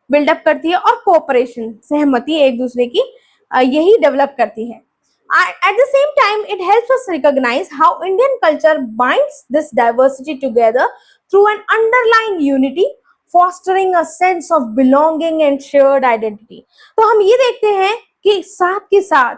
बिल्डअप करती है और कोऑपरेशन, सहमति एक दूसरे की यही डेवलप करती है। At the same time, it helps us recognize how Indian culture binds this diversity together through an underlying unity, fostering a sense of belonging and shared identity. तो हम ये देखते हैं कि साथ के साथ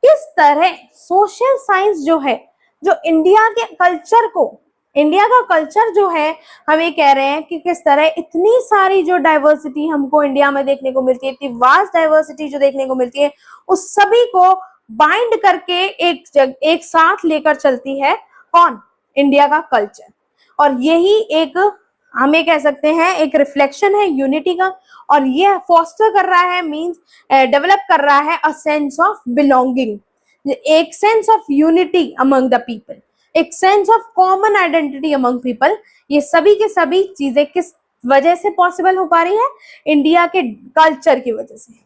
किस तरह सोशल साइंस जो है, जो इंडिया के कल्चर को, इंडिया का कल्चर जो है, हम ये कह रहे हैं कि किस तरह इतनी सारी जो डाइवर्सिटी हमको इंडिया में देखने को मिलती है, इतनी वास्ट डाइवर्सिटी जो देखने को मिलती है, उस सभी को बाइंड करके एक साथ लेकर चलती है कौन? इंडिया का कल्चर। और यही एक हमें कह सकते हैं एक रिफ्लेक्शन है यूनिटी का, और ये फॉस्टर कर रहा है, मींस डेवलप कर रहा है अ सेंस ऑफ बिलोंगिंग, एक sense of unity among the people, एक sense of common identity among people. ये सभी के सभी चीजें किस वजह से पॉसिबल हो पा रही है? इंडिया के कल्चर की वजह से।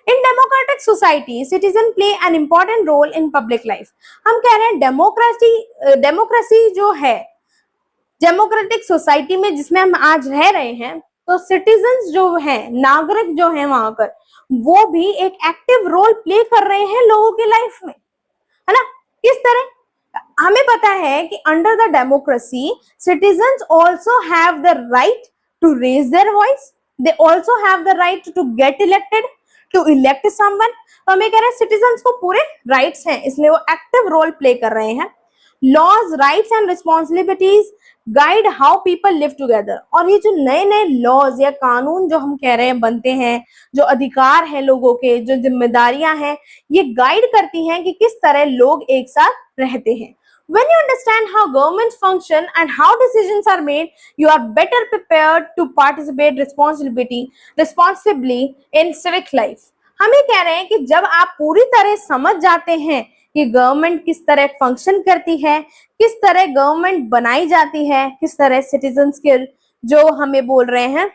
In democratic society, citizen play an important role in public life. हम कह रहे हैं डेमोक्रेसी जो है, डेमोक्रेटिक सोसाइटी में जिसमें हम आज रह रहे हैं, तो सिटीजन्स जो हैं, नागरिक जो हैं वहां पर, वो भी एक एक्टिव रोल प्ले कर रहे हैं लोगों की लाइफ में, है ना? किस तरह? हमें पता है कि under the democracy citizens also have the right to raise their voice, they also have the right to get elected, to elect someone. तो हमें कह रहे हैं सिटीजन्स को पूरे राइट्स हैं, इसलिए वो एक्टिव रोल प्ले कर रहे हैं। Laws, rights and responsibilities guide how people live together. और ये जो नए नए लॉज या कानून जो हम कह रहे हैं बनते हैं, जो अधिकार है लोगों के, जो जिम्मेदारियां हैं, ये गाइड करती हैं कि किस तरह लोग एक साथ रहते हैं। When you understand how governments function and how decisions are made, you are better prepared to participate responsibly in civic life. हम ये कह रहे हैं कि जब आप पूरी तरह समझ जाते हैं कि गवर्नमेंट किस तरह फंक्शन करती है, किस तरह गवर्नमेंट बनाई जाती है, किस तरह सिटीजन्स के जो हमें बोल रहे हैं,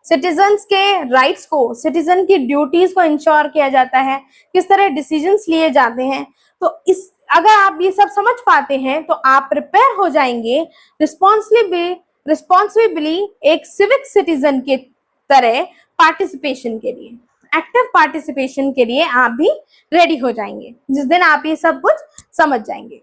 सिटीजन्स के राइट्स को, सिटीजन की ड्यूटीज को इंश्योर किया जाता है, किस तरह डिसीजंस लिए जाते हैं, तो इस अगर आप ये सब समझ पाते हैं तो आप प्रिपेयर हो जाएंगे रिस्पॉन्सिबली एक सिविक सिटीजन के तरह पार्टिसिपेशन के लिए, एक्टिव पार्टिसिपेशन के लिए आप भी रेडी हो जाएंगे जिस दिन आप ये सब कुछ समझ जाएंगे।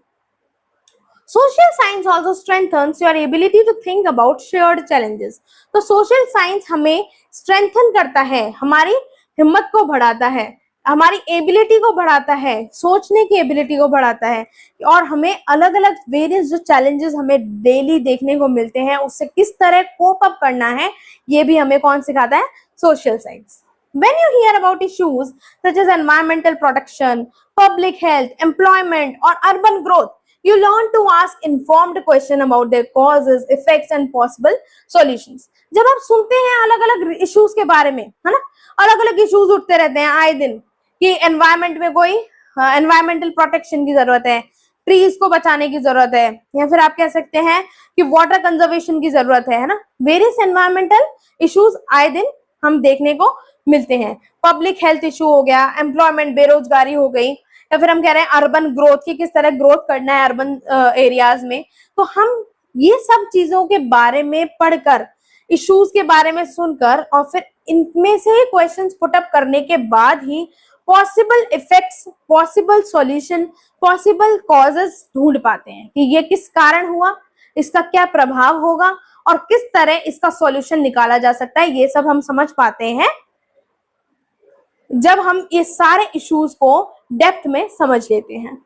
Social science also strengthens your ability to think about shared challenges. तो social science हमें strengthen करता है, हमारी हिम्मत को बढ़ाता है, हमारी एबिलिटी को बढ़ाता है, सोचने की एबिलिटी को बढ़ाता है, और हमें अलग अलग वेरियस जो चैलेंजेस हमें डेली देखने को मिलते हैं उससे किस तरह कोप अप करना है, ये भी हमें कौन सिखाता है? Social science. When you hear about issues such as environmental protection, public health, employment or urban growth, you learn to ask informed question about their causes, effects and possible solutions. जब आप सुनते हैं अलग अलग इश्यूज के बारे में, है ना, अलग अलग इश्यूज उठते रहते हैं आए दिन कि एनवायरमेंट में कोई एनवायरमेंटल प्रोटेक्शन की जरूरत है, ट्रीज को बचाने की जरूरत है, या फिर आप कह सकते हैं कि वाटर कंजर्वेशन की जरूरत है ना। वेरियस एनवायरमेंटल इश्यूज आए दिन हम देखने को मिलते हैं। पब्लिक हेल्थ इशू हो गया, एम्प्लॉयमेंट, बेरोजगारी हो गई, या फिर हम कह रहे हैं अर्बन ग्रोथ की, किस तरह ग्रोथ करना है अर्बन एरियाज में। तो हम ये सब चीजों के बारे में पढ़कर, इश्यूज के बारे में सुनकर, और फिर इनमें से क्वेश्चंस पुट अप करने के बाद ही possible effects, possible solution, possible causes ढूंढ पाते हैं कि ये किस कारण हुआ, इसका क्या प्रभाव होगा और किस तरह इसका सॉल्यूशन निकाला जा सकता है। ये सब हम समझ पाते हैं जब हम ये सारे इश्यूज को डेप्थ में समझ लेते हैं।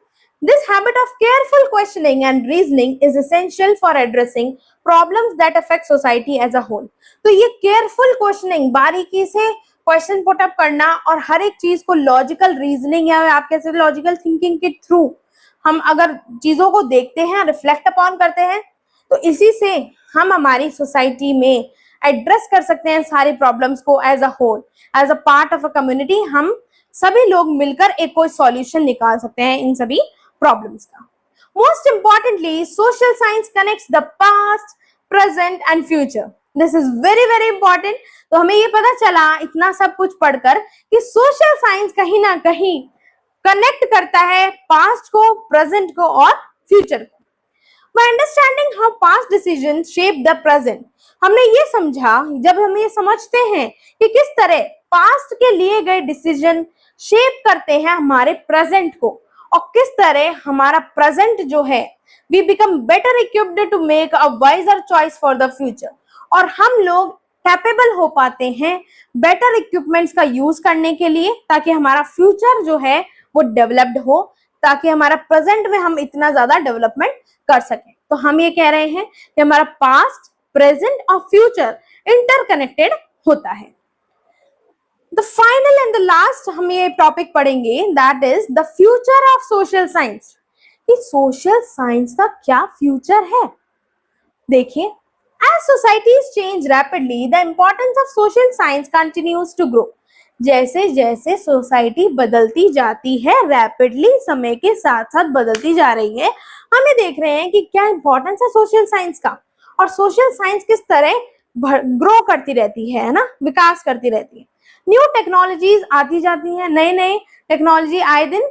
This habit of careful questioning and reasoning is essential for addressing problems that affect society as a whole. तो ये careful questioning, बारीकी से क्वेश्चन पुट अप करना और हर एक चीज को लॉजिकल रीजनिंग या आप कैसे लॉजिकल थिंकिंग के थ्रू हम अगर चीजों को देखते हैं, रिफ्लेक्ट अपॉन करते हैं, तो इसी से हम हमारी सोसाइटी में एड्रेस कर सकते हैं सारी प्रॉब्लम्स को as a whole, as a part of a community. हम सभी लोग मिलकर एक कोई सॉल्यूशन निकाल सकते हैं इन सभी प्रॉब्लम्स का। Most importantly, social science connects the past, present and future. This is very very important. तो हमें ये पता चला इतना सब कुछ पढ़कर कि सोशल साइंस कहीं ना कहीं कनेक्ट करता है पास्ट को, प्रेजेंट को और फ्यूचर को। By understanding how past decisions shape the present, हमने ये समझा, जब हम ये समझते हैं कि किस तरह पास्ट के लिए गए डिसीजन शेप करते हैं हमारे प्रेजेंट को, और किस तरह हमारा प्रेजेंट जो है we become better equipped to make a wiser choice for the future, और हम लोग कैपेबल हो पाते हैं बेटर इक्विपमेंट्स का यूज करने के लिए, ताकि हमारा फ्यूचर जो है वो डेवलप्ड हो, ताकि हमारा प्रेजेंट में हम इतना ज्यादा डेवलपमेंट कर सकें। तो हम ये कह रहे हैं कि हमारा पास्ट, प्रेजेंट और फ्यूचर इंटरकनेक्टेड होता है। The final and the last हम ये टॉपिक पढ़ेंगे, that is the future of social science, कि सोशल साइंस का क्या फ्यूचर है। देखिए, as societies change rapidly, the importance of social science continues to grow. जैसे जैसे सोसाइटी बदलती जाती है, रैपिडली समय के साथ साथ बदलती जा रही है, हम ये देख रहे हैं कि क्या इंपॉर्टेंस है सोशल साइंस का, और सोशल साइंस किस तरह ग्रो करती रहती है ना, विकास करती रहती है। न्यू टेक्नोलॉजीज आती जाती हैं, नए नए टेक्नोलॉजी आए दिन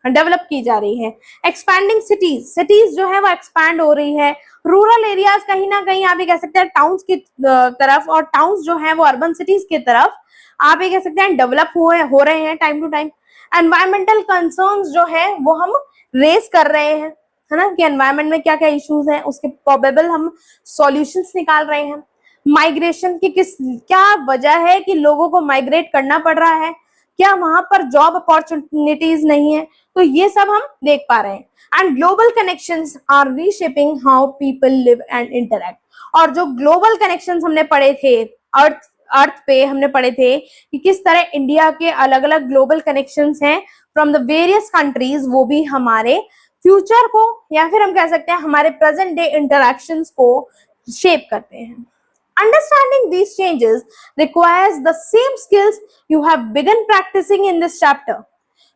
डेवलप की जा रही है। एक्सपैंडिंग सिटीज जो है वो एक्सपैंड हो रही है। रूरल एरियाज कहीं ना कहीं आप ये कह सकते हैं टाउन्स की तरफ, और टाउन्स जो है वो अर्बन सिटीज की तरफ आप ये कह सकते हैं डेवलप हो रहे हैं time to time. Environmental concerns जो है वो हम रेस कर रहे हैं, है ना, कि एनवायरमेंट में क्या क्या इश्यूज हैं, उसके प्रोबेबल हम सॉल्यूशंस निकाल रहे हैं। माइग्रेशन की क्या वजह है कि लोगों को माइग्रेट करना पड़ रहा है, क्या वहां पर जॉब अपॉर्चुनिटीज नहीं है, तो ये सब हम देख पा रहे हैं। And global connections are reshaping how people live and interact, और जो ग्लोबल कनेक्शंस हमने पढ़े थे अर्थ पे हमने पढ़े थे कि किस तरह इंडिया के अलग अलग ग्लोबल कनेक्शंस हैं फ्रॉम द वेरियस कंट्रीज, वो भी हमारे फ्यूचर को या फिर हम कह सकते हैं हमारे प्रेजेंट डे इंटरैक्शंस को शेप करते हैं। Understanding these changes requires the same skills you have begun practicing in this chapter.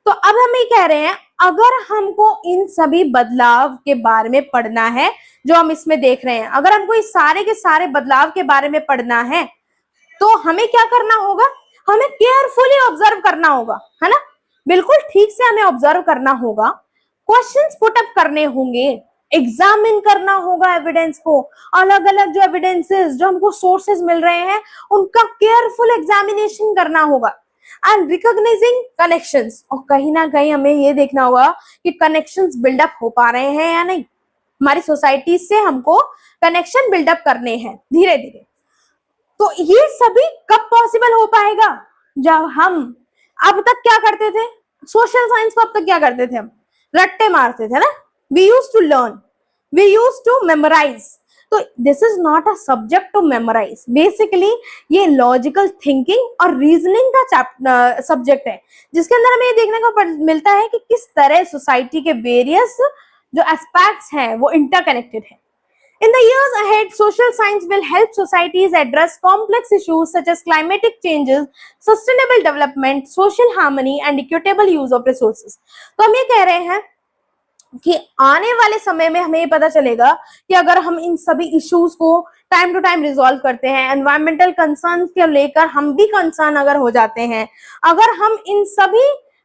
तो अब हम ये कह रहे हैं, अगर हमको इन सभी बदलाव के बारे में पढ़ना है जो हम इसमें देख रहे हैं, अगर हमको इस सारे के सारे बदलाव के बारे में पढ़ना है, तो हमें क्या करना होगा, हमें केयरफुली ऑब्जर्व करना होगा, है ना, बिल्कुल ठीक से हमें ऑब्जर्व करना होगा, क्वेश्चंस पुट अप करने होंगे, एग्जामिन करना होगा एविडेंस को, अलग अलग जो एविडेंसेस जो हमको सोर्सेज मिल रहे हैं उनका केयरफुल एग्जामिनेशन करना होगा। एंड रिकॉग्नाइजिंग कनेक्शंस, और कहीं ना कहीं हमें ये देखना होगा कि कनेक्शंस बिल्डअप हो पा रहे हैं या नहीं, हमारी सोसाइटी से हमको कनेक्शन बिल्डअप करने हैं धीरे धीरे। तो ये सभी कब पॉसिबल हो पाएगा, जब हम अब तक क्या करते थे, सोशल साइंस को अब तक क्या करते थे, हम रट्टे मारते थे ना, we used to learn, we used to memorize. तो this is not a subject to memorize. Basically ये logical thinking और reasoning का सब्जेक्ट है, जिसके अंदर हमें ये देखने को मिलता है कि किस तरह सोसाइटी के वेरियस जो एस्पेक्ट्स हैं वो इंटरकनेक्टेड है। In the years ahead, social science will help societies address complex issues such as climatic changes, sustainable development, social harmony and equitable use of resources. तो हम ये कह रहे हैं कि आने वाले समय में हमें ये पता चलेगा कि अगर हम इन सभी इश्यूज को टाइम टू टाइम रिजॉल्व करते हैं, एनवायरमेंटल कंसर्न्स के लेकर हम भी कंसर्न अगर हो जाते हैं, अगर हम इन सभी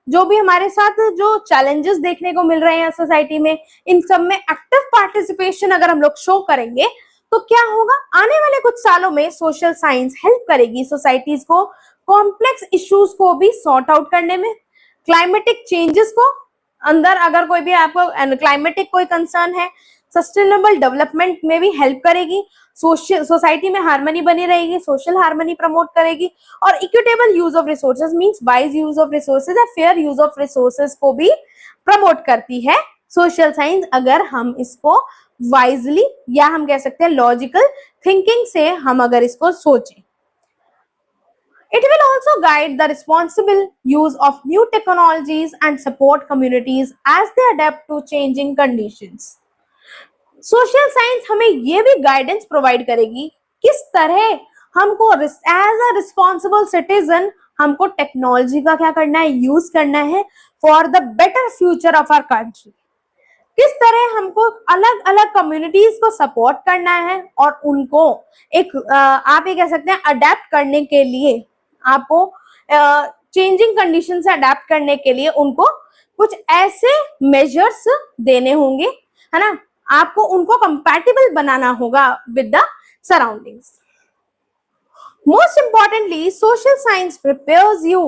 जो भी हमारे साथ जो चैलेंजेस देखने को मिल रहे हैं सोसाइटी में, इन सब में एक्टिव पार्टिसिपेशन अगर हम लोग शो करेंगे, तो क्या होगा, आने वाले कुछ सालों में सोशल साइंस हेल्प करेगी सोसाइटीज को कॉम्प्लेक्स इश्यूज को भी सॉर्ट आउट करने में, क्लाइमेटिक चेंजेस को अंदर अगर कोई भी आपको क्लाइमेटिक कोई कंसर्न है, सस्टेनेबल डेवलपमेंट में भी हेल्प करेगी, सोसाइटी में हार्मनी बनी रहेगी, सोशल हार्मनी प्रमोट करेगी, और equitable use of resources means wise use of resources या फेयर यूज ऑफ रिसोर्सेज को भी प्रमोट करती है सोशल साइंस, अगर हम इसको वाइजली या हम कह सकते हैं लॉजिकल थिंकिंग से हम अगर इसको सोचें। It will also guide the responsible use of new technologies and support communities as they adapt to changing conditions. Social science हमें ये भी गाइडेंस प्रोवाइड करेगी किस तरह हमको एज अ रिस्पॉन्सिबल सिटीजन हमको टेक्नोलॉजी का क्या करना है, यूज करना है for the better future of our country. किस तरह हमको अलग अलग कम्युनिटीज को सपोर्ट करना है और उनको एक आप ये कह सकते हैं अडेप्ट करने के लिए, आपको चेंजिंग कंडीशन से अडेप्ट करने के लिए उनको कुछ ऐसे मेजर्स देने होंगे, है ना, आपको उनको कंपैटिबल बनाना होगा with the surroundings. Most importantly, social science prepares you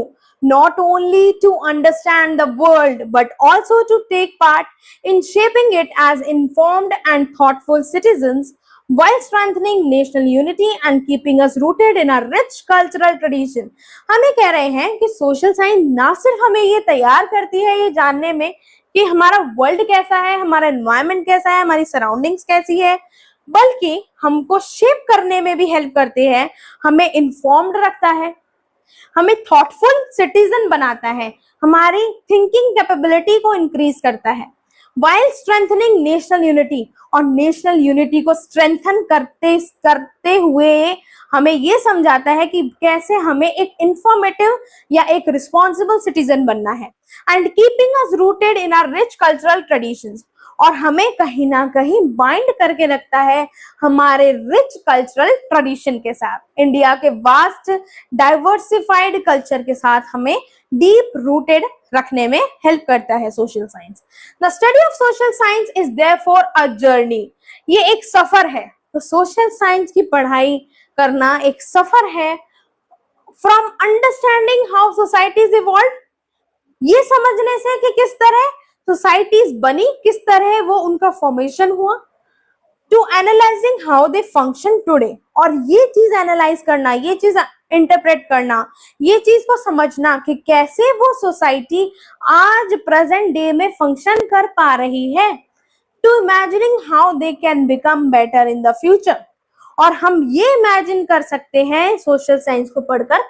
not only to understand the world but also to take part in shaping it as informed and thoughtful citizens while strengthening national unity and keeping us rooted in a rich cultural tradition। हम ये कह रहे हैं कि social science ना सिर्फ हमें ये तैयार करती है ये जानने में कि हमारा वर्ल्ड कैसा है, हमारा एनवायरनमेंट कैसा है, हमारी सराउंडिंग्स कैसी है, बल्कि हमको शेप करने में भी हेल्प करते हैं, हमें इन्फॉर्म्ड रखता है, हमें थॉटफुल सिटीजन बनाता है, हमारी थिंकिंग कैपेबिलिटी को इंक्रीज करता है, वाइल स्ट्रेंथनिंग नेशनल यूनिटी, और नेशनल यूनिटी को स्ट्रेंथन करते करते हुए हमें ये समझाता है कि कैसे हमें एक इंफॉर्मेटिव या एक रिस्पॉन्सिबल सिटीजन बनना है, and keeping us rooted in our rich cultural traditions, और हमें कहीं ना कहीं बाइंड करके रखता है हमारे रिच कल्चरल ट्रेडिशन के साथ, इंडिया के वास्ट डाइवर्सिफाइड कल्चर के साथ हमें डीप रूटेड रखने में हेल्प करता है social science. The study of social science is therefore a journey, ये एक सफर है, तो सोशल साइंस की पढ़ाई करना एक सफर है, from understanding how societies evolve, ये समझने से कि किस तरह सोसाइटीज बनी, किस तरह वो उनका फॉर्मेशन हुआ, to analysing how they function today, और ये चीज एनालाइज करना, ये चीज इंटरप्रेट करना, ये चीज को समझना कि कैसे वो सोसाइटी आज प्रेजेंट डे में फंक्शन कर पा रही है, to imagining how they can become better in the future, और हम ये इमेजिन कर सकते हैं सोशल साइंस को पढ़कर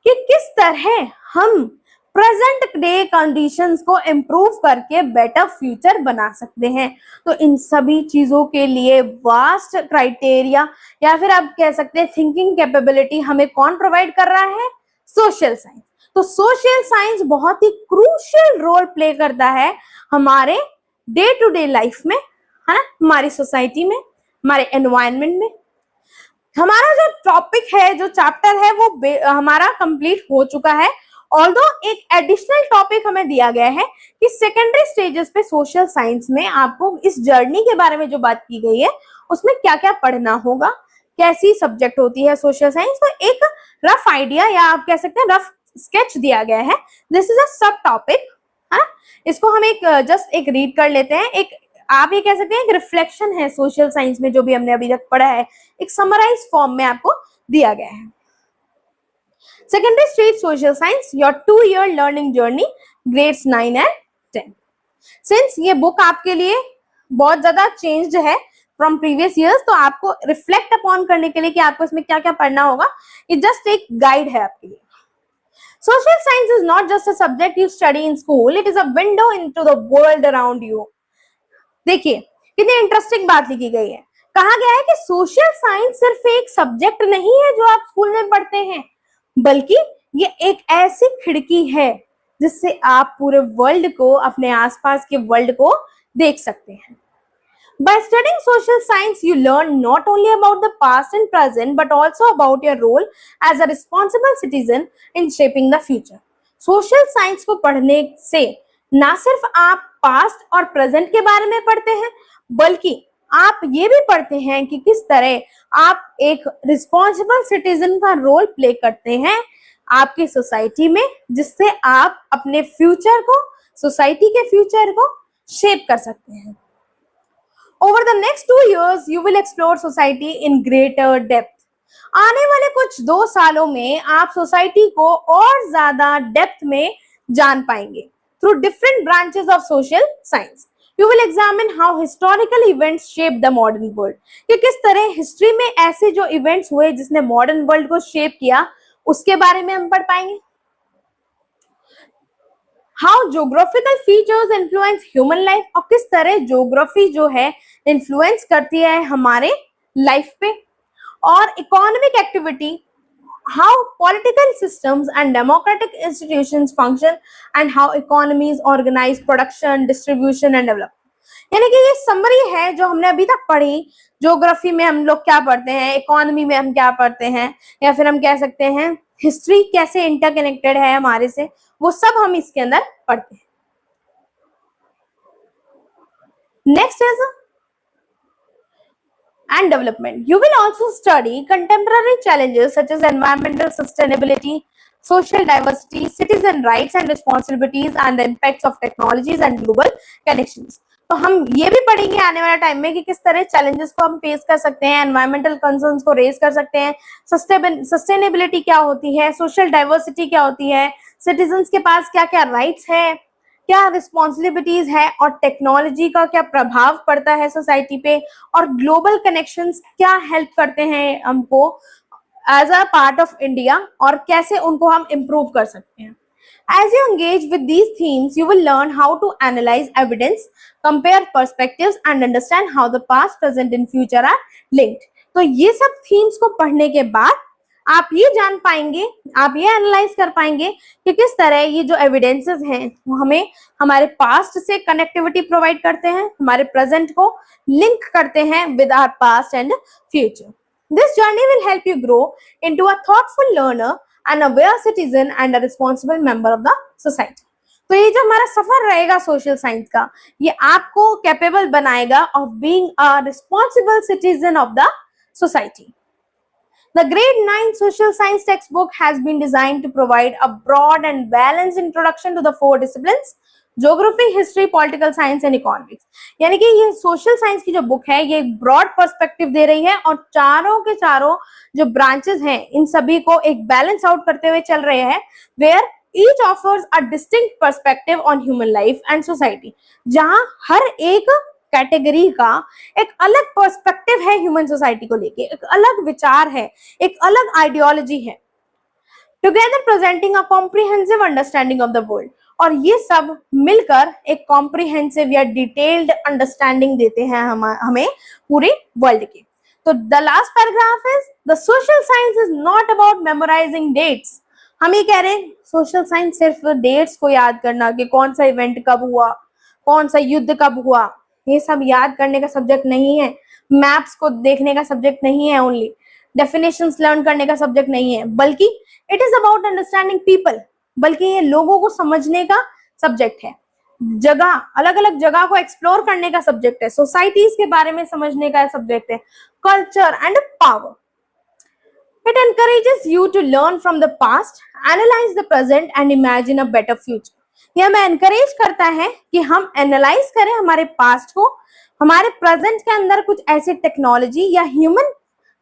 कि किस तरह हम प्रेजेंट डे कंडीशंस को इम्प्रूव करके बेटर फ्यूचर बना सकते हैं। तो इन सभी चीजों के लिए वास्ट क्राइटेरिया या फिर आप कह सकते हैं थिंकिंग कैपेबिलिटी हमें कौन प्रोवाइड कर रहा है? Social science. तो सोशल साइंस बहुत ही क्रूशियल रोल प्ले करता है हमारे डे टू डे लाइफ में, है ना, हमारी सोसाइटी में, हमारे एनवायरनमेंट में। हमारा जो टॉपिक है, जो चैप्टर है, वो हमारा कंप्लीट हो चुका है। ऑल्दो एक एडिशनल टॉपिक हमें दिया गया है कि सेकेंडरी स्टेजेस पे सोशल साइंस में आपको इस जर्नी के बारे में जो बात की गई है उसमें क्या क्या पढ़ना होगा, कैसी सब्जेक्ट होती है सोशल साइंस, तो एक रफ आइडिया या आप कह सकते हैं रफ स्केच दिया गया है। दिस इज अ सब टॉपिक, है ना, इसको हम एक जस्ट एक रीड कर लेते हैं। एक आप ये कह सकते हैं एक रिफ्लेक्शन है सोशल साइंस में जो भी हमने अभी तक पढ़ा है, एक समराइज फॉर्म में आपको दिया गया है। Secondary stage social science, your 2-year learning journey, grades 9 and 10. Since ये बुक आपके लिए बहुत ज्यादा चेंज्ड है फ्रॉम प्रीवियस ईयर्स, तो आपको रिफ्लेक्ट अपॉन करने के लिए कि आपको इसमें क्या क्या पढ़ना होगा, ये जस्ट एक गाइड है आपके लिए। Social science is not just a subject you study in school, it is a window into the world around you. देखिए कितनी इंटरेस्टिंग बात लिखी गई है। कहा गया है कि सोशल साइंस सिर्फ एक सब्जेक्ट नहीं है जो आप स्कूल में पढ़ते हैं, बल्कि ये एक ऐसी खिड़की है जिससे आप पूरे वर्ल्ड को, अपने आसपास के वर्ल्ड को देख सकते हैं। By studying social science, you learn not only about the past and present, but also about your role as a responsible citizen in shaping the future. Social science को पढ़ने से ना सिर्फ आप पास्ट और प्रेजेंट के बारे में पढ़ते हैं, बल्कि आप ये भी पढ़ते हैं कि किस तरह आप एक रिस्पॉन्सिबल सिटीजन का रोल प्ले करते हैं आपकी सोसाइटी में, जिससे आप अपने फ्यूचर को, सोसाइटी के फ्यूचर को शेप कर सकते हैं। Over the next 2 years, you will explore society in greater depth. आने वाले कुछ 2 सालों में आप सोसाइटी को और ज्यादा डेप्थ में जान पाएंगे through different branches of social science. You will examine how historical events shaped the modern world. कि किस तरह हिस्ट्री में ऐसे जो इवेंट्स हुए जिसने मॉडर्न वर्ल्ड को शेप किया, उसके बारे में हम पढ़ पाएंगे। How geographical features influence human life, और किस तरह ज्योग्राफी जो है इन्फ्लुएंस करती है हमारे लाइफ पे। और economic activity, how political systems and democratic institutions function and how economies organize production, distribution and development. यानी कि ये समरी है जो हमने अभी तक पढ़ी। ज्योग्राफी में हम लोग क्या पढ़ते हैं, इकोनॉमी में हम क्या पढ़ते हैं, या फिर हम कह सकते हैं हिस्ट्री कैसे इंटरकनेक्टेड है हमारे से, वो सब हम इसके अंदर पढ़ते हैं। Next is and development. You will also study contemporary challenges such as environmental sustainability, social diversity, citizen rights and responsibilities, and the impacts of technologies and global connections. तो हम ये भी पढ़ेंगे आने वाले टाइम में कि किस तरह चैलेंजेस को हम फेस कर सकते हैं, एनवायरमेंटल कंसर्न्स को रेज कर सकते हैं, सस्टेनेबिलिटी क्या होती है, सोशल डाइवर्सिटी क्या होती है, सिटीजन्स के पास क्या क्या राइट्स है, क्या रिस्पॉन्सिबिलिटीज है, और टेक्नोलॉजी का क्या प्रभाव पड़ता है सोसाइटी पे, और ग्लोबल कनेक्शंस क्या हेल्प करते हैं हमको as a part of India, और कैसे उनको हम इम्प्रूव कर सकते हैं। As you engage with these themes, you will learn how to analyze evidence, compare perspectives, and understand how the past, present, and future are linked. तो ये सब themes को पढ़ने के बाद आप ये जान पाएंगे, आप ये एनालाइज कर पाएंगे कि किस तरह ये जो एविडेंसेस हैं वो हमें हमारे पास्ट से कनेक्टिविटी प्रोवाइड करते हैं, हमारे प्रेजेंट को लिंक करते हैं with our past and future. This journey will help you grow into a thoughtful learner, an aware citizen and a responsible member of the society. तो ये जो हमारा सफर रहेगा सोशल साइंस का, ये आपको कैपेबल बनाएगा of being a responsible citizen of the society. The grade 9 social science textbook has been designed to provide a broad and balanced introduction to the 4 disciplines: geography, history, political science and economics. यानी कि ये social science की जो book है ये एक broad perspective दे रही है, और चारों के चारों जो ब्रांचेस हैं इन सभी को एक बैलेंस आउट करते हुए चल रहे हैं, where each offers a distinct perspective on human life and society, जहां हर एक कैटेगरी का एक अलग पर्सपेक्टिव है ह्यूमन सोसाइटी को लेके, एक अलग विचार है, एक अलग आइडियोलॉजी है, together presenting a comprehensive understanding of the world. और ये सब मिलकर एक कॉम्प्रिहेंसिव या डिटेल्ड अंडरस्टैंडिंग देते हैं हमें पूरे वर्ल्ड के। तो the last paragraph is the social science is not about memorising dates. हम ये कह रहे हैं सोशल साइंस सिर्फ डेट्स को याद करना कि कौन सा इवेंट कब हुआ, कौन सा युद्ध कब हुआ, ये सब याद करने का सब्जेक्ट नहीं है, मैप्स को देखने का सब्जेक्ट नहीं है, ओनली डेफिनेशंस लर्न करने का सब्जेक्ट नहीं है, बल्कि it is about understanding people, बल्कि ये लोगों को समझने का सब्जेक्ट है, जगह, अलग अलग जगह को एक्सप्लोर करने का सब्जेक्ट है, सोसाइटीज के बारे में समझने का सब्जेक्ट है, culture and power. It encourages you to learn from the past, analyze the present and imagine a better future. ये हमें एनकरेज करता है कि हम एनालाइज करें हमारे पास्ट को, हमारे प्रेजेंट के अंदर कुछ ऐसी टेक्नोलॉजी या ह्यूमन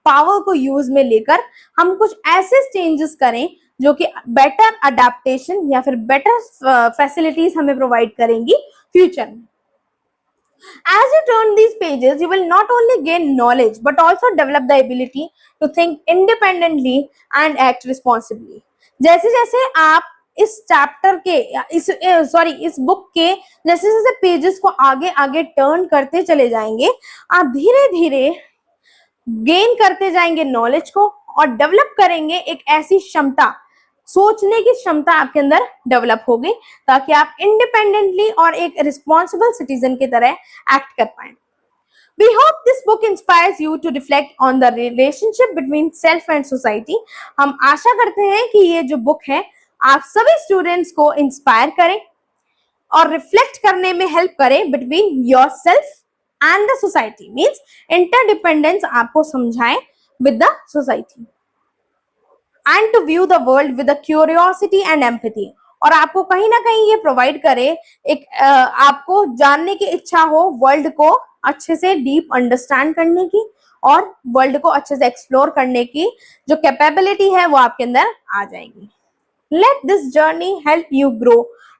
पावर को यूज में लेकर हम कुछ ऐसे चेंजेस करें जो कि बेटर अडेप्टेशन या फिर बेटर फैसिलिटीज हमें प्रोवाइड करेंगी फ्यूचर में। As you turn these pages, you will not only gain knowledge but also develop the ability to think independently and act responsibly. जैसे जैसे आप इस चैप्टर के इस बुक के जैसे जैसे पेजेस को आगे आगे टर्न करते चले जाएंगे, आप धीरे धीरे गेन करते जाएंगे नॉलेज को और डेवलप करेंगे एक ऐसी क्षमता, सोचने की क्षमता आपके अंदर डेवलप होगी, ताकि आप इंडिपेंडेंटली और एक रिस्पॉन्सिबल सिटीजन की तरह एक्ट कर पाए। We hope this book inspires you to reflect on the relationship between self and society. हम आशा करते हैं कि ये जो बुक है आप सभी स्टूडेंट्स को इंस्पायर करें और रिफ्लेक्ट करने में हेल्प करें between yourself and the society, means interdependence आपको समझाएं with the society, and to view the world with curiosity and empathy. और आपको कहीं ना कहीं ये प्रोवाइड करे एक आपको जानने की इच्छा हो वर्ल्ड को अच्छे से डीप अंडरस्टैंड करने की और वर्ल्ड को अच्छे से एक्सप्लोर करने की जो कैपेबिलिटी है वो आपके अंदर आ जाएगी। Let this journey help you grow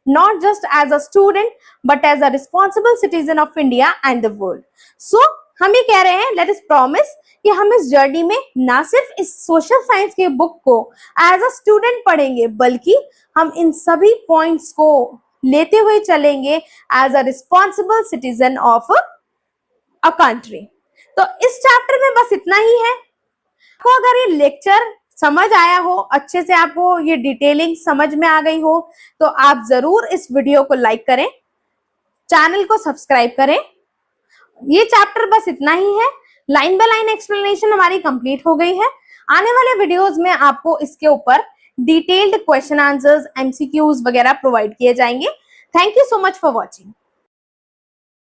not just as a student but as a responsible citizen of India and the world. So हम ये कह रहे हैं लेट अस प्रॉमिस कि हम इस जर्नी में ना सिर्फ इस सोशल साइंस के बुक को एज अ स्टूडेंट पढ़ेंगे, बल्कि हम इन सभी पॉइंट्स को लेते हुए चलेंगे as a responsible citizen of a country. तो इस चैप्टर में बस इतना ही है। आपको अगर ये लेक्चर समझ आया हो, अच्छे से आपको ये डिटेलिंग समझ में आ गई हो, तो आप जरूर इस वीडियो को लाइक करें, चैनल को सब्सक्राइब करें ये चैप्टर बस इतना ही है। लाइन बाय लाइन एक्सप्लेनेशन हमारी कंप्लीट हो गई है। आने वाले वीडियोस में आपको इसके ऊपर डिटेल्ड क्वेश्चन आंसर्स, एमसीक्यूज वगैरह प्रोवाइड किए जाएंगे। Thank you so much for watching.